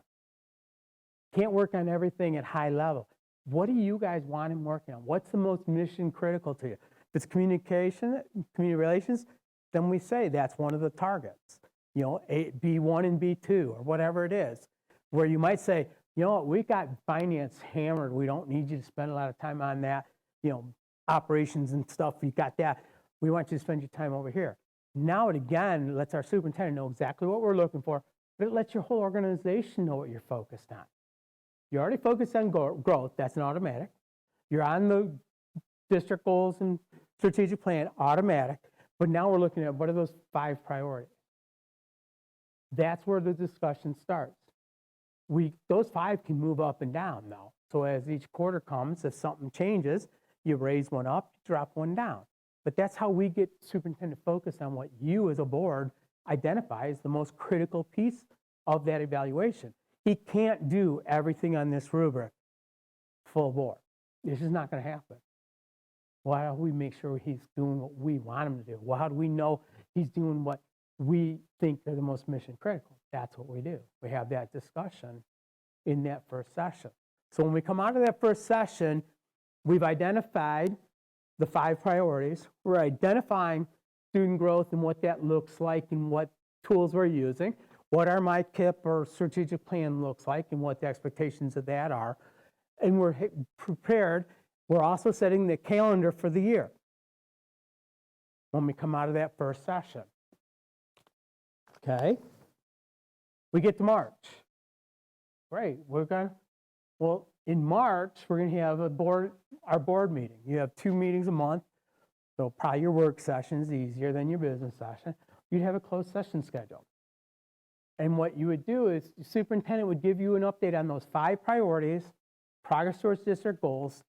Can't work on everything at high level. What do you guys want him working on? What's the most mission critical to you? If it's communication, community relations, then we say that's one of the targets. You know, B1 and B2 or whatever it is, where you might say, you know what, we've got finance hammered. We don't need you to spend a lot of time on that. You know, operations and stuff, you got that. We want you to spend your time over here. Now it again lets our superintendent know exactly what we're looking for, but it lets your whole organization know what you're focused on. You're already focused on growth, that's an automatic. You're on the district goals and strategic plan, automatic. But now we're looking at what are those 5 priorities. That's where the discussion starts. Those 5 can move up and down though. So as each quarter comes, if something changes, you raise one up, drop one down. But that's how we get superintendent focused on what you as a board identify as the most critical piece of that evaluation. He can't do everything on this rubric full board. This is not going to happen. Why do we make sure he's doing what we want him to do? Well, how do we know he's doing what we think are the most mission critical? That's what we do. We have that discussion in that first session. So when we come out of that first session, we've identified the 5 priorities. We're identifying student growth and what that looks like and what tools we're using, what our MyKIP or strategic plan looks like and what the expectations of that are. And we're prepared. We're also setting the calendar for the year when we come out of that first session. Okay? We get to March. Great. Well, in March, we're going to have our board meeting. You have 2 meetings a month, so probably your work session is easier than your business session. You'd have a closed session scheduled. And what you would do is the superintendent would give you an update on those 5 priorities, progress towards district goals,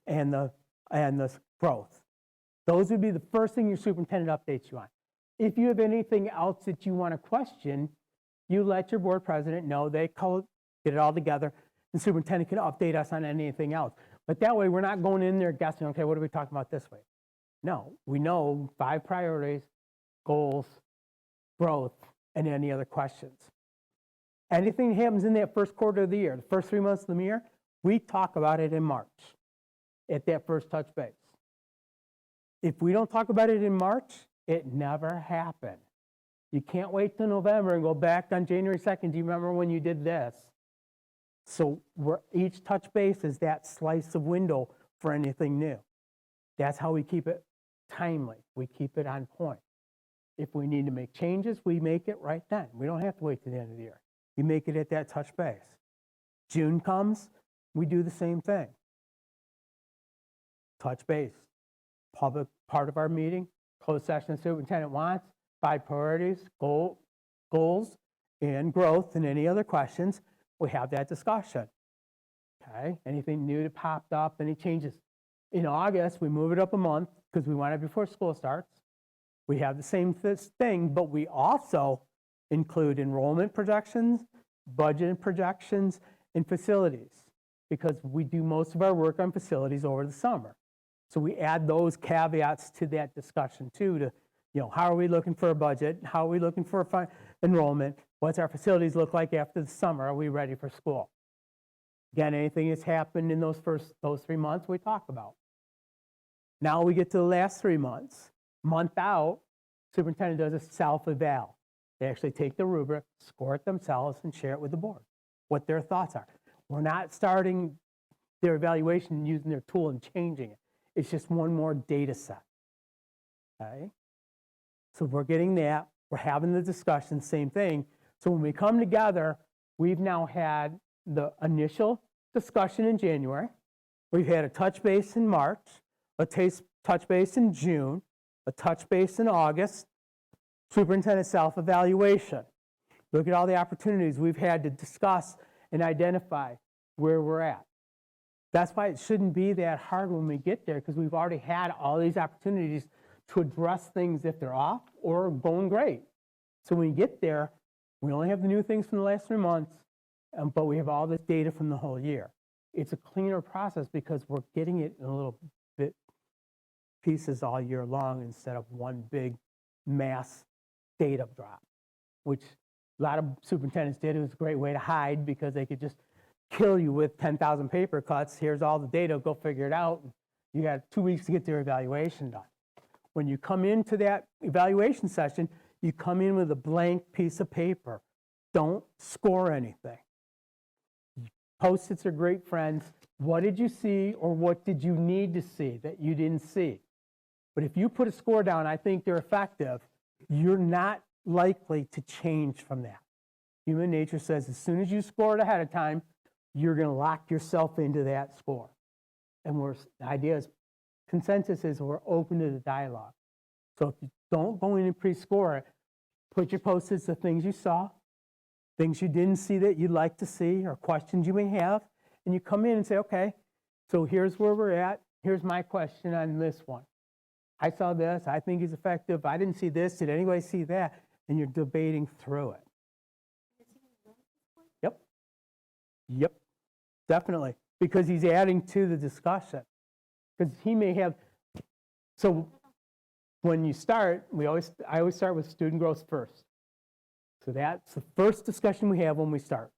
and the growth. Those would be the first thing your superintendent updates you on. If you have anything else that you want to question, you let your board president know. They get it all together. The superintendent can update us on anything else. But that way, we're not going in there guessing, okay, what are we talking about this way? No, we know 5 priorities, goals, growth, and any other questions. Anything that happens in that first quarter of the year, the first 3 months of the year, we talk about it in March at that first touch base. If we don't talk about it in March, it never happened. You can't wait till November and go back on January 2nd. Do you remember when you did this? So each touch base is that slice of window for anything new. That's how we keep it timely. We keep it on point. If we need to make changes, we make it right then. We don't have to wait to the end of the year. We make it at that touch base. June comes, we do the same thing. Touch base. Public part of our meeting, closed session the superintendent wants, 5 priorities, goals, and growth, and any other questions. We have that discussion. Okay, anything new that popped up, any changes. In August, we move it up a month because we want it before school starts. We have the same thing, but we also include enrollment projections, budget projections, and facilities because we do most of our work on facilities over the summer. So we add those caveats to that discussion too to, how are we looking for a budget? How are we looking for enrollment? What's our facilities look like after the summer? Are we ready for school? Again, anything that's happened in those 3 months we talk about. Now we get to the last 3 months. Month out, superintendent does a self-eval. They actually take the rubric, score it themselves, and share it with the board, what their thoughts are. We're not starting their evaluation using their tool and changing it. It's just one more data set. Okay? So we're getting that. We're having the discussion, same thing. So when we come together, we've now had the initial discussion in January. We've had a touch base in March, a touch base in June, a touch base in August, Superintendent self-evaluation. Look at all the opportunities we've had to discuss and identify where we're at. That's why it shouldn't be that hard when we get there, because we've already had all these opportunities to address things if they're off or going great. So when we get there, we only have the new things from the last 3 months, but we have all this data from the whole year. It's a cleaner process because we're getting it in a little bit pieces all year long instead of one big mass data drop, which a lot of superintendents did. It was a great way to hide because they could just kill you with 10,000 paper cuts. Here's all the data, go figure it out. You got 2 weeks to get their evaluation done. When you come into that evaluation session, you come in with a blank piece of paper. Don't score anything. Post-its are great friends. What did you see or what did you need to see that you didn't see? But if you put a score down, I think they're effective, you're not likely to change from that. Human nature says as soon as you score it ahead of time, you're going to lock yourself into that score. And the idea is, consensus is we're open to the dialogue. So if you don't go in and pre-score it, put your post-its of things you saw, things you didn't see that you'd like to see, or questions you may have, and you come in and say, okay, so here's where we're at. Here's my question on this one. I saw this. I think he's effective. I didn't see this. Did anybody see that? And you're debating through it. Yep. Yep. Definitely. Because he's adding to the discussion. Because he may have, so when you start, I always start with student growth first. So that's the first discussion we have when we start.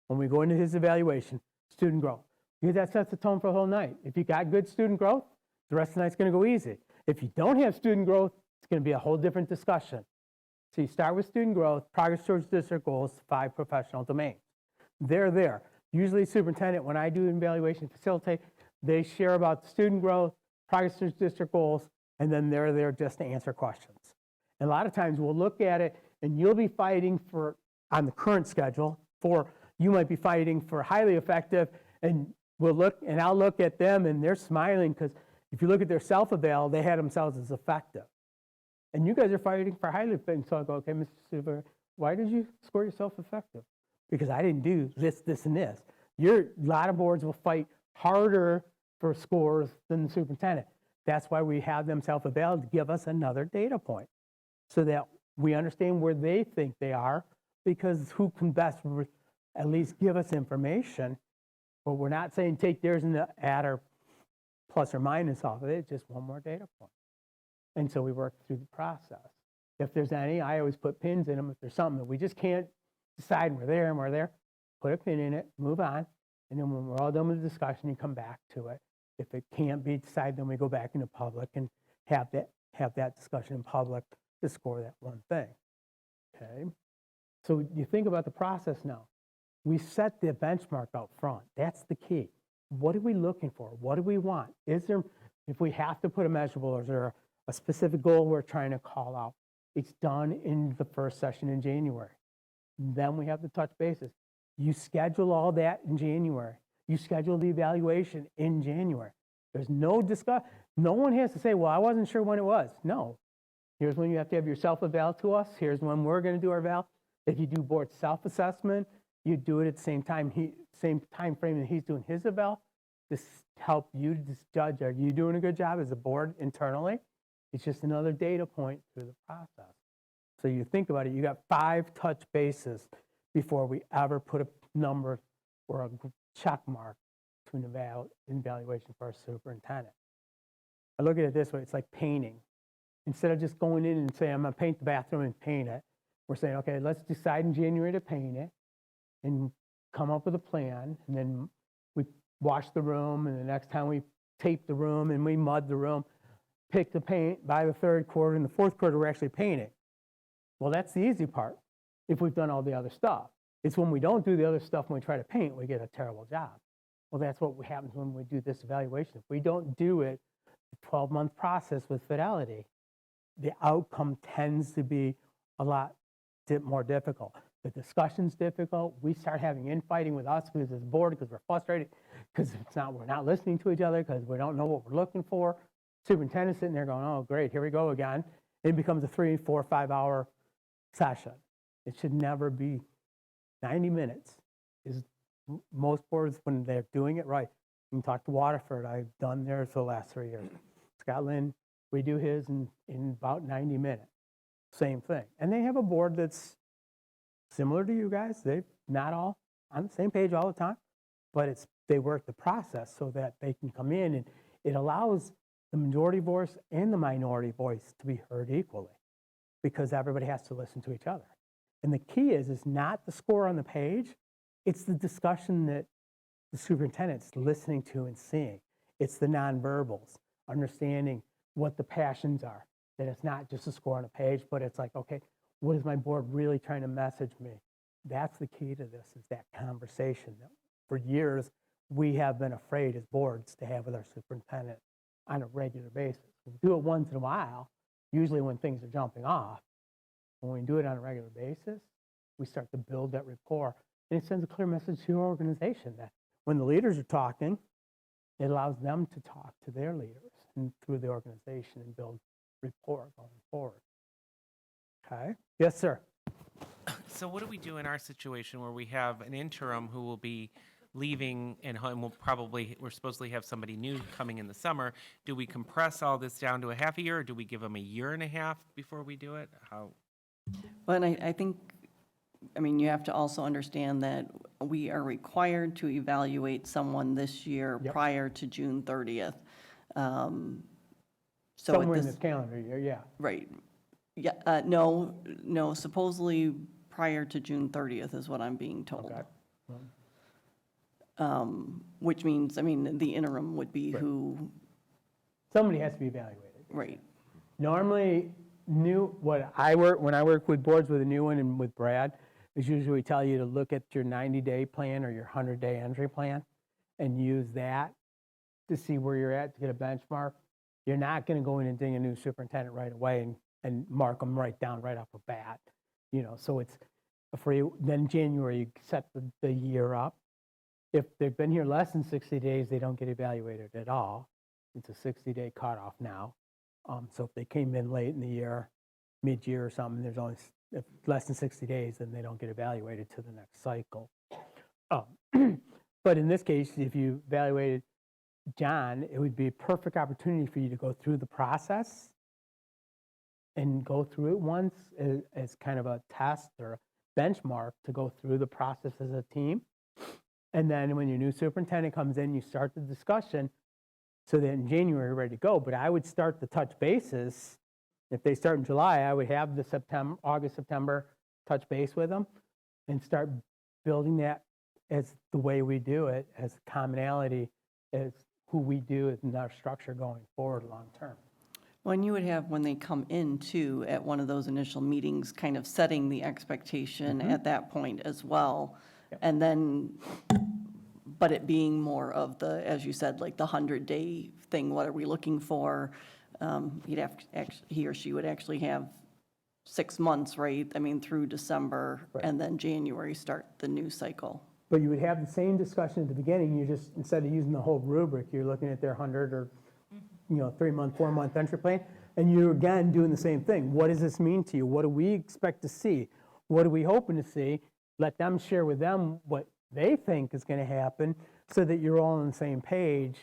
When we go into his evaluation, student growth. Because that sets the tone for the whole night. If you got good student growth, the rest of the night's going to go easy. If you don't have student growth, it's going to be a whole different discussion. So you start with student growth, progress towards district goals, 5 professional domains. They're there. Usually superintendent, when I do an evaluation facilitate, they share about student growth, progress towards district goals, and then they're there just to answer questions. And a lot of times we'll look at it, and you'll be fighting for, on the current schedule, you might be fighting for highly effective, and we'll look, and I'll look at them, and they're smiling, because if you look at their self-eval, they had themselves as effective. And you guys are fighting for highly effective. So I go, okay, Mr. Super, why did you score yourself effective? Because I didn't do this, this, and this. A lot of boards will fight harder for scores than the superintendent. That's why we have them self-eval to give us another data point so that we understand where they think they are, because who can best at least give us information. But we're not saying take theirs and add or plus or minus off of it, just one more data point. And so we work through the process. If there's any, I always put pins in them. If there's something that we just can't decide we're there and we're there, put a pin in it, move on. And then when we're all done with the discussion, you come back to it. If it can't be decided, then we go back into public and have that discussion in public to score that one thing. Okay? So you think about the process now. We set the benchmark out front. That's the key. What are we looking for? What do we want? Is there, if we have to put a measurable, is there a specific goal we're trying to call out? It's done in the first session in January. Then we have the touch bases. You schedule all that in January. You schedule the evaluation in January. There's no discuss. No one has to say, well, I wasn't sure when it was. No. Here's when you have to have your self-eval to us. Here's when we're going to do our eval. If you do board self-assessment, you do it at the same time frame that he's doing his eval. This help you to judge, are you doing a good job as a board internally? It's just another data point through the process. So you think about it, you got 5 touch bases before we ever put a number or a check mark to an evaluation for a superintendent. I look at it this way, it's like painting. Instead of just going in and saying, I'm going to paint the bathroom and paint it, we're saying, okay, let's decide in January to paint it and come up with a plan, and then we wash the room, and the next time we tape the room and we mud the room, pick the paint by the 3rd quarter, and the 4th quarter we're actually painting. Well, that's the easy part if we've done all the other stuff. It's when we don't do the other stuff and we try to paint, we get a terrible job. Well, that's what happens when we do this evaluation. If we don't do it, the 12-month process with fidelity, the outcome tends to be a lot more difficult. The discussion's difficult. We start having infighting with us because it's bored, because we're frustrated, because we're not listening to each other, because we don't know what we're looking for. Superintendent's sitting there going, oh, great, here we go again. It becomes a 3, 4, 5 hour session. It should never be 90 minutes. Most boards, when they're doing it right, you can talk to Waterford. I've done theirs for the last 3 years. Scott Lynn, we do his in about 90 minutes. Same thing. And they have a board that's similar to you guys. They're not all on the same page all the time, but they work the process so that they can come in, and it allows the majority voice and the minority voice to be heard equally, because everybody has to listen to each other. And the key is not the score on the page, it's the discussion that the superintendent's listening to and seeing. It's the nonverbals, understanding what the passions are, that it's not just a score on a page, but it's like, okay, what is my board really trying to message me? That's the key to this, is that conversation that for years we have been afraid as boards to have with our superintendent on a regular basis. We do it once in a while, usually when things are jumping off. When we do it on a regular basis, we start to build that rapport. And it sends a clear message to your organization that when the leaders are talking, it allows them to talk to their leaders and through the organization and build rapport going forward. Okay? Yes, sir. So what do we do in our situation where we have an interim who will be leaving and we're supposedly have somebody new coming in the summer? Do we compress all this down to a half a year, or do we give them a year and a half before we do it? How? Well, and I think, I mean, you have to also understand that we are required to evaluate someone this year prior to June 30th. So at Somewhere in this, this calendar year, yeah. right. Yeah, no, supposedly prior to June 30th is what I'm being told. Okay. Which means, I mean, the interim would be who, Somebody has to be evaluated. right. Normally, when I work with boards with a new one and with Brad, is usually tell you to look at your 90-day plan or your 100-day entry plan and use that to see where you're at to get a benchmark. You're not going to go in and ding a new superintendent right away and mark them right down right off the bat. So it's for you. Then January, you set the year up. If they've been here less than 60 days, they don't get evaluated at all. It's a 60-day cutoff now. So if they came in late in the year, mid-year or something, there's only if less than 60 days, then they don't get evaluated to the next cycle. But in this case, if you evaluated John, it would be a perfect opportunity for you to go through the process and go through it once as kind of a test or a benchmark to go through the process as a team. And then when your new superintendent comes in, you start the discussion so that in January you're ready to go. But I would start the touch bases. If they start in July, I would have the August, September touch base with them and start building that as the way we do it, as commonality, as who we do in our structure going forward long term. When you would have, when they come in too, at one of those initial meetings, kind of setting the expectation at that point as well. And then, but it being more of the, as you said, like the 100-day thing, what are we looking for? He or she would actually have 6 months, right? I mean, through December, and then January start the new cycle. But you would have the same discussion at the beginning. You just, instead of using the whole rubric, you're looking at their 100 or 3-month, 4-month entry plan, and you're again doing the same thing. What does this mean to you? What do we expect to see? What are we hoping to see? Let them share with them what they think is going to happen so that you're all on the same page,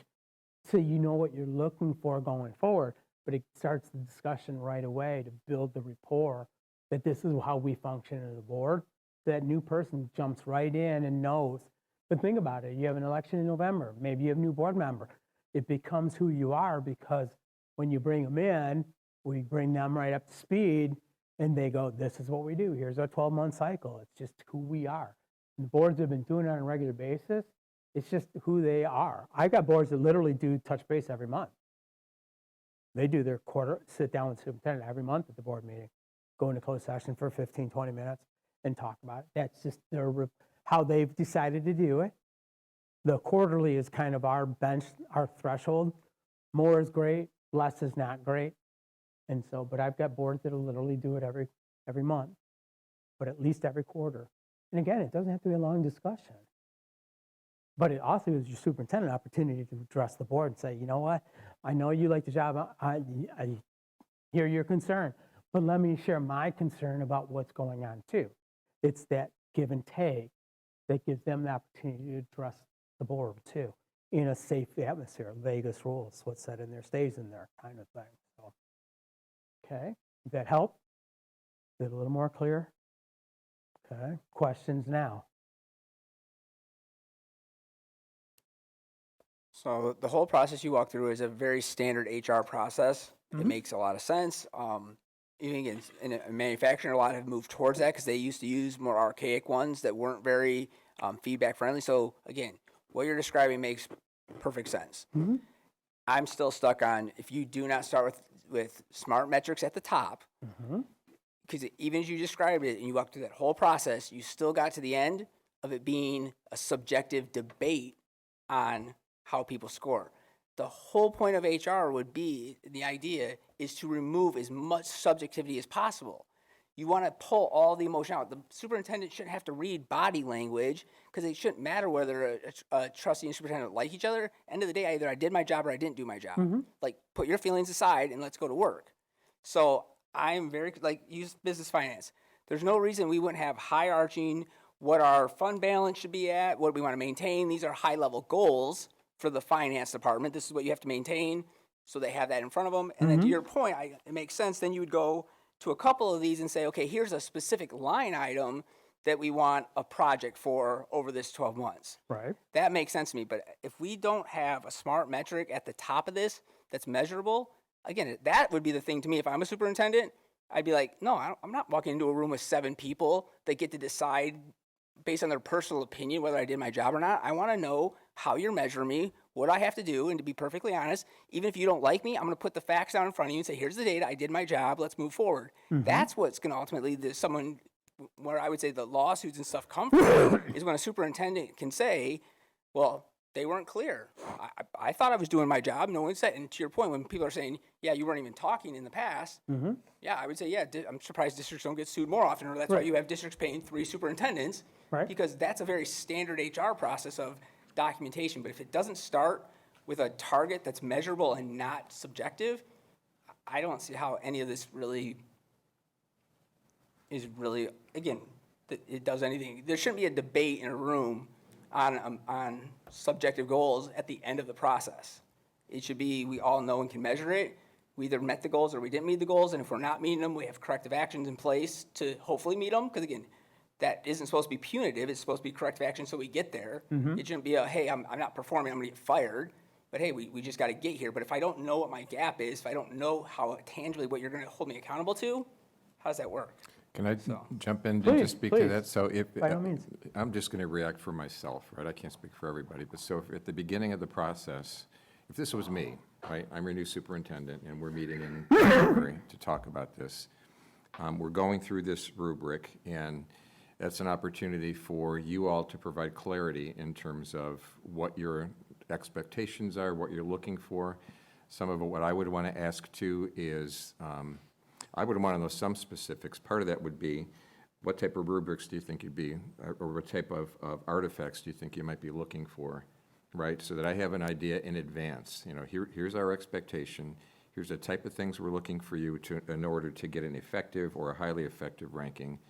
so you know what you're looking for going forward. But it starts the discussion right away to build the rapport that this is how we function as a board. That new person jumps right in and knows. But think about it. You have an election in November. Maybe you have a new board member. It becomes who you are, because when you bring them in, we bring them right up to speed, and they go, this is what we do. Here's our 12-month cycle. It's just who we are. And the boards have been doing it on a regular basis. It's just who they are. I got boards that literally do touch base every month. They do their sit down with the superintendent every month at the board meeting, go into closed session for 15, 20 minutes and talk about it. That's just how they've decided to do it. The quarterly is kind of our threshold. More is great, less is not great. And so, but I've got boards that'll literally do it every month, but at least every quarter. And again, it doesn't have to be a long discussion. But it also is your superintendent opportunity to address the board and say, you know what, I know you like the job, I hear your concern, But let me share my concern about what's going on too. It's that give and take that gives them the opportunity to address the board too, in a safe atmosphere. Vegas rules, what's said in there stays in there kind of thing. So, okay, did that help? Is it a little more clear? Okay, questions now? So the whole process you walk through is a very standard HR process. It makes a lot of sense. Even in manufacturing, a lot have moved towards that because they used to use more archaic ones that weren't very feedback friendly. So again, what you're describing makes perfect sense. I'm still stuck on if you do not start with smart metrics at the top, because even as you described it and you walked through that whole process, you still got to the end of it being a subjective debate on how people score. The whole point of HR would be, the idea is to remove as much subjectivity as possible. You want to pull all the emotion out. The superintendent shouldn't have to read body language because it shouldn't matter whether a trustee and superintendent like each other. End of the day, either I did my job or I didn't do my job. Like, put your feelings aside and let's go to work. So I'm very, like, use business finance. There's no reason we wouldn't have high-arching what our fund balance should be at, what we want to maintain. These are high-level goals for the finance department. This is what you have to maintain, so they have that in front of them. And then to your point, it makes sense. Then you would go to a couple of these and say, okay, here's a specific line item that we want a project for over this 12 months. Right. That makes sense to me. But if we don't have a smart metric at the top of this that's measurable, again, that would be the thing to me. If I'm a superintendent, I'd be like, no, I'm not walking into a room with 7 people that get to decide based on their personal opinion whether I did my job or not. I want to know how you're measuring me, what I have to do, and to be perfectly honest, even if you don't like me, I'm going to put the facts down in front of you and say, here's the data, I did my job, let's move forward. That's what's going to ultimately lead to someone, where I would say the lawsuits and stuff come from, is when a superintendent can say, well, they weren't clear. I thought I was doing my job, no one said. And to your point, when people are saying, yeah, you weren't even talking in the past, yeah, I would say, yeah, I'm surprised districts don't get sued more often, or that's why you have districts paying 3 superintendents, because that's a very standard HR process of documentation. But if it doesn't start with a target that's measurable and not subjective, I don't see how any of this really is really, again, it does anything. There shouldn't be a debate in a room on subjective goals at the end of the process. It should be, we all know and can measure it. We either met the goals or we didn't meet the goals, and if we're not meeting them, we have corrective actions in place to hopefully meet them, because again, that isn't supposed to be punitive, it's supposed to be corrective action so we get there. It shouldn't be a, hey, I'm not performing, I'm gonna get fired, but hey, we just gotta get here. But if I don't know what my gap is, if I don't know how tangibly what you're gonna hold me accountable to, how does that work? Can I jump in Please, to speak to please. that? So if, By all means. I'm just going to react for myself, right? I can't speak for everybody. But so if at the beginning of the process, if this was me, right? I'm your new superintendent, and we're meeting in February to talk about this. We're going through this rubric, and that's an opportunity for you all to provide clarity in terms of what your expectations are, what you're looking for. Some of what I would want to ask too is, I would want to know some specifics. Part of that would be, what type of rubrics do you think you'd be, or what type of artifacts do you think you might be looking for, right? So that I have an idea in advance. You know, here's our expectation. Here's the type of things we're looking for you to, in order to get an effective or a highly effective ranking.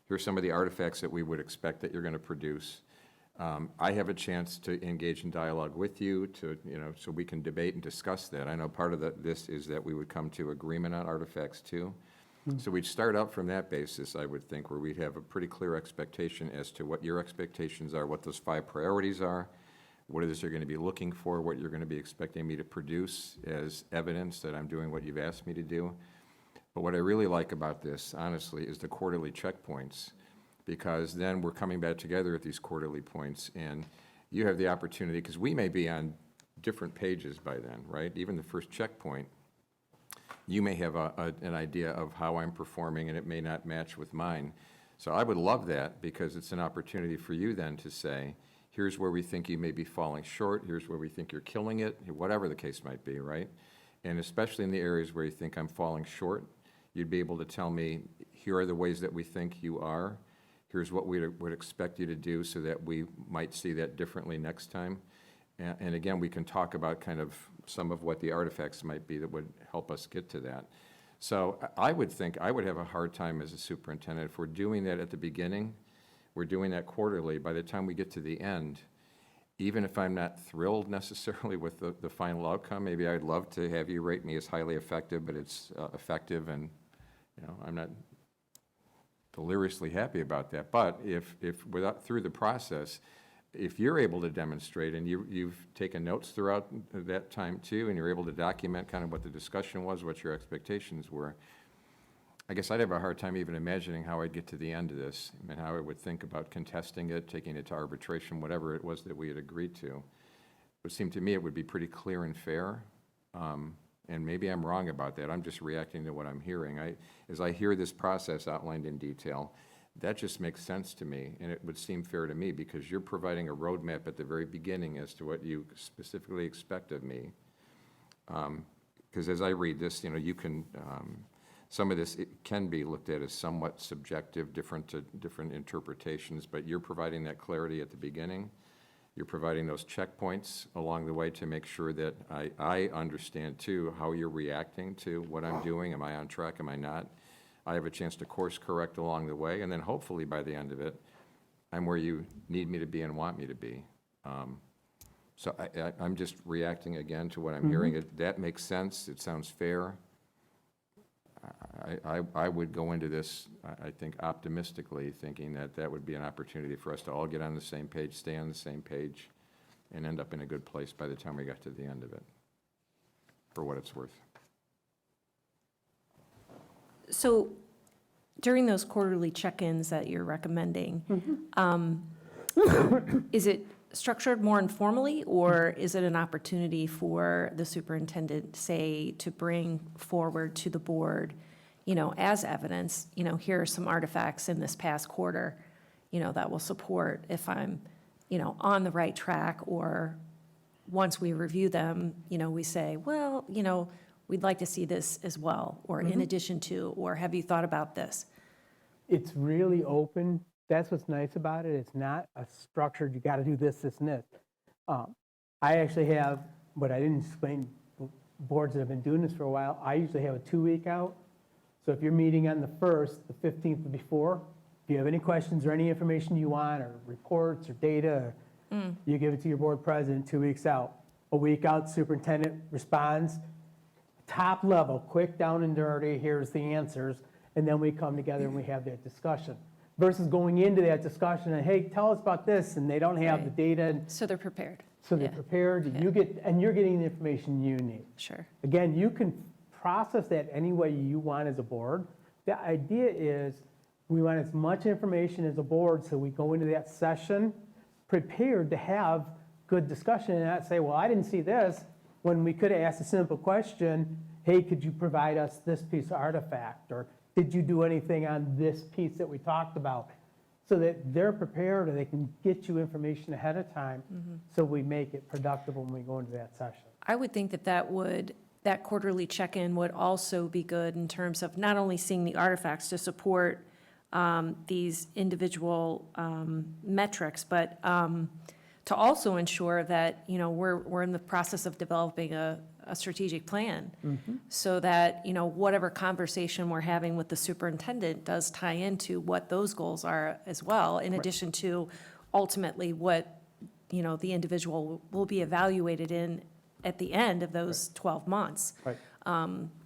Here's some of the artifacts that we would expect that you're going to produce. I have a chance to engage in dialogue with you to, you know, so we can debate and discuss that. I know part of this is that we would come to agreement on artifacts too. So we'd start out from that basis, I would think, where we'd have a pretty clear expectation as to what your expectations are, what those 5 priorities are, what it is you're going to be looking for, what you're going to be expecting me to produce as evidence that I'm doing what you've asked me to do. But what I really like about this, honestly, is the quarterly checkpoints, because then we're coming back together at these quarterly points, and you have the opportunity, because we may be on different pages by then, right? Even the first checkpoint, you may have an idea of how I'm performing, and it may not match with mine. So I would love that, because it's an opportunity for you then to say, here's where we think you may be falling short, here's where we think you're killing it, whatever the case might be, right? And especially in the areas where you think I'm falling short, you'd be able to tell me, here are the ways that we think you are, here's what we would expect you to do so that we might see that differently next time. And again, we can talk about kind of some of what the artifacts might be that would help us get to that. So I would think I would have a hard time as a superintendent if we're doing that at the beginning, we're doing that quarterly. By the time we get to the end, even if I'm not thrilled necessarily with the final outcome, maybe I'd love to have you rate me as highly effective, but it's effective, and I'm not deliriously happy about that. But if without through the process, if you're able to demonstrate, and you've taken notes throughout that time too, and you're able to document kind of what the discussion was, what your expectations were, I guess I'd have a hard time even imagining how I'd get to the end of this, and how I would think about contesting it, taking it to arbitration, whatever it was that we had agreed to. It would seem to me it would be pretty clear and fair, and maybe I'm wrong about that. I'm just reacting to what I'm hearing. As I hear this process outlined in detail, that just makes sense to me, and it would seem fair to me because you're providing a roadmap at the very beginning as to what you specifically expect of me. Because as I read this, you can, some of this it can be looked at as somewhat subjective, different interpretations, but you're providing that clarity at the beginning. You're providing those checkpoints along the way to make sure that I understand too how you're reacting to what I'm doing. Am I on track? Am I not? I have a chance to course correct along the way, and then hopefully by the end of it, I'm where you need me to be and want me to be. So I'm just reacting again to what I'm hearing. That makes sense. It sounds fair. I would go into this, I think, optimistically, thinking that that would be an opportunity for us to all get on the same page, stay on the same page, and end up in a good place by the time we got to the end of it, for what it's worth. So during those quarterly check-ins that you're recommending, is it structured more informally, or is it an opportunity for the superintendent, say, to bring forward to the board, as evidence, here are some artifacts in this past quarter, that will support if I'm, on the right track, or once we review them, we say, well, we'd like to see this as well, or in addition to, or have you thought about this? It's really open. That's what's nice about it. It's not a structured, you got to do this, this, and this. I actually have, but I didn't explain, boards that have been doing this for a while, I usually have a 2-week out. So if you're meeting on the 1st, the 15th before, if you have any questions or any information you want, or reports or data, you give it to your board president 2 weeks out. A week out, superintendent responds, top level, quick, down and dirty, here's the answers, and then we come together and we have that discussion. Versus going into that discussion and, hey, tell us about this, and they don't have the data. So they're prepared. So they're prepared, and you're getting the information you need. Sure. Again, you can process that any way you want as a board. The idea is we want as much information as a board, so we go into that session prepared to have good discussion and not say, well, I didn't see this, when we could have asked a simple question, hey, could you provide us this piece of artifact? Or did you do anything on this piece that we talked about? So that they're prepared, or they can get you information ahead of time, so we make it productive when we go into that session. I would think that quarterly check-in would also be good in terms of not only seeing the artifacts to support these individual metrics, but to also ensure that, we're in the process of developing a strategic plan, so that, whatever conversation we're having with the superintendent does tie into what those goals are as well, in addition to ultimately what, the individual will be evaluated in at the end of those 12 months. Right.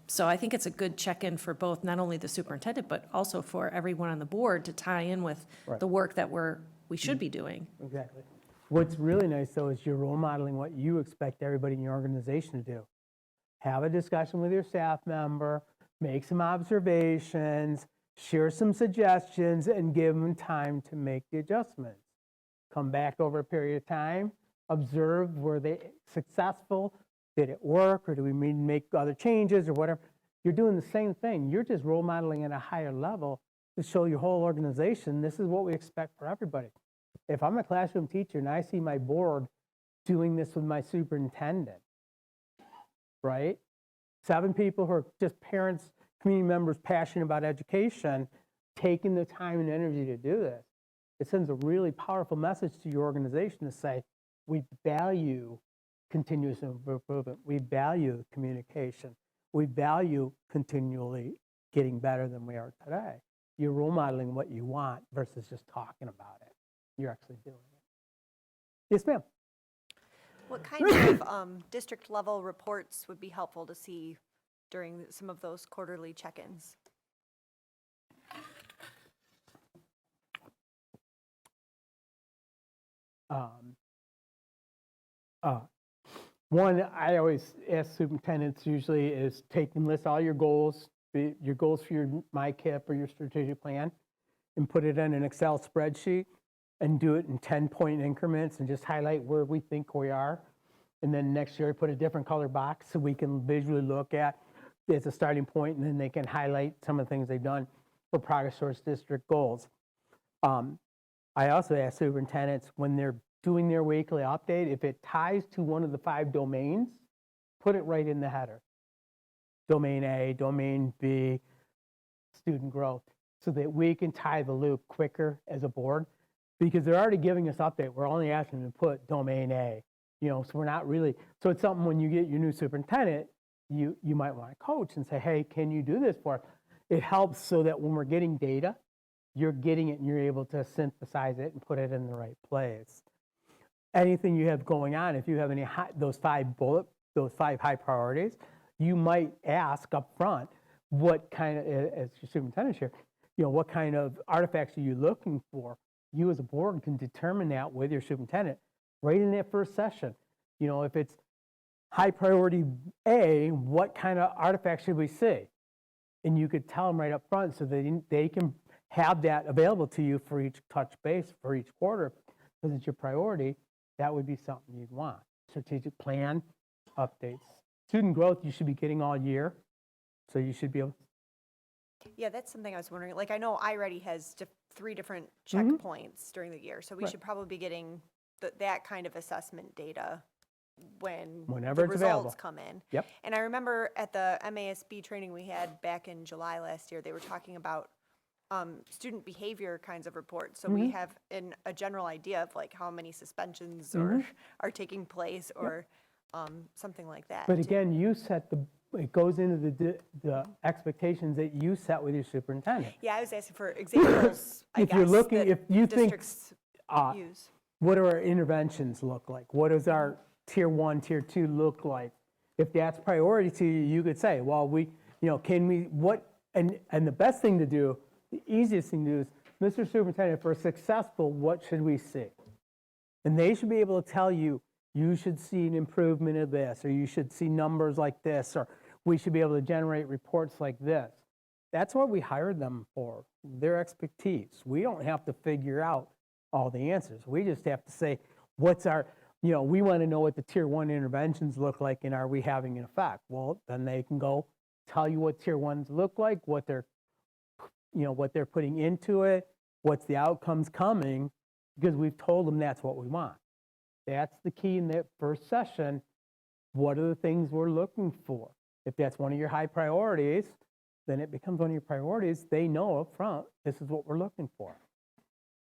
So I think it's a good check-in for both, not only the superintendent, but also for everyone on the board to tie in with the work that we should be doing. Exactly. What's really nice, though, is you're role modeling what you expect everybody in your organization to do. Have a discussion with your staff member, make some observations, share some suggestions, and give them time to make the adjustments. Come back over a period of time, observe, were they successful? Did it work, or do we need to make other changes or whatever? You're doing the same thing. You're just role modeling at a higher level to show your whole organization, this is what we expect for everybody. If I'm a classroom teacher and I see my board doing this with my superintendent, right? 7 people who are just parents, community members passionate about education, taking the time and energy to do this. It sends a really powerful message to your organization to say, we value continuous improvement. We value communication. we value continually getting better than we are today. You're role modeling what you want versus just talking about it. You're actually doing it. Yes, ma'am. What kind of district level reports would be helpful to see during some of those quarterly check-ins? One, I always ask superintendents usually is take and list all your goals for your MyKIP or your strategic plan, and put it in an Excel spreadsheet and do it in 10-point increments and just highlight where we think we are. And then next year, put a different color box so we can visually look at as a starting point, and then they can highlight some of the things they've done for progress towards district goals. I also ask superintendents when they're doing their weekly update, if it ties to one of the 5 domains, put it right in the header. Domain A, domain B, student growth, so that we can tie the loop quicker as a board, because they're already giving us update. We're only asking them to put domain A, so we're not really, so it's something when you get your new superintendent, you might want to coach and say, hey, can you do this for us? It helps so that when we're getting data, you're getting it and you're able to synthesize it and put it in the right place. Anything you have going on, if you have any those 5 high priorities, you might ask up front, what kind of, as your superintendent here, what kind of artifacts are you looking for? You as a board can determine that with your superintendent right in that first session. If it's high priority A, what kind of artifacts should we see? And you could tell them right up front so that they can have that available to you for each touch base, for each quarter, because it's your priority. That would be something you'd want. Strategic plan, updates. Student growth, you should be getting all year, so you should be able. Yeah, that's something I was wondering. Like, I know iReady has 3 different checkpoints during the year, so we should probably be getting that kind of assessment data Whenever the it's available. results come in. Yep. And I remember at the MASB training we had back in July last year, they were talking about student behavior kinds of reports. So we have a general idea of like how many suspensions are taking place or something like that. But again, you set it goes into the expectations that you set with your superintendent. Yeah, I was asking for examples, I If guess, you're looking, that if you think, districts use. what do our interventions look like? What does our tier 1, tier 2 look like? If that's priority to you, you could say, well, can we, and the best thing to do, the easiest thing to do is, Mr. Superintendent, for successful, what should we see? And they should be able to tell you, you should see an improvement of this, or you should see numbers like this, or we should be able to generate reports like this. That's what we hired them for, their expertise. We don't have to figure out all the answers. We just have to say, what's our, we want to know what the tier 1 interventions look like and are we having an effect? Well, then they can go tell you what tier 1s look like, what they're putting into it, what's the outcomes coming, because we've told them that's what we want. That's the key in that first session. What are the things we're looking for? If that's one of your high priorities, then it becomes one of your priorities. They know up front, this is what we're looking for.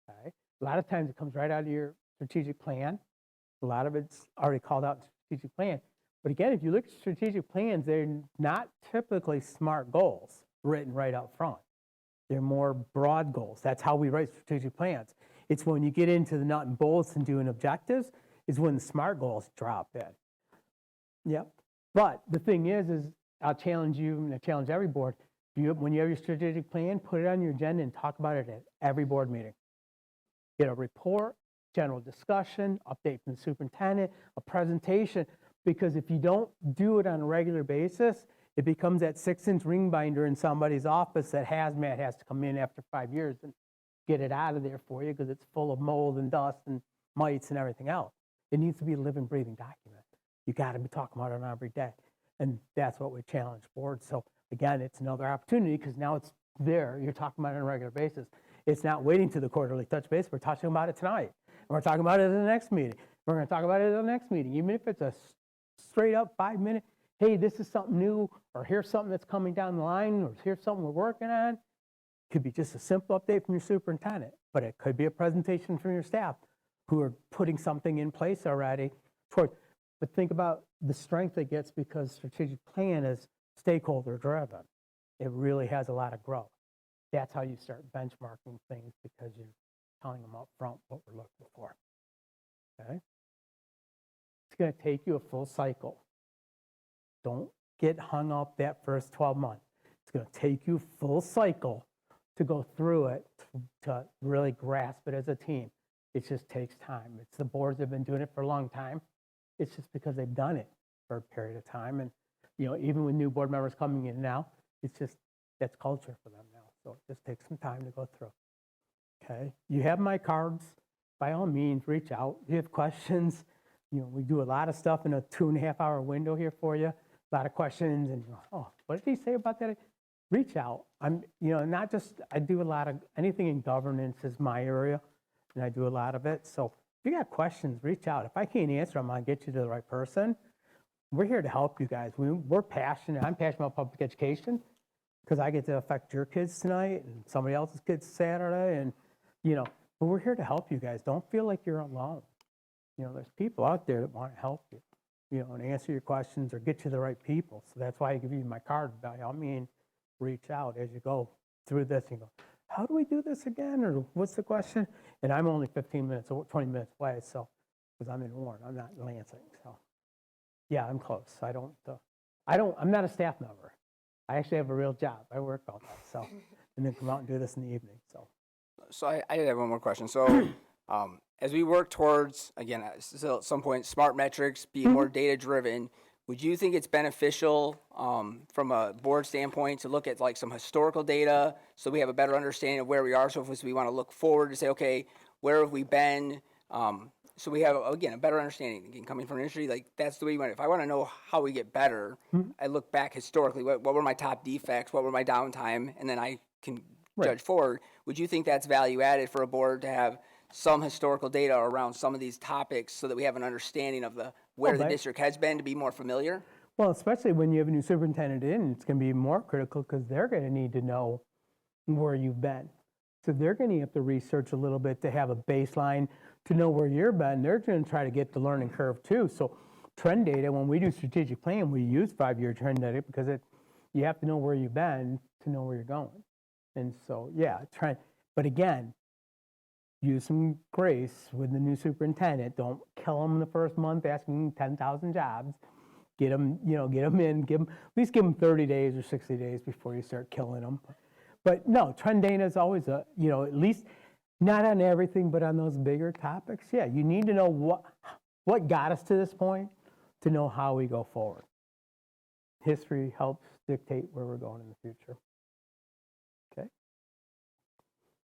Okay? A lot of times it comes right out of your strategic plan. A lot of it's already called out in strategic plan. But again, if you look at strategic plans, they're not typically SMART goals written right out front. They're more broad goals. That's how we write strategic plans. It's when you get into the nut and bolts and doing objectives is when the SMART goals drop in. Yep. But the thing is I'll challenge you and I challenge every board. When you have your strategic plan, put it on your agenda and talk about it at every board meeting. Get a report, general discussion, update from the superintendent, a presentation, because if you don't do it on a regular basis, it becomes that 6-inch ring binder in somebody's office that hazmat has to come in after 5 years and get it out of there for you because it's full of mold and dust and mites and everything else. It needs to be a living, breathing document. You got to be talking about it every day. And that's what we challenge boards. So again, it's another opportunity because now it's there. You're talking about it on a regular basis. It's not waiting to the quarterly touch base. We're talking about it tonight. And we're talking about it at the next meeting. We're going to talk about it at the next meeting, even if it's a straight up 5-minute, hey, this is something new, or here's something that's coming down the line, or here's something we're working on. It could be just a simple update from your superintendent, but it could be a presentation from your staff who are putting something in place already. But think about the strength it gets because strategic plan is stakeholder driven. It really has a lot of growth. That's how you start benchmarking things, because you're telling them up front what we're looking for. Okay? It's going to take you a full cycle. Don't get hung up that first 12 months. It's going to take you full cycle to go through it, to really grasp it as a team. It just takes time. It's the boards that have been doing it for a long time. It's just because they've done it for a period of time. And, you know, even with new board members coming in now, it's just, that's culture for them now. So it just takes some time to go through. Okay? You have my cards. By all means, reach out. If you have questions, you know, we do a lot of stuff in a 2.5-hour window here for you. A lot of questions, and, oh, what did he say about that? Reach out. I'm, you know, not just, I do a lot of, anything in governance is my area, and I do a lot of it. So if you got questions, reach out. If I can't answer them, I'll get you to the right person. We're here to help you guys. We're passionate. I'm passionate about public education, because I get to affect your kids tonight and somebody else's kids Saturday, and, you know, but we're here to help you guys. Don't feel like you're alone. You know, there's people out there that want to help you, you know, and answer your questions or get you the right people. So that's why I give you my card. By all means, reach out as you go through this and go, how do we do this again? Or what's the question? And I'm only 15 minutes or 20 minutes away, so, because I'm in Warren, I'm not in Lansing. So, yeah, I'm close. I'm not a staff member. I actually have a real job. I work all day, so, and then come out and do this in the evening, so. So I did have one more question. So as we work towards, again, still at some point, smart metrics, being more data-driven, would you think it's beneficial from a board standpoint to look at like some historical data so we have a better understanding of where we are? So if we want to look forward to say, okay, where have we been? So we have, again, a better understanding. Again, coming from an industry, like that's the way you want it. If I want to know how we get better, I look back historically. What were my top defects? What were my downtime? And then I can judge forward. Would you think that's value added for a board to have some historical data around some of these topics so that we have an understanding of where the district has been, to be more familiar? Well, especially when you have a new superintendent in, it's going to be more critical, because they're going to need to know where you've been. So they're going to have to research a little bit to have a baseline to know where you've been. They're going to try to get the learning curve too. So trend data, when we do strategic plan, we use 5-year trend data, because you have to know where you've been to know where you're going. And so, yeah, but again, use some grace with the new superintendent. Don't kill them the first month asking 10,000 jobs. Get them in, at least give them 30 days or 60 days before you start killing them. But no, trend data is always at least not on everything, but on those bigger topics. Yeah, you need to know what got us to this point to know how we go forward. History helps dictate where we're going in the future. Okay.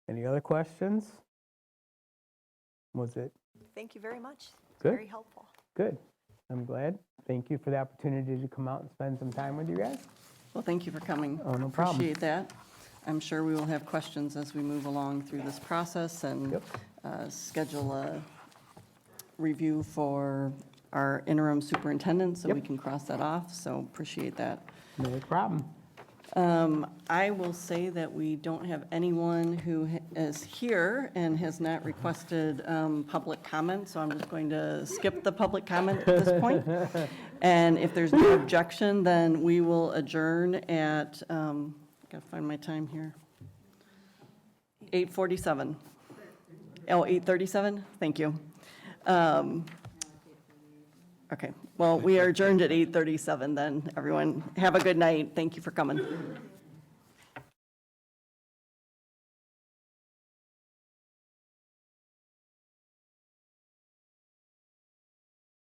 Any other questions? Was it Thank you very much. Good. Very helpful. good? I'm glad. Thank you for the opportunity to come out and spend some time with you guys. Well, thank you for coming. Oh, no problem. Appreciate that. I'm sure we will have questions as we move along through this process and Yep. schedule a review for our interim superintendent, so we Yep. can cross that off, so appreciate that. No problem. I will say that we don't have anyone who is here and has not requested public comment, so I'm just going to skip the public comment at this point. And if there's no objection, then we will adjourn at, gotta find my time here, 8:47. Oh, 8:37? Thank you. Okay, well, we are adjourned at 8:37 then, everyone. Have a good night. Thank you for coming.